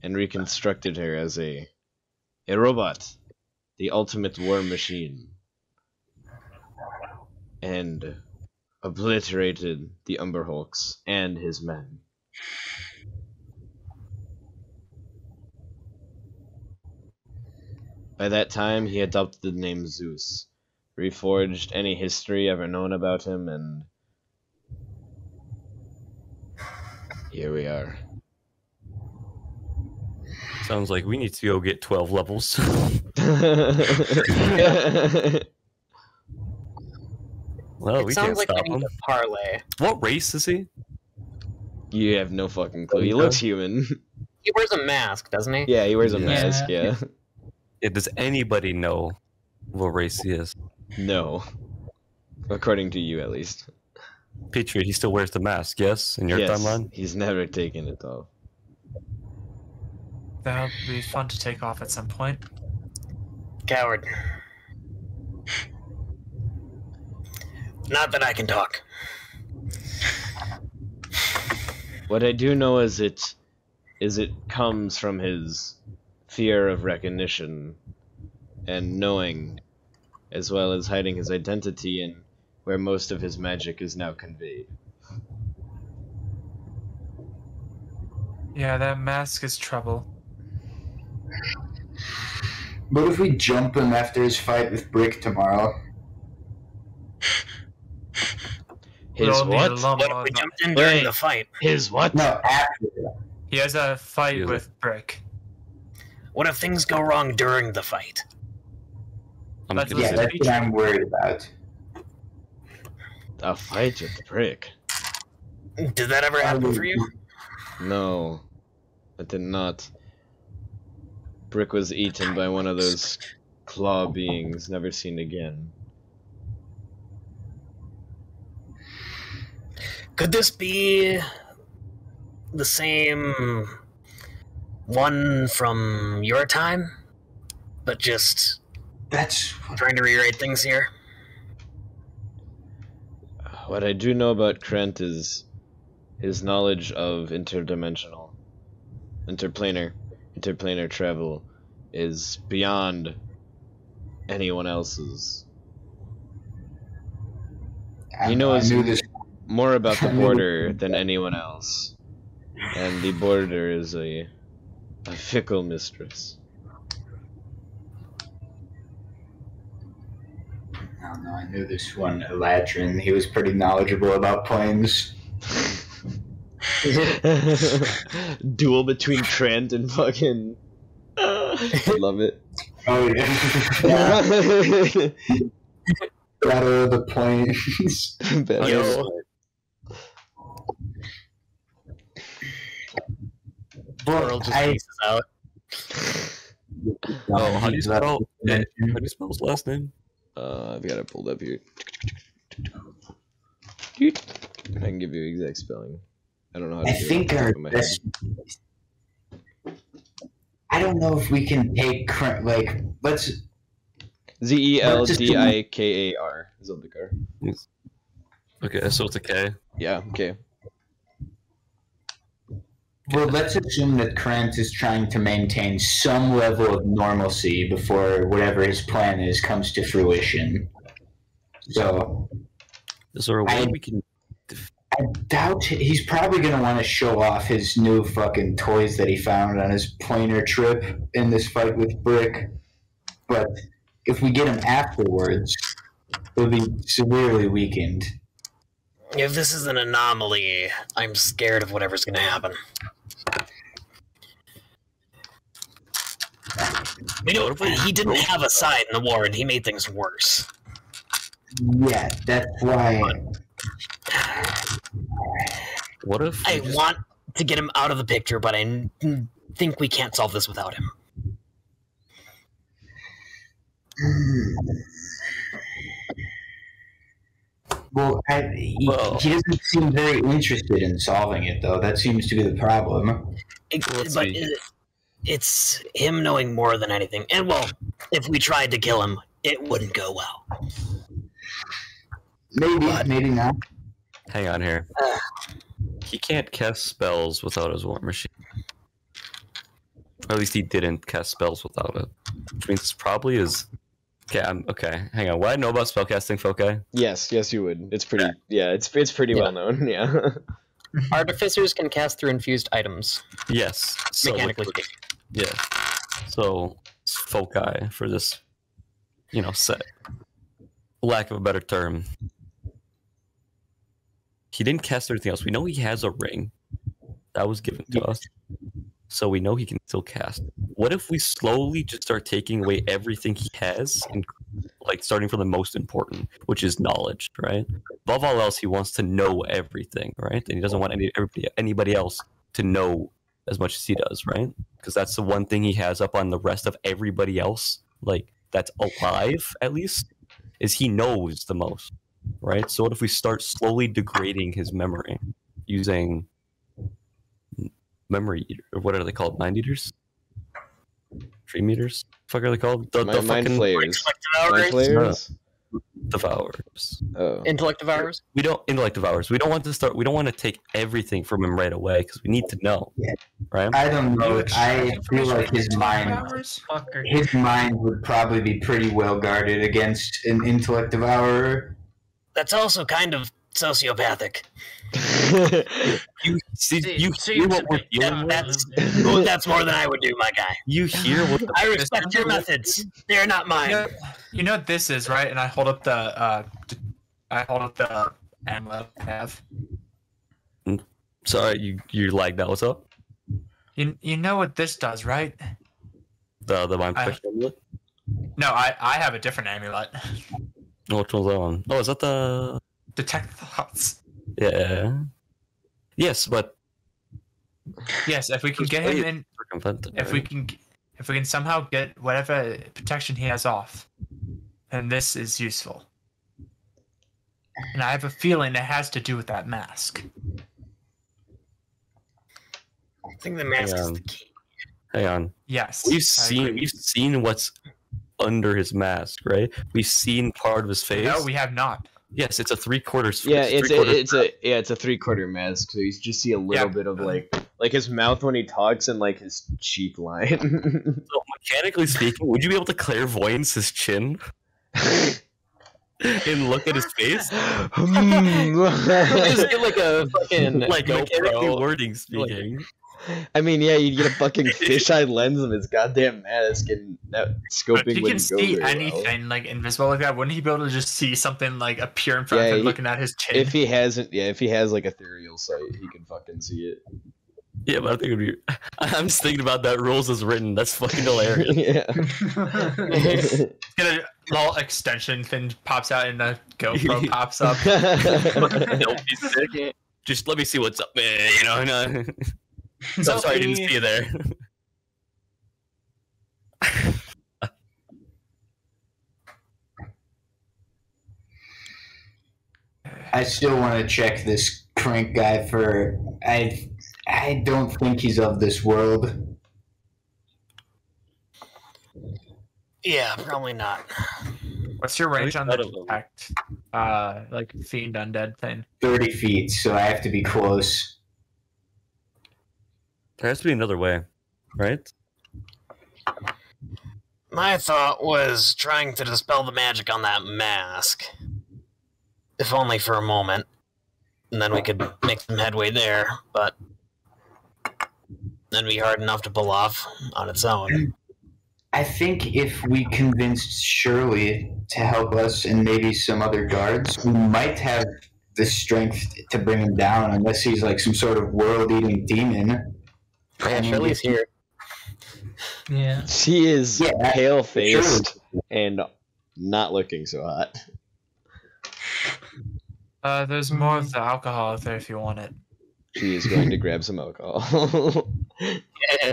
and reconstructed her as a a robot, the ultimate war machine, and obliterated the Umberhulks and his men. By that time, he adopted the name Zeus, reforged any history ever known about him, and here we are. Sounds like we need to go get 12 levels. Well, we It sounds can't like stop I need him. a parlay. What race is he? You have no fucking clue. He looks human. He wears a mask, doesn't he? Yeah, he wears a Yeah. mask, yeah. Does anybody know what race he is? No. According to you, at least. Patriot, he still wears the mask, yes? In your Yes, timeline? he's never taken it off. That'll be fun to take off at some point. Coward. Not that I can talk. What I do know is it comes from his fear of recognition and knowing, as well as hiding his identity and where most of his magic is now conveyed. Yeah, that mask is trouble. What if we jump him after his fight with Brick tomorrow? His We'll need a what? lump What if of- we jumped in during Wait. the fight? His what? No, after. He has a fight Yeah. with Brick. What if things go wrong during the fight? I'm That's gonna Yeah, say- that's what I'm worried about. A fight with the prick. Did that ever happen for you? No, it did not. Brick was eaten by one of those claw beings, never seen again. Could this be the same one from your time? But just That's trying to rewrite things here? What I do know about Krent is his knowledge of interplanar travel is beyond anyone else's. He knows I knew this. more about the border than anyone else, and the border is a fickle mistress. I don't know. I knew this one, Eladrin. He was pretty knowledgeable about planes. Duel between Trent and fucking. I love it. Oh yeah. Battle of the planes. Bad. Yo. World just I- pieces out. Oh, how do you spell? How do you spell his last name? I've got it pulled up here. I can give you exact spelling. I don't know how to I do it think off the our top of my head. best. I don't know if we can take like let's. Zeldikar. Zeldikar. Okay, so it's a K. Yeah. Okay. Well, let's assume that Krant is trying to maintain some level of normalcy before whatever his plan is comes to fruition. So Is there a way we can? I doubt he's probably going to want to show off his new fucking toys that he found on his planar trip in this fight with Brick. But if we get him afterwards, he'll be severely weakened. If this is an anomaly, I'm scared of whatever's going to happen. You know, he didn't have a side in the war, and he made things worse. Yeah, that's why. What if? I we just- want to get him out of the picture, but I think we can't solve this without him. Well, he doesn't seem very interested in solving it, though. That seems to be the problem. Let's But see. it's him knowing more than anything. And, well, if we tried to kill him, it wouldn't go well. Maybe, maybe not. Hang on here. He can't cast spells without his war machine. Or at least he didn't cast spells without it. Which means this probably is. Okay, okay. Hang on. What I know about spellcasting, Foci? Yes, you would. It's pretty. Yeah, it's pretty well known. Yeah. Artificers can cast through infused items. Yes. So Mechanically speaking. Yeah. So Foci for this, set. Lack of a better term. He didn't cast everything else. We know he has a ring that was given to us, so we know he can still cast. What if we slowly just start taking away everything he has, and starting from the most important, which is knowledge, right? Above all else, he wants to know everything, right? And he doesn't want anybody else to know as much as he does, right? Because that's the one thing he has up on the rest of everybody else, that's alive at least, is he knows the most, right? So what if we start slowly degrading his memory using memory eater, or what are they called? Mind eaters? Dream eaters? What are they called? The Mind fucking flayers. Mind flayers? devours. Oh. Intellect devours? We don't intellect devours. We don't want to take everything from him right away because we need to know. Yeah. Right? I don't know. I feel like his mind would probably be pretty well guarded against an intellect devourer. That's also kind of sociopathic. You hear what we're dealing with? That's more than I would do, my guy. You hear what I respect your methods. They're not mine. You know what this is, right? And I hold up the amulet I have. Sorry, you lagged out. What's up? You know what this does, right? The mind protection amulet? No, I have a different amulet. Which one's that one? Oh, is that the Detect thoughts. Yeah. Yes, but yes, if we can get him in, if we can somehow get whatever protection he has off, then this is useful. And I have a feeling it has to do with that mask. I think the mask is the key. Hang on. Yes. We've seen what's under his mask, right? We've seen part of his face. No, we have not. Yes, it's a 3/4. Yeah, it's a 3/4 mask. So you just see a little bit of like his mouth when he talks and his cheek line. So mechanically speaking, would you be able to clairvoyance his chin and look at his face? Just get a fucking mechanically wording speaking. I mean, yeah, you'd get a fucking fisheye lens of his goddamn mask, and that scoping But if he can wouldn't go see very anything well. invisible like that, wouldn't he be able to just see something appear in front of him, looking at his chin? If he has ethereal sight, he can fucking see it. Yeah, but I think it'd be. I'm just thinking about that rules as written. That's fucking hilarious. Yeah. Get a little extension thing pops out and a GoPro pops up. Don't be sick. Just let me see what's up, man. So sorry I didn't see you there. I still want to check this crank guy for. I don't think he's of this world. Yeah, probably not. What's your range on the detect? Fiend undead thing? 30 feet, so I have to be close. There has to be another way, right? My thought was trying to dispel the magic on that mask. If only for a moment. And then we could make some headway there, but that'd be hard enough to pull off on its own. I think if we convinced Shirley to help us and maybe some other guards, we might have the strength to bring him down, unless he's some sort of world-eating demon. Yeah, Shirley's here. Yeah. She is pale-faced and not looking so hot. There's more of the alcohol out there if you want it. She is going to grab some alcohol.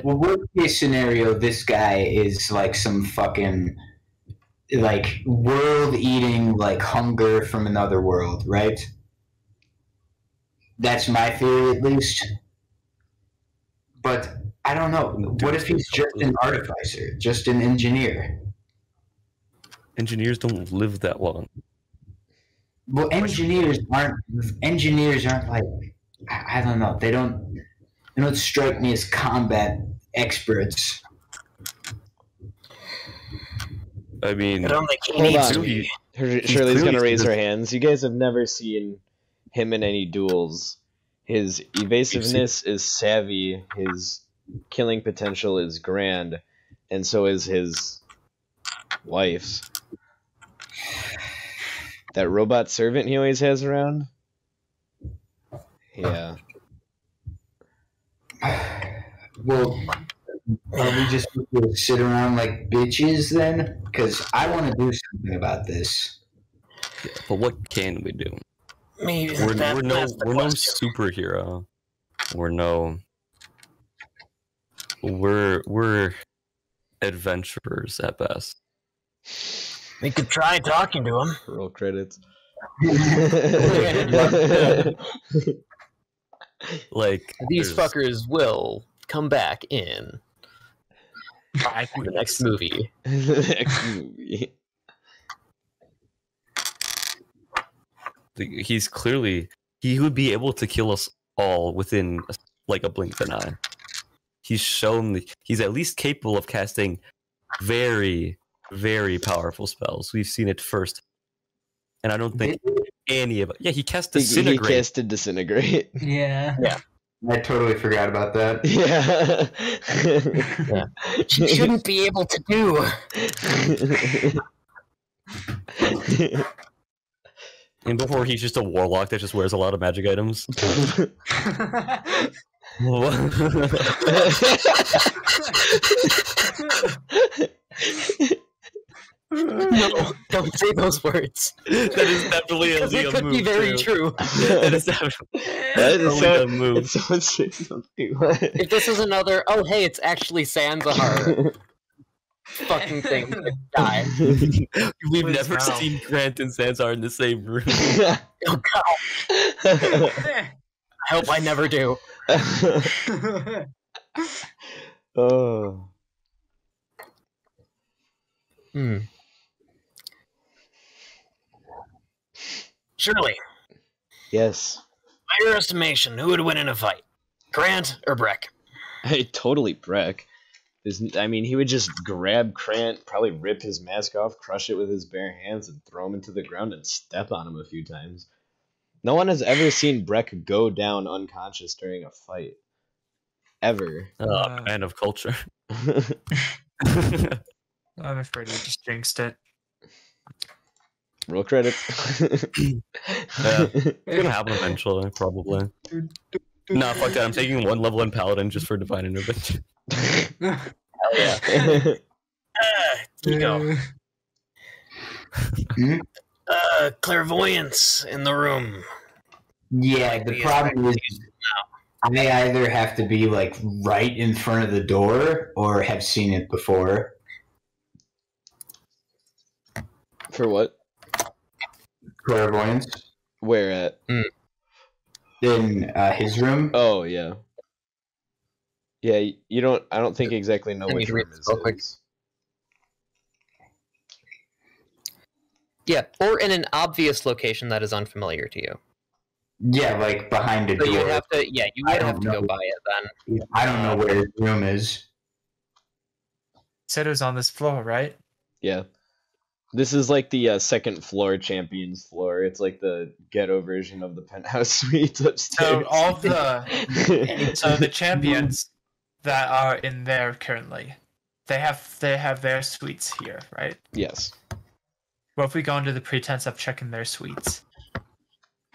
Well, worst case scenario, this guy is some fucking world-eating hunger from another world, right? That's my theory, at least. But I don't know. What if he's just an artificer, just an engineer? Engineers don't live that long. Well, engineers aren't I don't know. They don't strike me as combat experts. I mean, I don't think he Hold needs on. to be. Shirley's gonna clearly raise her just- hands. You guys have never seen him in any duels. His evasiveness is savvy. His killing potential is grand, and so is his wife's. That robot servant he always has around. Yeah. Well, are we just going to sit around like bitches then? Because I want to do something about this. but what can we do? Maybe We're that's no the we're no question. superhero. We're adventurers at best. We could try talking to him. Roll credits. Like These there's- fuckers will come back in the next movie. The next movie. He's clearly he would be able to kill us all within like a blink of an eye. He's shown he's at least capable of casting very, very powerful spells. We've seen it first, and I don't think any of it. Yeah, he cast He disintegrate. casted disintegrate. Yeah. I totally forgot about that. Yeah. Which you shouldn't be able to do. And before he's just a warlock that just wears a lot of magic items. No, don't say those words. That is definitely Because a it could move. be very true. That is definitely That is a move. If someone says something If this is another, oh hey, it's actually Sanzahar fucking thing, die. We've Please never no. seen Grant and Sanzar in the same room. Oh god, I hope I never do. Oh. Hmm. Shirley, Yes. by your estimation, who would win in a fight? Grant or Breck? Hey, totally Breck. He would just grab Krant, probably rip his mask off, crush it with his bare hands, and throw him into the ground and step on him a few times. No one has ever seen Breck go down unconscious during a fight. Ever. Man of culture. I'm afraid we just jinxed it. Roll credits. It's gonna happen eventually, probably. Nah, fuck that. I'm taking one level in Paladin just for Divine Intervention. Hell yeah. Nico. Hmm? Clairvoyance in the room. Yeah, the problem is I either have to be like right in front of the door or have seen it before. For what? Clairvoyance Where at? in his room. Oh, yeah. Yeah, you don't. I don't think exactly know I need which to read room this is real quick. his. Yeah, or in an obvious location that is unfamiliar to you. Yeah, like behind a So door. you would have to, yeah, you I would don't have to go know. by it then. I don't know where his room is. Said it was on this floor, right? Yeah. This is like the second floor champions floor. It's like the ghetto version of the penthouse suite upstairs. So all the champions that are in there currently, they have their suites here, right? Yes. What if we go under the pretense of checking their suites?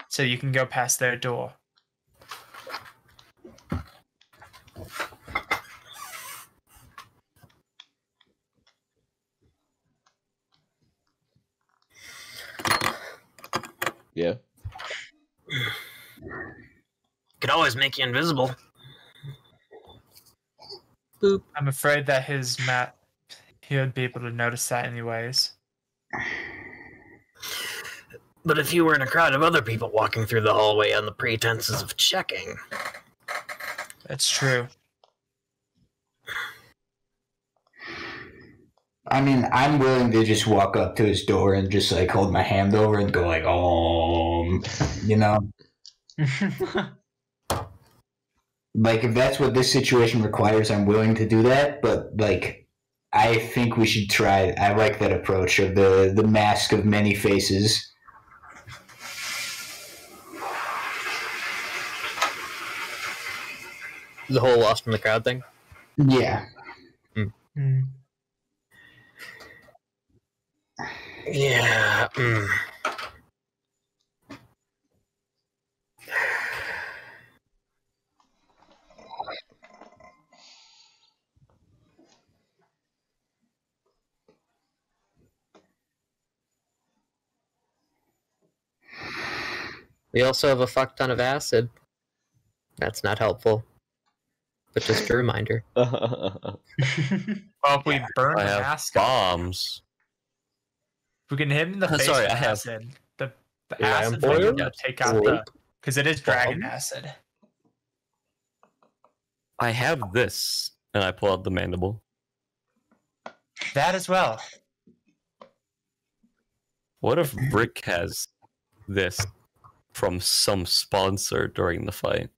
So you can go past their door. Yeah. Could always make you invisible. I'm afraid that his map, he would be able to notice that anyways. But if you were in a crowd of other people walking through the hallway on the pretenses of checking, That's true. I mean, I'm willing to just walk up to his door and just like hold my hand over and go like, you know, like if that's what this situation requires, I'm willing to do that. But like, I think we should try. I like that approach of the mask of many faces. The whole lost from the crowd thing? Yeah. Yeah. We also have a fuck ton of acid. That's not helpful. But just a reminder. Well, if we burn I the have mask up, bombs. if we can hit him in the face Sorry, with I have- acid. The Yeah, acid I'm thing boiled. will take out the... Because it is dragon acid. I have this, and I pull out the mandible. That as well. What if Brick has this from some sponsor during the fight?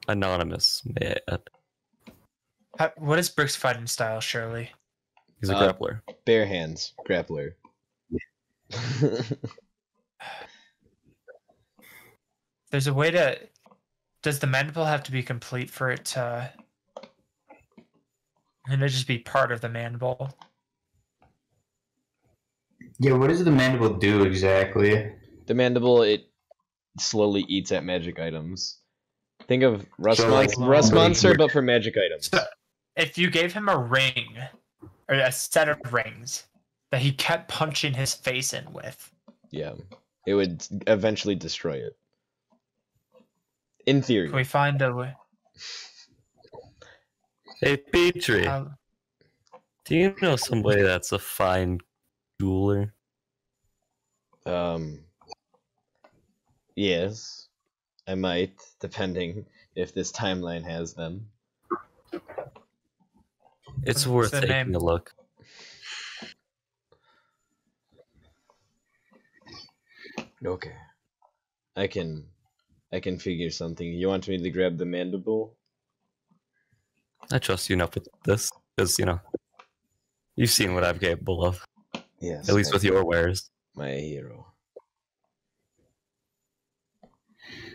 Anonymous, may I add. What is Brick's fighting style, Shirley? He's a grappler. Bare hands, grappler. There's a way to... Does the mandible have to be complete for it to... Can it just be part of the mandible? Yeah, what does the mandible do exactly? The mandible, it slowly eats at magic items. Think of Rust, So, like, Rust Monster, but for magic items. So, if you gave him a ring, or a set of rings, that he kept punching his face in with, Yeah, it would eventually destroy it. In theory. can we find a way? Hey, Petrie, Um, do you know somebody that's a fine jeweler? Yes, I might, depending if this timeline has them. It's What's worth the taking name? a look. Okay, I can figure something. You want me to grab the mandible? I trust you enough with this, because, you've seen what I'm capable of, Yes. at least with your wares. my hero.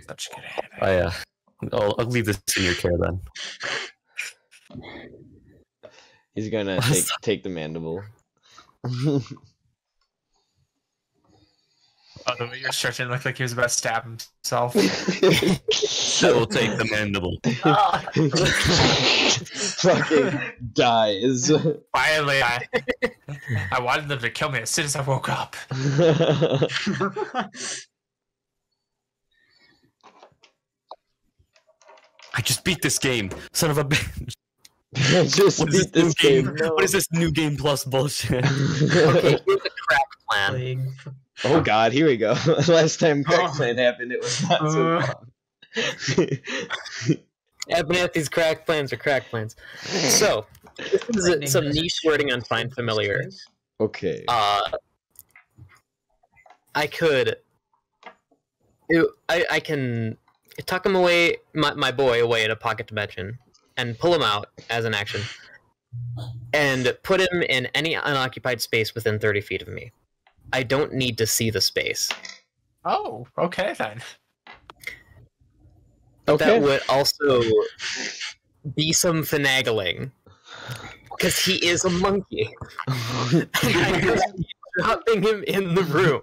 such good anime. I'll leave this in your care then. He's gonna take the mandible. Oh, the way you're stretching looked like he was about to stab himself. I will take the mandible. Fucking dies. Finally, I wanted them to kill me as soon as I woke up. I just beat this game, son of a bitch. Just What is beat this game. What is this new game plus bullshit? Okay, here's a crack plan. Playing Oh god, here we go. Last time Crack Plan happened, it was not so long. Abernathy's crack plans are crack plans. So, this is some niche wording on Find Familiar. Okay. I can tuck him away, my boy away in a pocket dimension, and pull him out as an action, and put him in any unoccupied space within 30 feet of me. I don't need to see the space. Oh, okay then. Okay. That would also be some finagling, because he is a monkey. Dropping him in the room.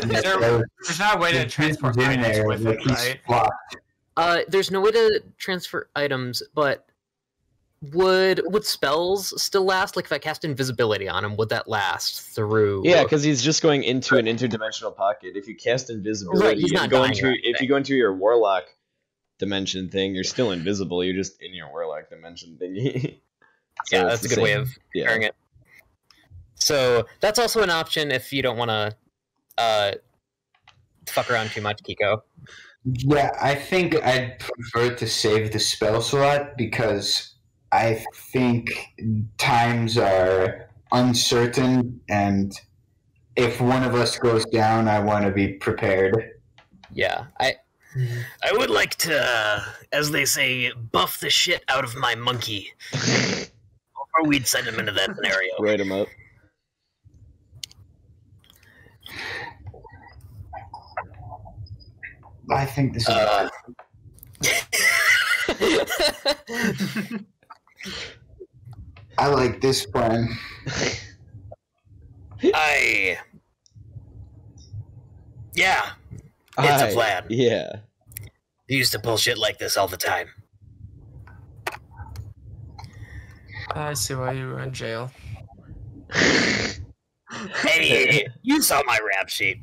There's not a way to transport in items there, with like it, he's right? flopped. There's no way to transfer items, but would spells still last? Like if I cast invisibility on him, would that last through? Yeah, because he's just going into an interdimensional pocket. If you cast invisibility, Right, he's not and go dying into or if you go into your warlock dimension thing, you're still invisible. You're just in your warlock dimension thingy. So yeah, it's that's a the good way same. of Yeah. comparing it. So that's also an option if you don't want to fuck around too much, Kiko. Yeah, I think I'd prefer to save the spell slot because I think times are uncertain, and if one of us goes down, I want to be prepared. Yeah, I would like to, as they say, buff the shit out of my monkey. Or we'd send him into that scenario. Write him up. I think this is. I like this plan. Yeah, it's a plan. Yeah. I used to bullshit like this all the time. I see why you were in jail. Hey, you saw my rap sheet.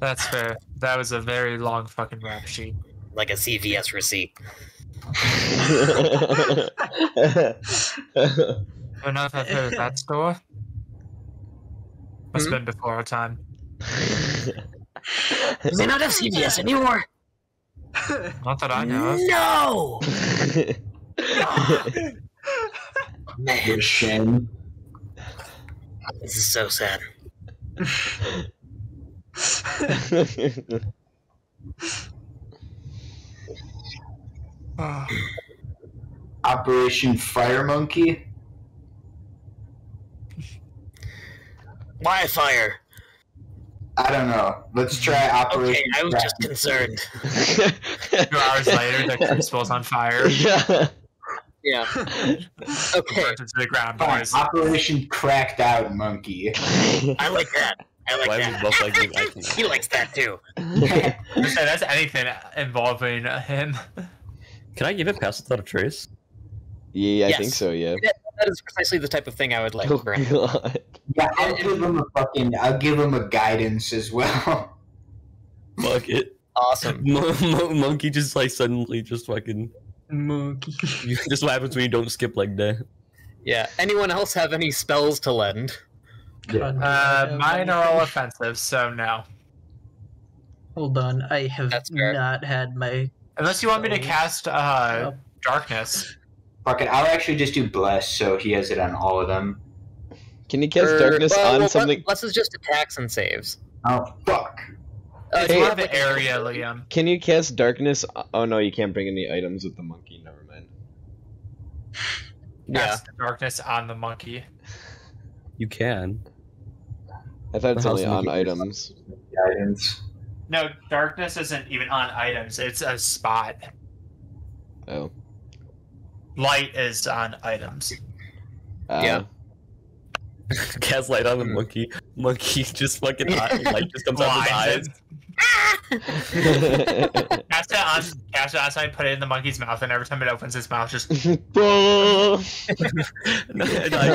That's fair. That was a very long fucking rap sheet. Like a CVS receipt. Don't know if I've heard of that store. Must have been before our time. Do they not have CVS anymore? Not that I know of. No! Man, Shame. this is so sad. Operation Fire Monkey. Why fire? I don't know. Let's try Operation. Okay, I was just concerned. 2 hours later, the crucible's on fire. Yeah. Yeah. Okay, Burnt into the ground, Fine, boys. Operation Cracked Out Monkey. I like that. I like Why that. we both like the icon? He likes that too. I'd say that's anything involving him. Can I give it pass without a trace? Yeah, I Yes. think so, yeah. That is precisely the type of thing I would like. Oh, Brandon. God. Yeah, I'll give him a guidance as well. Fuck it. Awesome. Monkey just like suddenly just fucking. Monkey. Just what happens when you don't skip leg day. Yeah. Anyone else have any spells to lend? Mine are all offensive, so no. Hold on, I have That's fair. not had my. Unless you want me to Spells. cast Oh. Darkness. Fuck it, I'll actually just do Bless, so he has it on all of them. Can you cast darkness on something? Less is just attacks and saves. Oh, fuck. It's Hey. more of an area, Liam. Can you cast darkness? Oh no, you can't bring any items with the monkey. Never mind. Yeah. Cast Darkness on the monkey. You can. I thought it's The only house on monkey. items. Guidance. No, Darkness isn't even on items. It's a spot. Oh. Light is on items. Yeah. Cast light on the monkey. Monkey just fucking light just comes out of his eyes. Cast it on something, put it in the monkey's mouth, and every time it opens its mouth, just And I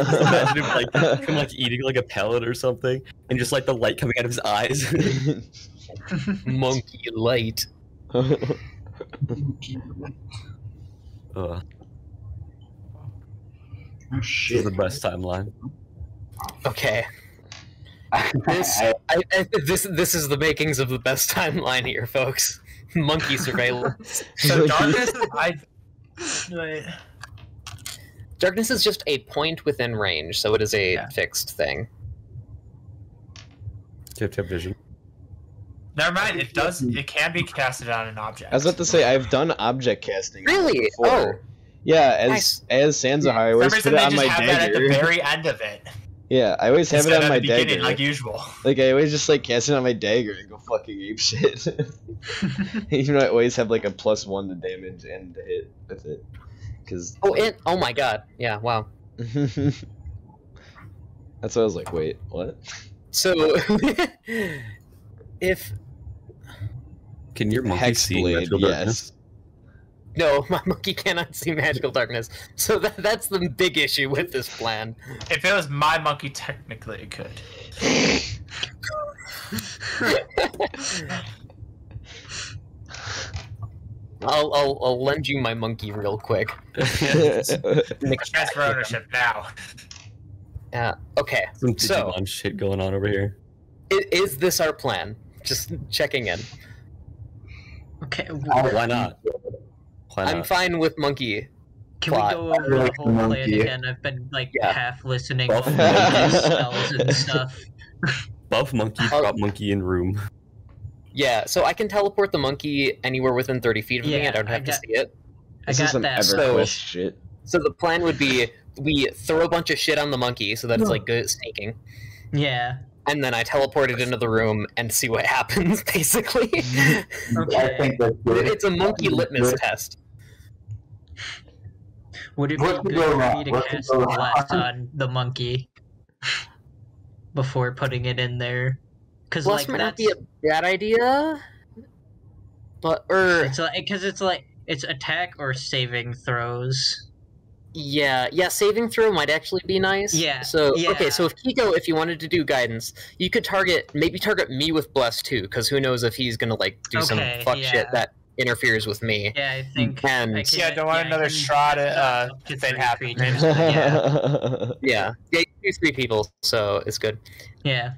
just imagine him like eating like a pellet or something, and just like the light coming out of his eyes. Monkey light. Ugh, Oh, this is shit. the best timeline. Okay. This is the makings of the best timeline here, folks. Monkey surveillance. so Darkness. Wait. Darkness is just a point within range, so it is a Yeah. fixed thing. Tip vision. Never mind. It does. It can be casted on an object. I was about to say I've done object casting. Really? Before. Yeah, as Sanzahar, I For always some put reason, it they on just my have that at the dagger. very end of it. Yeah, I always have it Instead on of my the beginning, dagger. like usual. Like I always just like cast it on my dagger and go fucking ape shit. Even though I always have like a +1 to damage and to hit with it. Cause Oh my god. Yeah, wow. That's why I was like, wait, what? So, if... Can your monkey see Hexblade, natural darkness? yes. No, my monkey cannot see magical darkness. So that's the big issue with this plan. If it was my monkey, technically it could. I'll lend you my monkey real quick. Transfer ownership now. Okay, Some so Digimon shit going on over here. is this our plan? Just checking in. Okay, Why not? Why I'm not? fine with monkey. can plot. we go over the like whole plan monkey. again? I've been like Yeah. half listening Buff to monkey. spells and stuff. Buff monkey, drop monkey in room. Yeah, so I can teleport the monkey anywhere within 30 feet of me. Yeah, I don't have to see it. This I is got some that. EverQuest shit. So the plan would be we throw a bunch of shit on the monkey so that it's like good at sneaking, Yeah. and then I teleport it into the room and see what happens. Basically, I Okay. think that's good. it's a monkey litmus test. Would it be What could good go for wrong? me to What could cast go wrong? Bless on the monkey before putting it in there? Because Bless like might not that's be a bad idea, but it's like it's attack or saving throws. yeah, saving throw might actually be nice. Yeah, So yeah. okay, so if Kiko, if you wanted to do guidance, you could maybe target me with Bless too, because who knows if he's gonna like do some Okay, fuck yeah. shit that interferes with me. Yeah, I think. And- I can, Yeah, don't want I another can shot at up to thing 3 happening. creatures, but Yeah, you do 3 people, so it's good. yeah.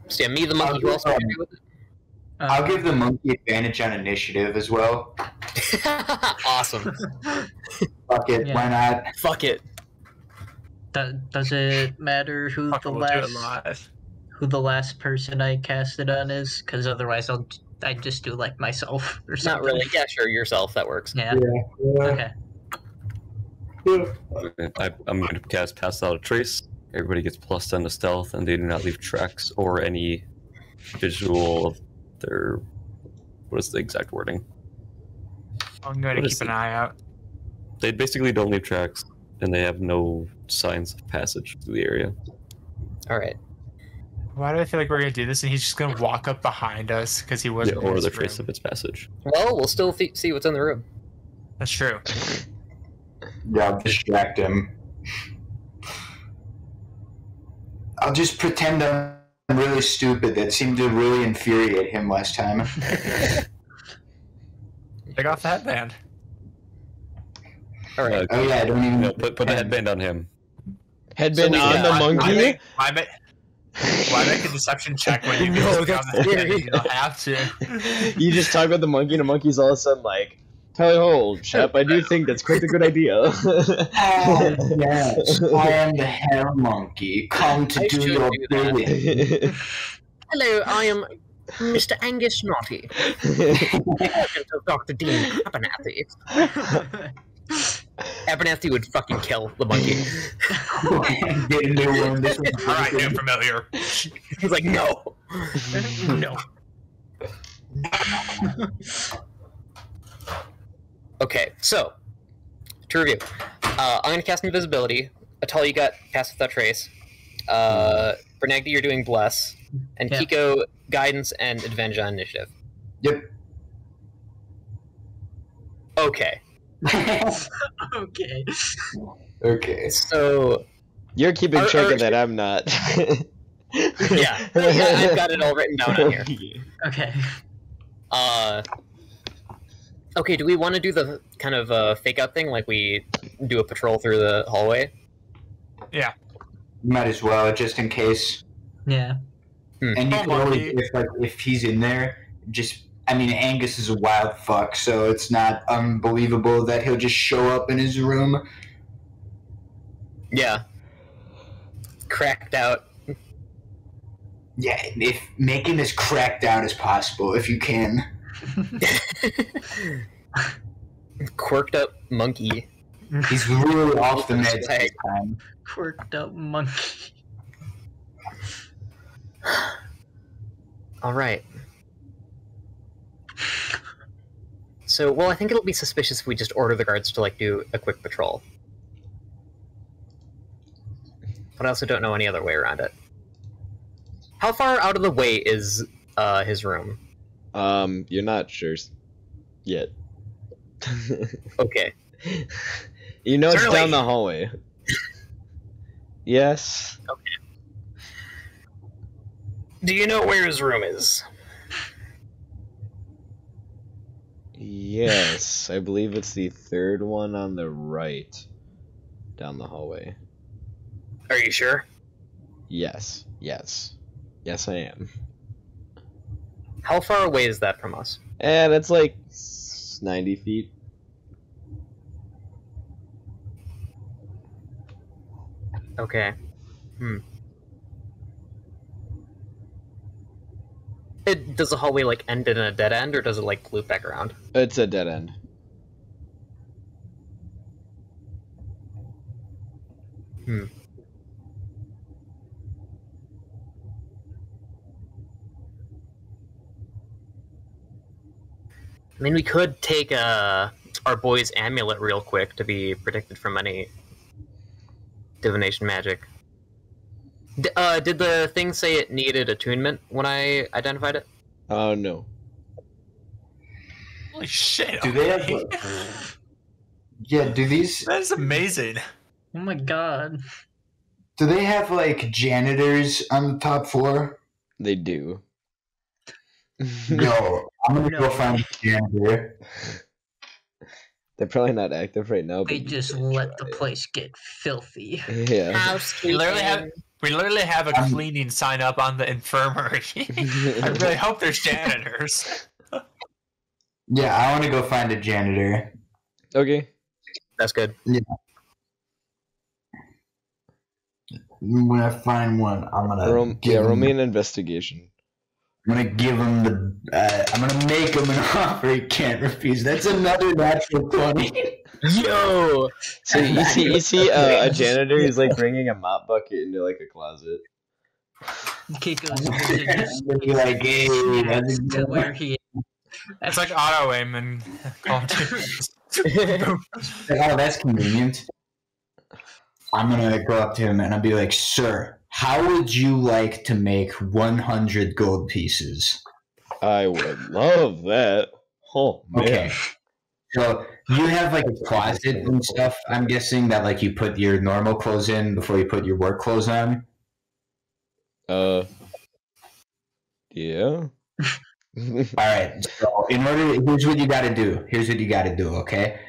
So yeah, me the monkey. Who else would you do with I'll give the monkey advantage on initiative as well. it? Awesome. Fuck it, Yeah. why not? Fuck it. Does it matter who Fuck, the we'll do it last person I cast it on is? Because otherwise I'd just do like myself or something. Not really. Yeah, sure. Yourself. That works. Yeah. Okay. I'm going to cast Pass Out a Trace. Everybody gets +10 to stealth, and they do not leave tracks or any visual of their. What is the exact wording? I'm going to What keep is an it? eye out. They basically don't leave tracks, and they have no signs of passage through the area. All right. Why do I feel like we're going to do this and he's just going to walk up behind us because he Yeah, wasn't in or his the trace room? of its passage. Well, we'll still see what's in the room. That's true. Yeah, I'll distract him. I'll just pretend I'm really stupid. That seemed to really infuriate him last time. Take off the headband. All right. Oh yeah, I don't even No, put the headband on him. Headband So we- on yeah, the I- monkey? Why make a deception check when you No, can just that's on the headband scary. and you don't have to? You just talk about the monkey, and the monkey's all of a sudden like, tally ho, chap, I do think that's quite a good idea. Oh, yes, I am the hell monkey. Come to I do should your do that. bidding. Hello, I am Mr. Angus Naughty, agent of Dr. Dean Abernathy. Abernathy would fucking kill the monkey. Get a new one. This one's All right, new familiar. He's like, no. No. Okay, so to review, I'm going to cast Invisibility. Atal, you got Pass Without Trace. Bernagdi, you're doing Bless. And Yeah. Kiko, Guidance and Advantage on Initiative. Yep. Okay, Okay. Okay. so You're keeping Or- track or- of that, I'm not. yeah, I've got it all written down on here. Okay. Okay, do we want to do the kind of fake out thing, like we do a patrol through the hallway? Yeah. Might as well, just in case. Yeah. And you Oh, can always, monkey. if he's in there, just. I mean, Angus is a wild fuck, so it's not unbelievable that he'll just show up in his room. Yeah. Cracked out. Yeah, if make him as cracked out as possible, if you can. Quirked up monkey. He's really off the meds Hey. this time. Quirked up monkey. All right. So, well, I think it'll be suspicious if we just order the guards to, like, do a quick patrol. But I also don't know any other way around it. How far out of the way is his room? You're not sure yet. Okay. You know it's Certainly. down the hallway. Yes. Do you know where his room is? Yes, I believe it's the third one on the right down the hallway. Are you sure? Yes, yes. Yes, I am. How far away is that from us? And it's like 90 feet. Okay. Does the hallway like end in a dead end, or does it like loop back around? It's a dead end. I mean, we could take our boy's amulet real quick to be protected from any divination magic. Did the thing say it needed attunement when I identified it? Oh no. Holy shit! Do they have? Yeah. Do these? That's amazing. Oh my god. Do they have like janitors on the top floor? They do. No, I'm gonna No. go find a janitor. They're probably not active right now. They but just you can let the try. place get filthy. Yeah. We literally have a cleaning sign up on the infirmary. I really hope there's janitors. Yeah, I want to go find a janitor. Okay. That's good. When I find one, I'm gonna Roll me an investigation. I'm gonna give him the. I'm gonna make him an offer he can't refuse. That's another natural 20. Yo! So you see a janitor who's like bringing a mop bucket into like a closet. Kiko's vision is Be like, hey, how's it to going? where he It's like auto aim and Call of Duty. Oh, that's convenient. I'm gonna go up to him and I'll be like, sir, how would you like to make 100 gold pieces? I would love that. Oh man. Okay. So you have like a closet and stuff, I'm guessing, that like you put your normal clothes in before you put your work clothes on? Yeah. Alright, so here's what you gotta do. Okay?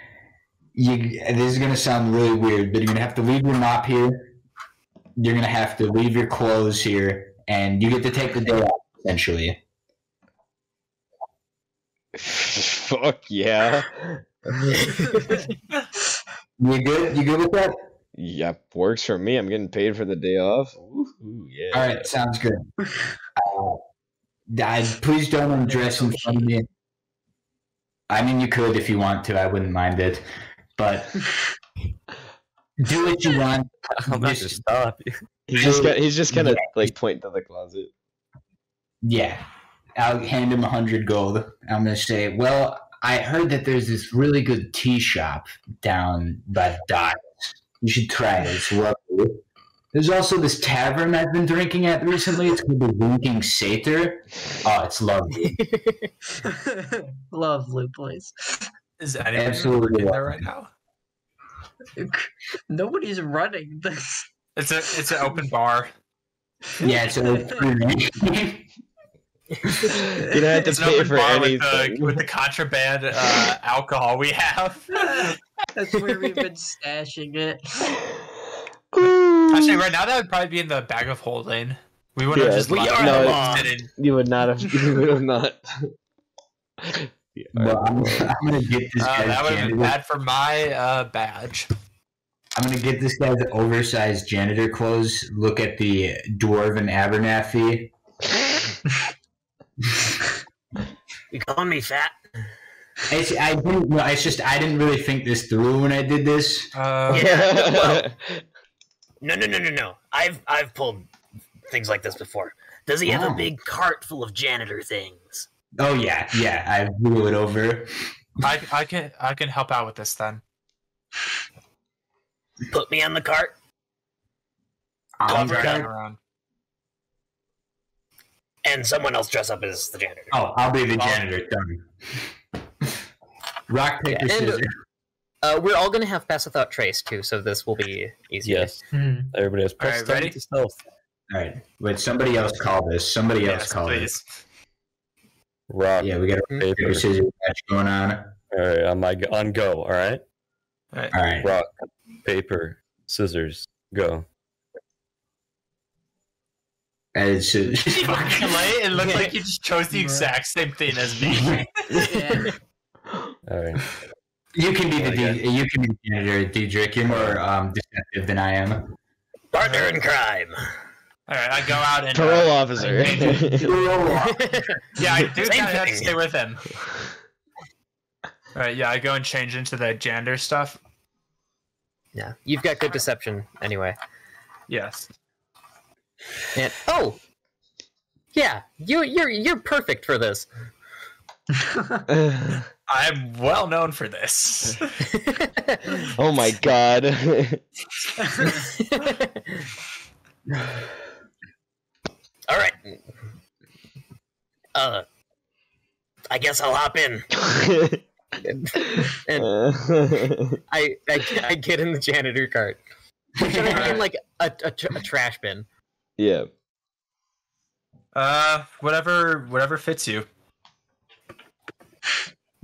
This is gonna sound really weird, but you're gonna have to leave your mop here. You're gonna have to leave your clothes here, and you get to take the day off, essentially. Fuck yeah. You good? You good with that? Yep, works for me. I'm getting paid for the day off. Ooh, yeah. Alright, sounds good. Please don't undress in front of me. I mean, you could if you want to. I wouldn't mind it. But do what you want. I'm not gonna stop you. He's just gonna like point to the closet. Yeah. I'll hand him 100 gold. I'm going to say, well, I heard that there's this really good tea shop down by the docks. You should try it. It's lovely. There's also this tavern I've been drinking at recently. It's called the Winking Satyr. Oh, it's lovely. lovely place. Is anyone Absolutely in there right now? Nobody's running this. It's an open bar. Yeah, it's a You don't have to It's an pay open for bar anything. with the contraband alcohol we have. That's where we've been stashing it. Actually, right now that would probably be in the bag of holding. We would have Yeah, just we left are it the and didn't- You would not have. You would have not. Well, I'm going to get this guy's that would have been janitor. bad for my badge. I'm going to get this guy's oversized janitor clothes, look at the dwarven Abernathy. You calling me fat? I didn't really think this through when I did this. Yeah. No. I've pulled things like this before. Does he have a big cart full of janitor things? Oh yeah, I blew it over. I can help out with this then. Put me on the cart. I'm Driving driving around. And someone else dress up as the janitor. Oh, I'll be the janitor. Done. Rock, paper, And, scissors. we're all gonna have pass without trace too, so this will be easier. Yes. Hmm. Everybody has All right, plus 10 ready? to stealth. All right, wait. Somebody else call this. Somebody else Yes, call this. please. Rock, Yeah, we got a paper. paper, scissors match going on. All right, on go. All right. All right. Rock, paper, scissors, go. And so, Clay, it looked like you just chose the exact same thing as me. Yeah. All right. you can be Okay. you can be the janitor, Diedrich. You're more deceptive than I am. Partner in crime. All right, I go out and Parole officer. yeah, I do Same kind of have to thing. stay with him. All right, yeah, I go and change into the janitor stuff. Yeah, you've got good deception anyway. Yes. And yeah, you're perfect for this. I'm well known for this. Oh my god. All right. I guess I'll hop in. And I get in the janitor cart. Should I be in like a trash bin? Yeah. Whatever fits you.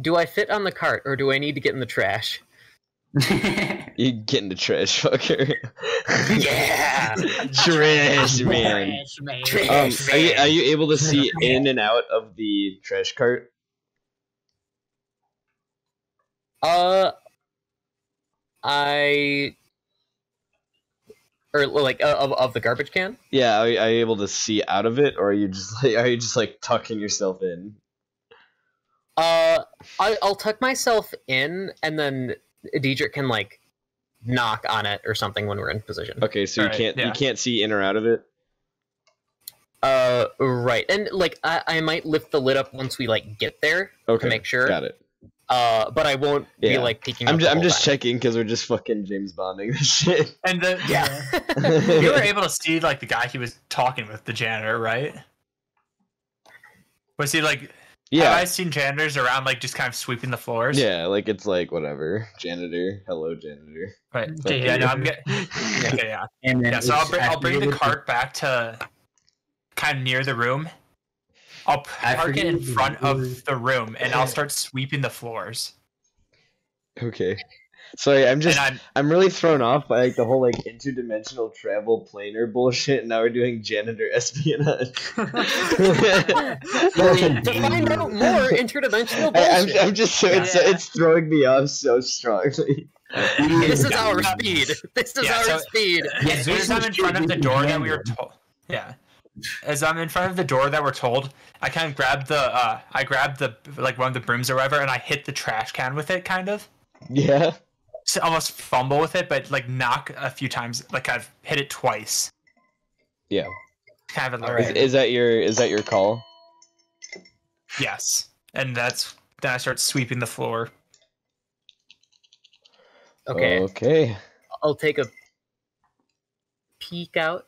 Do I fit on the cart, or do I need to get in the trash? You get in the trash, fucker. Yeah, Trash man. Trash Are man. you able to see in and out of the trash cart? Or like of the garbage can. Yeah, are you able to see out of it, or are you just like tucking yourself in? I'll tuck myself in, and then Diedrich can like knock on it or something when we're in position. Okay, so Alright, you can't see in or out of it. Right, and like I might lift the lid up once we like get there Okay, to make sure. got it. But I won't be Yeah. like peeking. I'm up the I'm whole just time. checking because we're just fucking James Bonding this shit. And Yeah. you were able to see like the guy he was talking with, the janitor, right? Was he like? Have I Yeah, seen janitors around like just kind of sweeping the floors? yeah, like it's like whatever. Janitor, hello janitor. Right. Okay. Yeah. No, I'm getting. Okay. Yeah. And then Yeah. So I'll bring the cart back to kind of near the room. I'll park it in front of the room, and I'll start sweeping the floors. Okay. Sorry, I'm And really thrown off by like the whole like interdimensional travel planar bullshit, and now we're doing janitor espionage. To find out more interdimensional bullshit. I'm just so it's throwing me off so strongly. This is our speed. This is Yeah, our so- speed. as I'm in front of the door that we were told. Yeah. As I'm in front of the door that we're told, I kind of grab the like one of the brooms or whatever, and I hit the trash can with it, kind of. Yeah. So almost fumble with it, but like knock a few times. Like I've hit it twice. Yeah. Kind of. Is that your call? Yes, and then I start sweeping the floor. Okay, Okay. I'll take a peek out.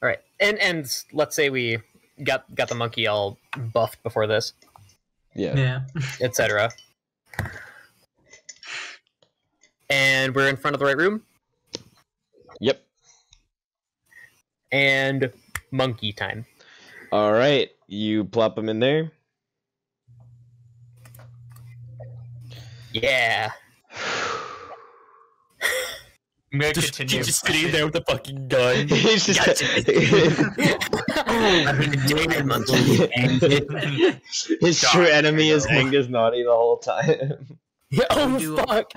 All right, and let's say we got the monkey all buffed before this, Yeah. Yeah. etc. And we're in front of the right room. Yep. And monkey time. All right. You plop them in there. Yeah. I'm gonna Just continue. sitting there with the fucking gun. He's just David monkey. his true enemy is Angus Naughty the whole time. Oh Do- fuck!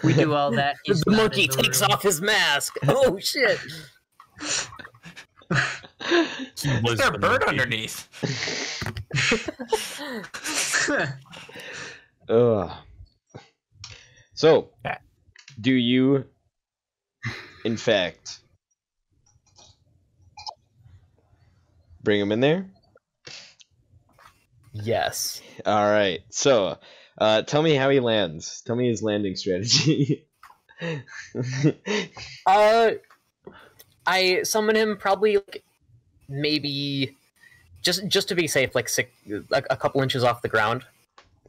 We do all that. he's The not monkey in the takes room. off his mask. Oh shit! Is there a bird underneath? Ugh. So, Yeah. do you, in fact, bring him in there? Yes. All right. So, tell me how he lands. Tell me his landing strategy. I summon him probably like, maybe just to be safe, like a couple inches off the ground,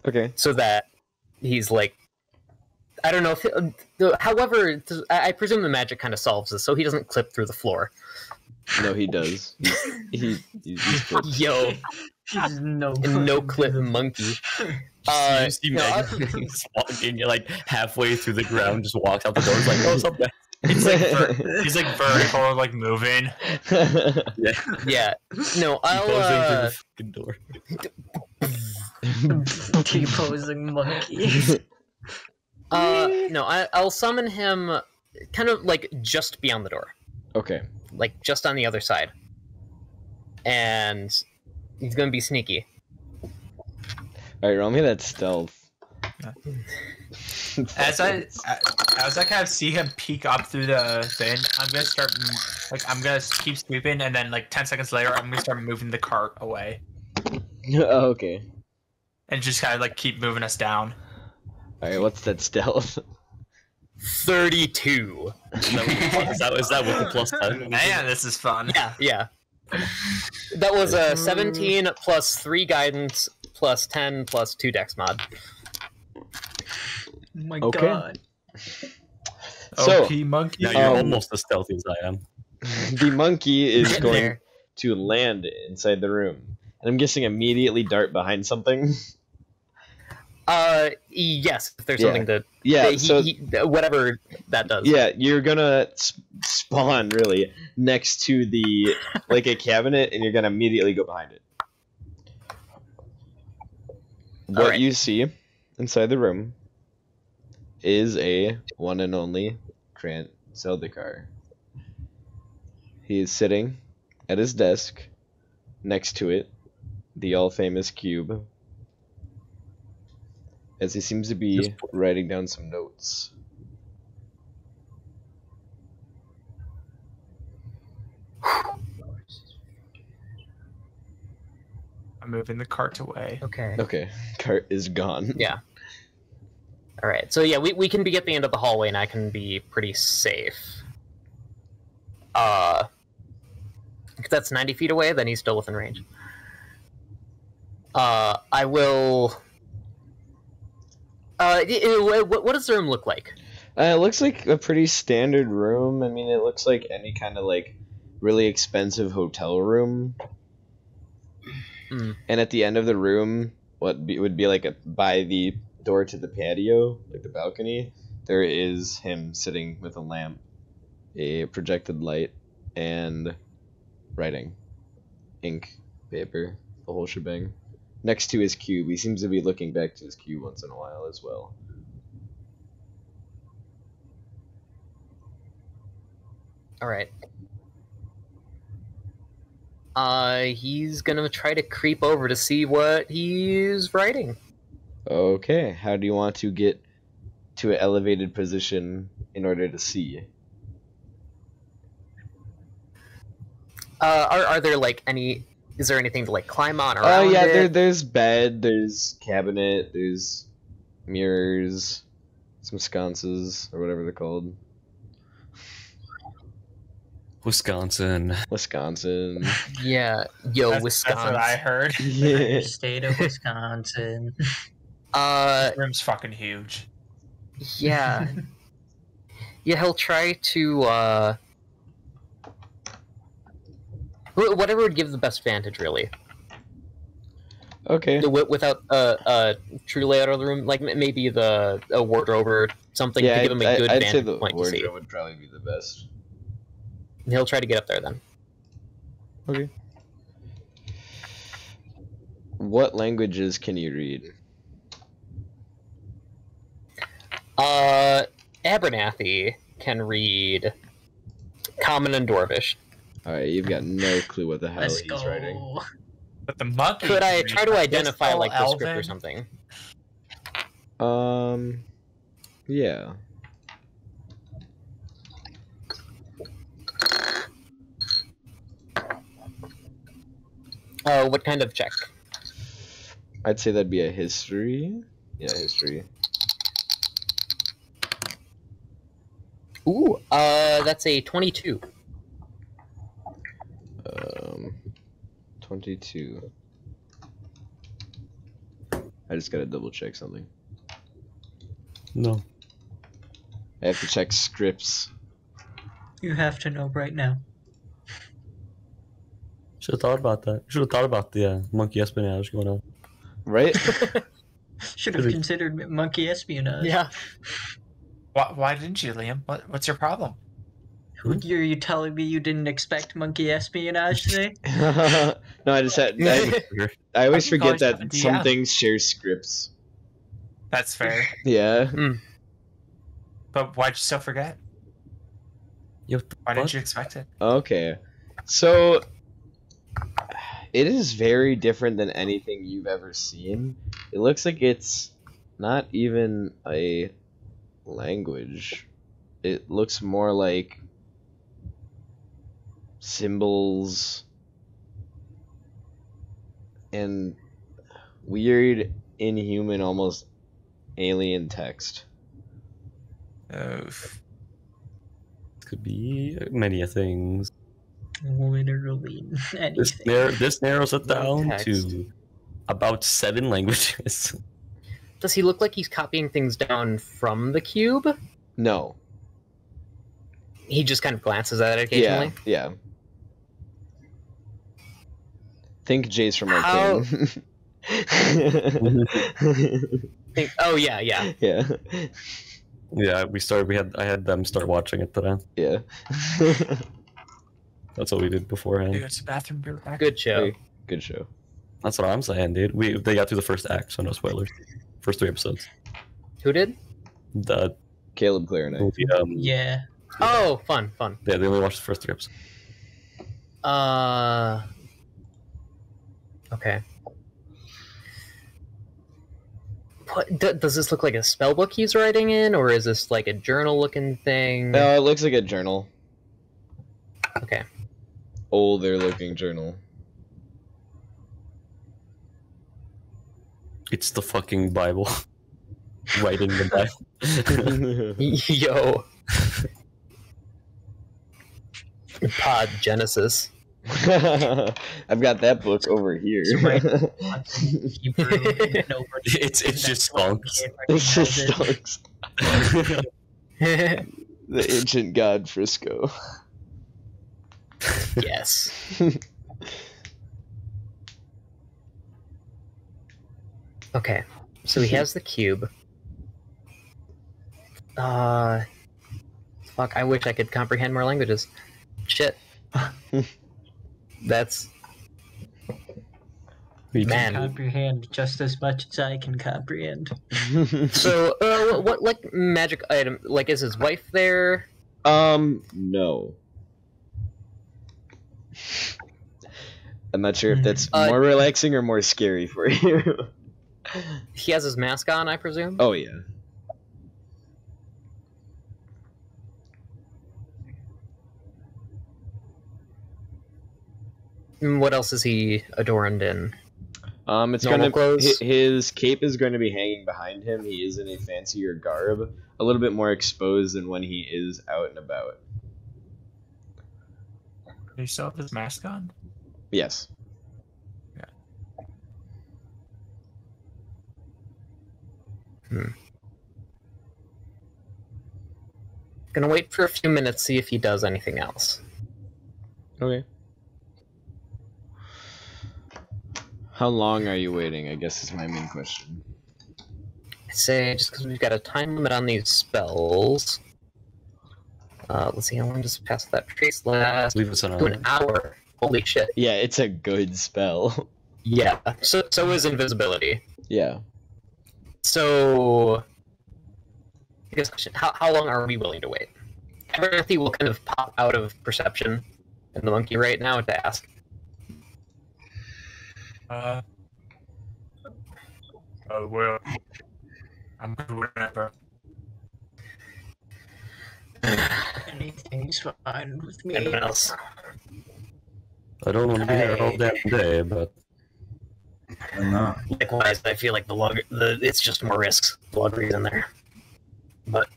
Okay. so that he's like, I don't know. However, I presume the magic kind of solves this, so he doesn't clip through the floor. No, he does. He's clipped. Yo, He's no clip monkey. You see Megan just walking, you're like halfway through the ground, just walks out the door. It's like, oh, something. He's like he's like vertical, like moving. Yeah. No, Closing through I'll. the fucking door. T-posing monkey. No, I'll summon him kind of like just beyond the door, Okay. like just on the other side, and he's gonna be sneaky. All right, roll me that stealth. As I kind of see him peek up through the thing, I'm gonna start I'm gonna keep sweeping, and then like 10 seconds later, I'm gonna start moving the cart away, Oh, okay. and just kind of like keep moving us down. All right, what's that stealth? 32. Is that with the plus 10? Man, this is fun. Yeah. That was a 17 plus 3 guidance plus 10 plus 2 dex mod. Oh my Okay. god. So, OP monkey. Now you're almost as stealthy as I am. the monkey is Getting going there. to land inside the room, and I'm guessing immediately dart behind something. Yes, if there's Yeah. something to Yeah. So whatever that does. yeah, you're gonna spawn really next to the like a cabinet, and you're gonna immediately go behind it. What Alright. you see inside the room is a one and only Grant Zeldikar. He is sitting at his desk, next to it, the all-famous cube, as he seems to be writing down some notes. I'm moving the cart away. Okay. Okay, cart is gone. Yeah. All right. So yeah, we can be at the end of the hallway, and I can be pretty safe. If that's 90 feet away, then he's still within range. I will. What does the room look like? It looks like a pretty standard room. I mean, it looks like any kind of like really expensive hotel room. Mm. And at the end of the room, would be like by the door to the patio, like the balcony, there is him sitting with a lamp, a projected light, and writing, ink, paper, the whole shebang. Next to his cube, he seems to be looking back to his cube once in a while as well. All right. He's gonna try to creep over to see what he's writing. Okay, how do you want to get to an elevated position in order to see? Are there like any? Is there anything to like climb on? Oh Around yeah, it? there's bed, there's cabinet, there's mirrors, some sconces or whatever they're called. Wisconsin. Wisconsin. Yeah, yo, Wisconsin. That's what I heard. Yeah. State of Wisconsin. This room's fucking huge. Yeah. Yeah, he'll try to, whatever would give the best vantage, really. Okay. Without a true layout of the room, like maybe a wardrobe or something Yeah, to give him a good I'd say vantage the point to see. wardrobe would probably be the best. He'll try to get up there then. Okay. What languages can you read? Abernathy can read Common and Dwarvish. Alright, you've got no clue what the hell Let's he's go. writing. But the monkey. Could I can try read, to I guess identify all like the script or Elven. something? Yeah. What kind of check? I'd say that'd be a history. Yeah, history. Ooh, that's a 22. 22. I just gotta double check something. No. I have to check scripts. You have to know right now. Should have thought about that. Should have thought about the monkey espionage going on. Right? Should have considered monkey espionage. Yeah. Why didn't you, Liam? What's your problem? You telling me you didn't expect monkey espionage today? No, I just had. I always I can call forget that yourself a some DM. things share scripts. That's fair. Yeah. But why'd you still forget? Yo, what the Why fuck? didn't you expect it? Okay. So it is very different than anything you've ever seen. It looks like it's not even a language. It looks more like symbols and weird, inhuman, almost alien text. Could be many things. Literally This, anything. this narrows it down Text. to about 7 languages. Does he look like he's copying things down from the cube? No. He just kind of glances at it occasionally. Yeah. Think Jace from How- Arcane. Oh yeah. Yeah. Yeah, I had them start watching it today. Yeah. That's what we did You beforehand. go to the bathroom, be right back. Good show. Hey, good show. That's what I'm saying, dude. They got through the first act, so no spoilers. First 3 episodes. Who did? The Caleb, Claire, and I. movie, Yeah. Oh, fun. yeah, they only watched the first 3 episodes. Okay. Does this look like a spellbook he's writing in, or is this like a journal-looking thing? No, it looks like a journal. Okay. Older looking journal. It's the fucking Bible. Writing the Bible. Yo. Pod Genesis. I've got that book over here. Right. Hebrew, nobody- It's just skunks. It's just recognize skunks. The ancient god Frisco. Yes. Okay. So he has the cube. Fuck, I wish I could comprehend more languages. Shit. That's... We Man. comprehend just as much as I can comprehend. So, what, like, magic item... Like, is his wife there? No. I'm not sure if that's more relaxing or more scary for you. He has his mask on, I presume? Oh, yeah. What else is he adorned in? It's Normal gonna clothes? his cape is going to be hanging behind him. He is in a fancier garb, a little bit more exposed than when he is out and about. Do you still have his mask on? Yes. Gonna wait for a few minutes, see if he does anything else. Okay. How long are you waiting? I guess is my main question. I say, just because we've got a time limit on these spells. Let's see, how long does it pass that trace last? leave us on To an hour. Holy shit. Yeah, it's a good spell. Yeah. So is invisibility. Yeah. So, I guess question, how long are we willing to wait? Everything will kind of pop out of perception in the monkey right now to ask. Well, I'm good whenever. Anything's fine with me. Anyone else? I don't want to be here all damn day, but I don't know. Likewise, I feel like it's just more risks. The lottery's in there. But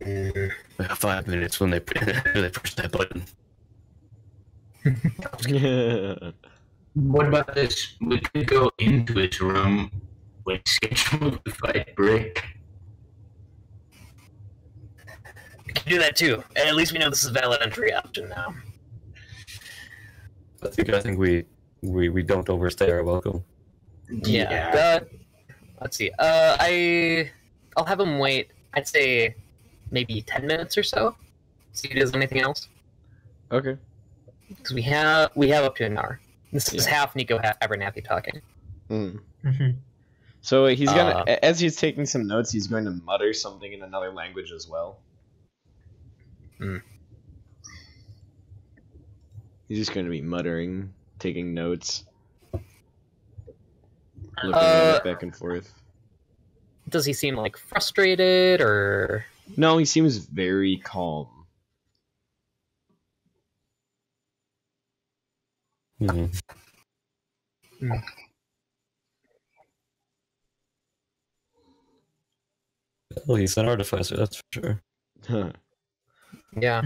I got 5 minutes when they push that button. What about this? We could go into his room with scheduled to fight Brick. we can do that too. And at least we know this is a valid entry option now. I think we don't overstay our welcome. Yeah. Let's see. I'll have him wait. I'd say maybe 10 minutes or so. See if he does anything else. Okay. Because we have up to an hour. This is Yeah. half Nico, half Abernathy talking. Mm. Mhm. So he's gonna, as he's taking some notes, he's going to mutter something in another language as well. He's just going to be muttering, taking notes, looking at it back and forth. Does he seem like frustrated or? No, he seems very calm. Well, he's an artificer, that's for sure. Yeah.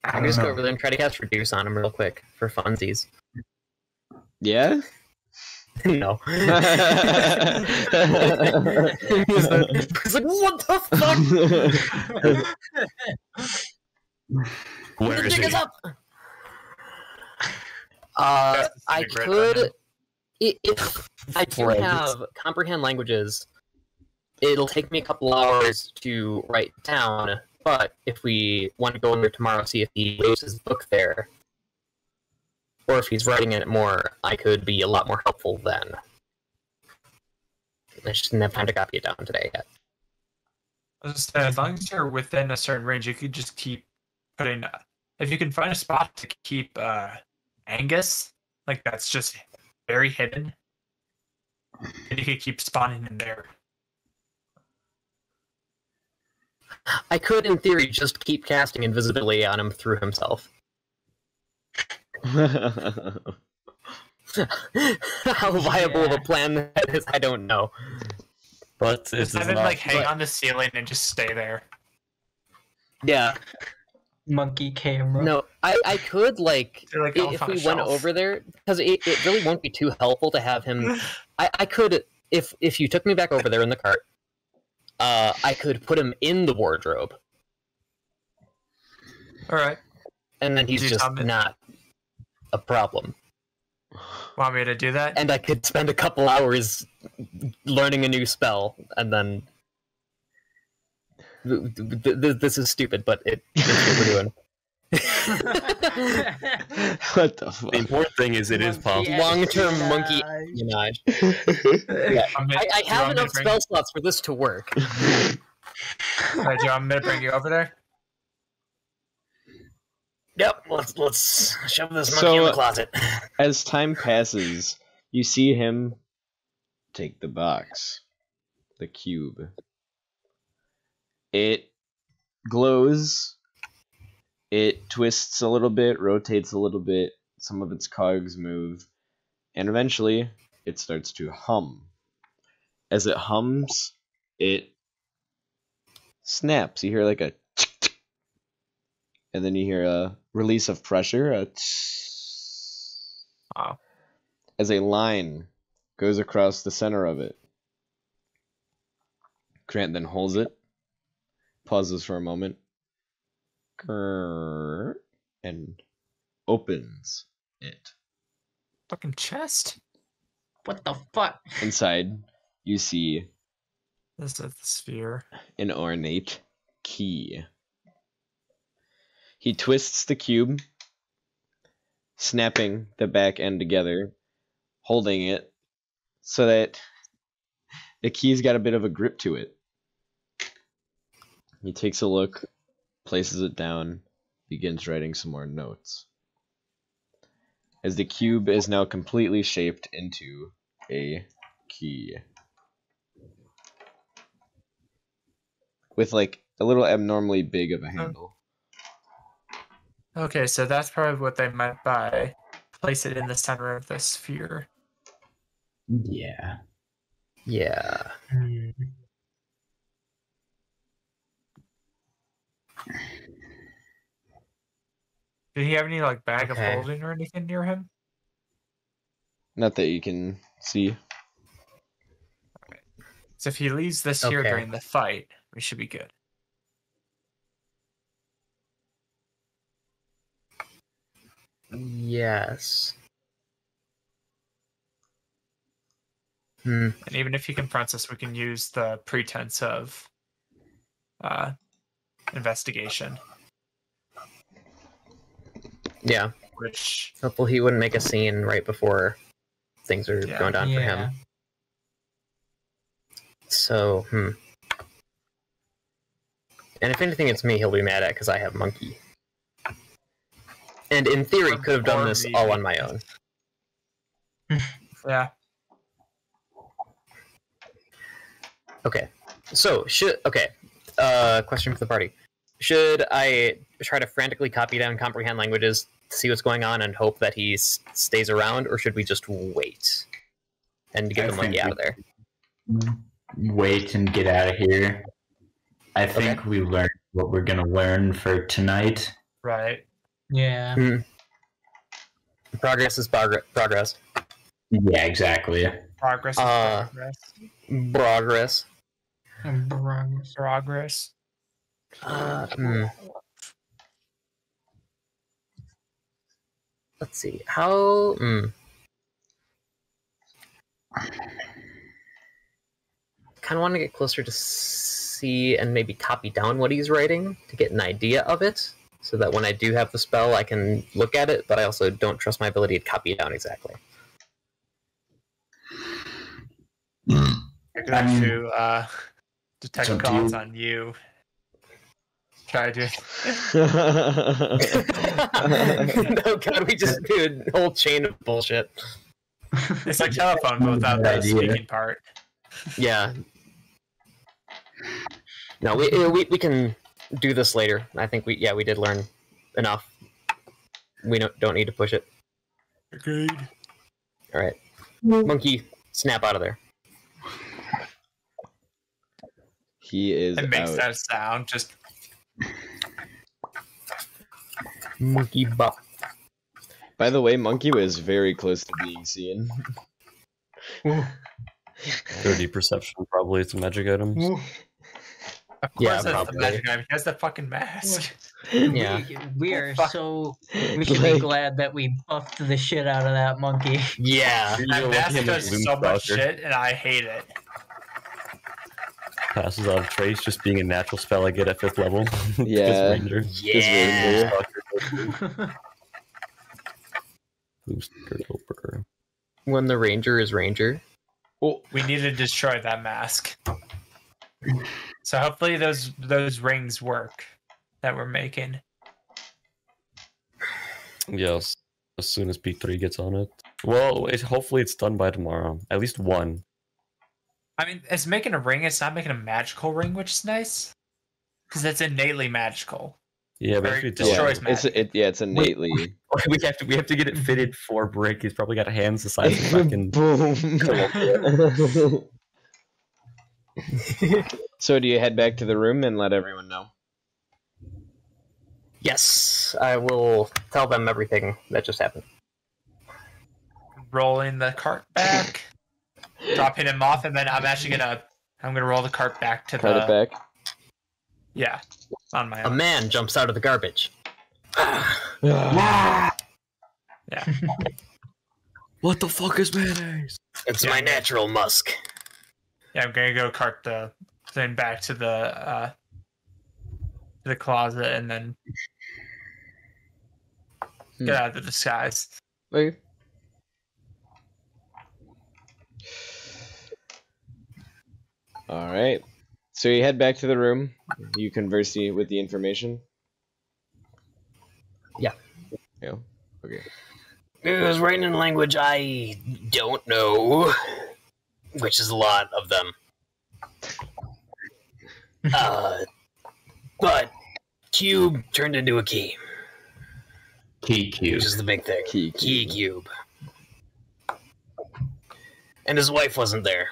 I can just go over there and try to cast Reduce on him real quick for funsies. Yeah? No. He's like, what the fuck? Where is he? Up. I could, if I do have comprehend languages, it'll take me a couple hours to write down. But if we want to go in there tomorrow, see if he leaves his book there, or if he's writing it more, I could be a lot more helpful then. I just didn't have time to copy it down today yet. I was just saying, as long as you're within a certain range, you could just keep putting. If you can find a spot to keep Angus, like that's just very hidden, and you could keep spawning in there. I could, in theory, just keep casting invisibility on him through himself. How viable of a plan that is, I don't know. But Just have him like hang on the ceiling and just stay there. Yeah. Monkey camera. No, I could, like if we went over there, because it really won't be too helpful to have him. I could, if you took me back over there in the cart, I could put him in the wardrobe. Alright. And then he's just not a problem. Want me to do that? And I could spend a couple hours learning a new spell, and then... This is stupid, but it's what we're doing. What the fuck? The important thing is it is possible. Long-term monkey espionage. Yeah. I have enough spell slots for this to work. Alright, Joe, I'm gonna bring you over there. Yep, let's shove this monkey in the closet. As time passes, you see him take the box, the cube. It glows, it twists a little bit, rotates a little bit, some of its cogs move, and eventually it starts to hum. As it hums, it snaps. You hear like a and then you hear a release of pressure, Wow. as a line goes across the center of it. Grant then holds it, pauses for a moment, and opens it. Fucking chest? What the fuck? Inside, you see This is the sphere. an ornate key. He twists the cube, snapping the back end together, holding it so that the key's got a bit of a grip to it. He takes a look, places it down, begins writing some more notes. As the cube is now completely shaped into a key. With like a little abnormally big of a handle. Okay, so that's probably what they meant by place it in the center of the sphere. Yeah. Yeah. Did he have any like bag Okay. of holding or anything near him? Not that you can see. So if he leaves this here Okay. during the fight, we should be good. Yes. Hmm. And even if he confronts us, we can use the pretense of investigation. Yeah. Which, Hopefully he wouldn't make a scene right before things are Yeah. going down for him. So, And if anything, it's me he'll be mad at because I have Monkey. And in theory, could have done Or this me. all on my own. yeah. Okay. So, question for the party. Should I try to frantically copy down comprehend languages to see what's going on and hope that he stays around, or should we just wait and get I the monkey think out of there? Wait and get out of here. I think we learned what we're going to learn for tonight. Right. Yeah. Progress is progress. Yeah, exactly. Progress is progress. Progress. Progress. Let's see. How... kind of want to get closer to see and maybe copy down what he's writing to get an idea of it, so that when I do have the spell, I can look at it, but I also don't trust my ability to copy it down exactly. You're going to detect calls on you. Try to. No, God, we just do a whole chain of bullshit. It's like telephone, but without the speaking part. Yeah. No, we can do this later. I think we did learn enough. We don't need to push it. Agreed. All right, monkey, snap out of there. He is It makes out. that sound. Just Monkey butt. By the way, Monkey was very close to being seen. 30 perception, probably. It's a magic item. of Yeah, course, that's the probably. magic item. He has that fucking mask. Yeah. We are Fuck. we should be Like- glad that we buffed the shit out of that monkey. Yeah. That mask does so much shit, and I hate it. Passes out of trace, just being a natural spell I get at 5th level. Yeah. Ranger. Yeah. Booster over. When the ranger is ranger. Oh, We need to destroy that mask. So hopefully those rings work that we're making. Yes, as soon as P3 gets on it. Well, hopefully it's done by tomorrow. At least one. I mean, it's making a ring. It's not making a magical ring, which is nice. Because it's innately magical. Yeah, but Or if it it destroys does, magic. it's innately. we have to get it fitted for break. He's probably got hands the size of fucking. Boom. So do you head back to the room and let everyone know? Yes, I will tell them everything that just happened. Rolling the cart back, dropping him off, and then I'm gonna roll the cart back to Cart it back. Yeah, on my A own. man jumps out of the garbage. Yeah. What the fuck is mayonnaise? It's Yeah, my man. natural musk. Yeah, I'm gonna go cart the thing back to the closet and then get out of the disguise. Okay. All right. So you head back to the room. You converse with the information. Yeah. Yeah. Okay. It was written in language I don't know, which is a lot of them. But cube turned into a key, Key cube. which is the big thing. Key cube. And his wife wasn't there.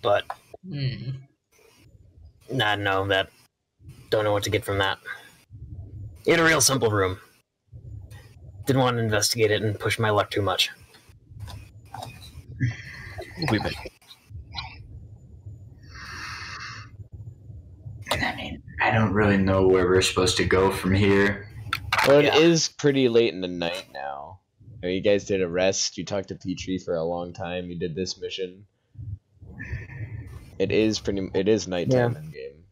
But I know that. Don't know what to get from that. In a real simple room. Didn't want to investigate it and push my luck too much. We'll be back. I mean, I don't really know where we're supposed to go from here. Well, Yeah. it is pretty late in the night now. You guys did a rest. You talked to Petrie for a long time. You did this mission. It is nighttime in game.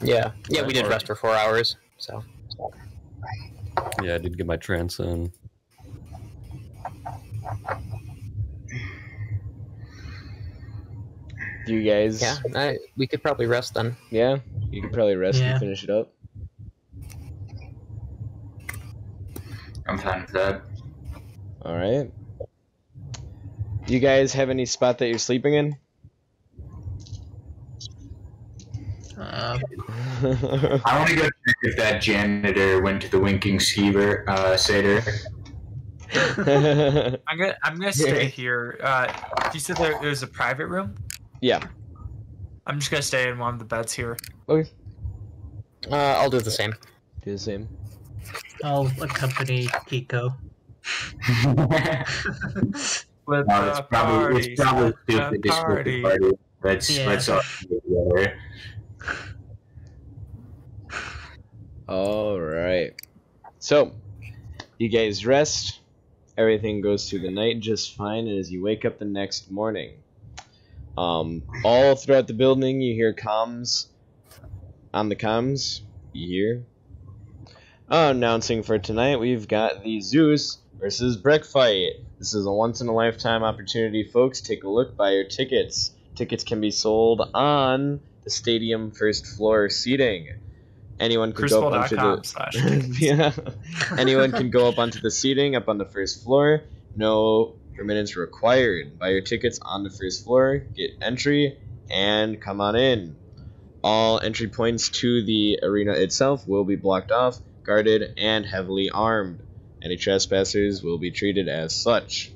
Yeah, we did rest for 4 hours. So Yeah, I did get my trance in. Do you guys? Yeah, we could probably rest then. Yeah, you could probably rest and finish it up. I'm fine with that. All right. Do you guys have any spot that you're sleeping in? I want to go check if that janitor went to the winking skeever satyr. I'm gonna stay here. You said there was a private room? Yeah. I'm just gonna stay in one of the beds here. Okay. I'll do the same. Do the same. I'll accompany Kiko. With It's probably stupid to split the party. Let's all do it together. All right. So, you guys rest. Everything goes through the night just fine, and as you wake up the next morning, all throughout the building, you hear comms. On the comms, you hear. Announcing for tonight, we've got the Zeus versus Breck fight. This is a once-in-a-lifetime opportunity, folks. Take a look, buy your tickets. Tickets can be sold on the stadium first floor seating. Anyone can go up onto the yeah. Anyone can go up onto the seating up on the first floor. No permittance required. Buy your tickets on the first floor, get entry, and come on in. All entry points to the arena itself will be blocked off, guarded, and heavily armed. Any trespassers will be treated as such.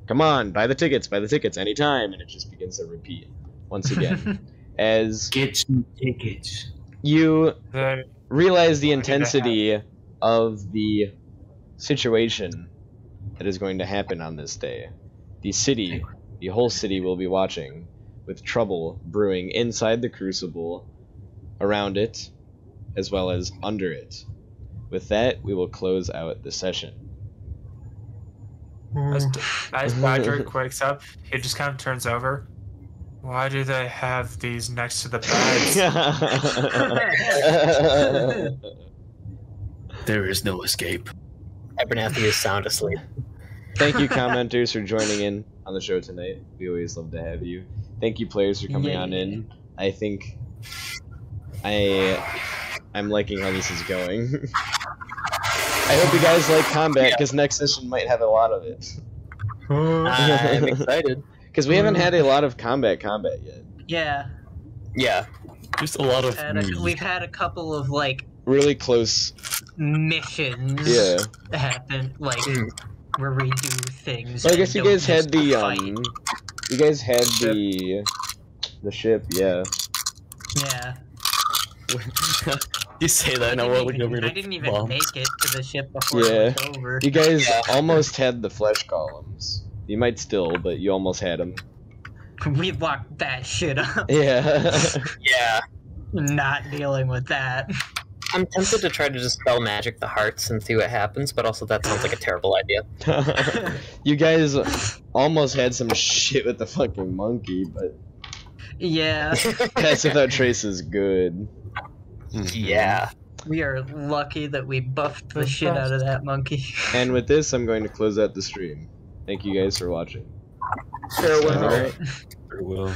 Come on, buy the tickets anytime, and it just begins to repeat once again. As get some tickets. You realize the intensity of the situation that is going to happen on this day. The whole city will be watching, with trouble brewing inside the crucible, around it, as well as under it. With that, we will close out the session. As Badger wakes up, he just kind of turns over. Why do they have these next to the beds? There is no escape. Abernathy is sound asleep. Thank you, commenters, for joining in on the show tonight. We always love to have you. Thank you, players, for coming on in. I think I'm liking how this is going. I hope you guys like combat, because next session might have a lot of it. I'm excited. Because we haven't had a lot of combat yet. Yeah. Yeah. Just a lot of We've had a couple of, like, really close missions happen, like, where we do things. Well, I guess you guys had the, you guys had the ship, yeah. Yeah. You say that, and I didn't even make it to the ship before it was over. You guys almost had the flesh columns. You might still, but you almost had them. We locked that shit up. Yeah. Yeah. Not dealing with that. I'm tempted to try to dispel magic the hearts and see what happens, but also that sounds like a terrible idea. You guys almost had some shit with the fucking monkey, but... Yeah. Pass Without Trace is good. Yeah. We are lucky that we buffed the shit out of that monkey. And with this, I'm going to close out the stream. Thank you guys for watching. Farewell. Farewell.